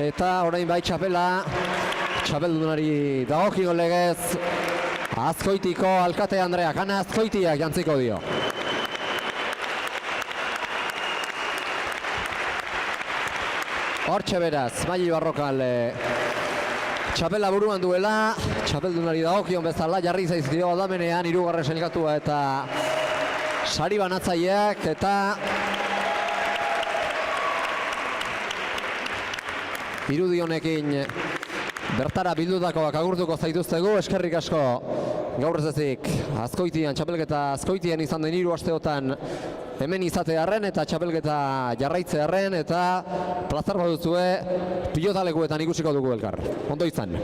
eta orain bai txapela, txapeldunari dagokio legez, Azkoitiko alkate Andreak, Ana Azkoitiak jantziko dio. Hortxe beraz, Maili Barrokal txapela buruan duela, txapeldunari dagokion bezala, jarri zaizkio aldamenean hirugarren sailkatua eta sari banatzaileak eta irudi honekin bertara bildutakoak agurtuko zaituztegu. Eskerrik asko gaur ez ezik Azkoitian, txapelketa Azkoitian izan den 3 asteotan hemen izatearren eta txapelketa jarraitzearren eta plazar baduzue pilotalekuetan ikusiko dugu elkar. Ondo izan.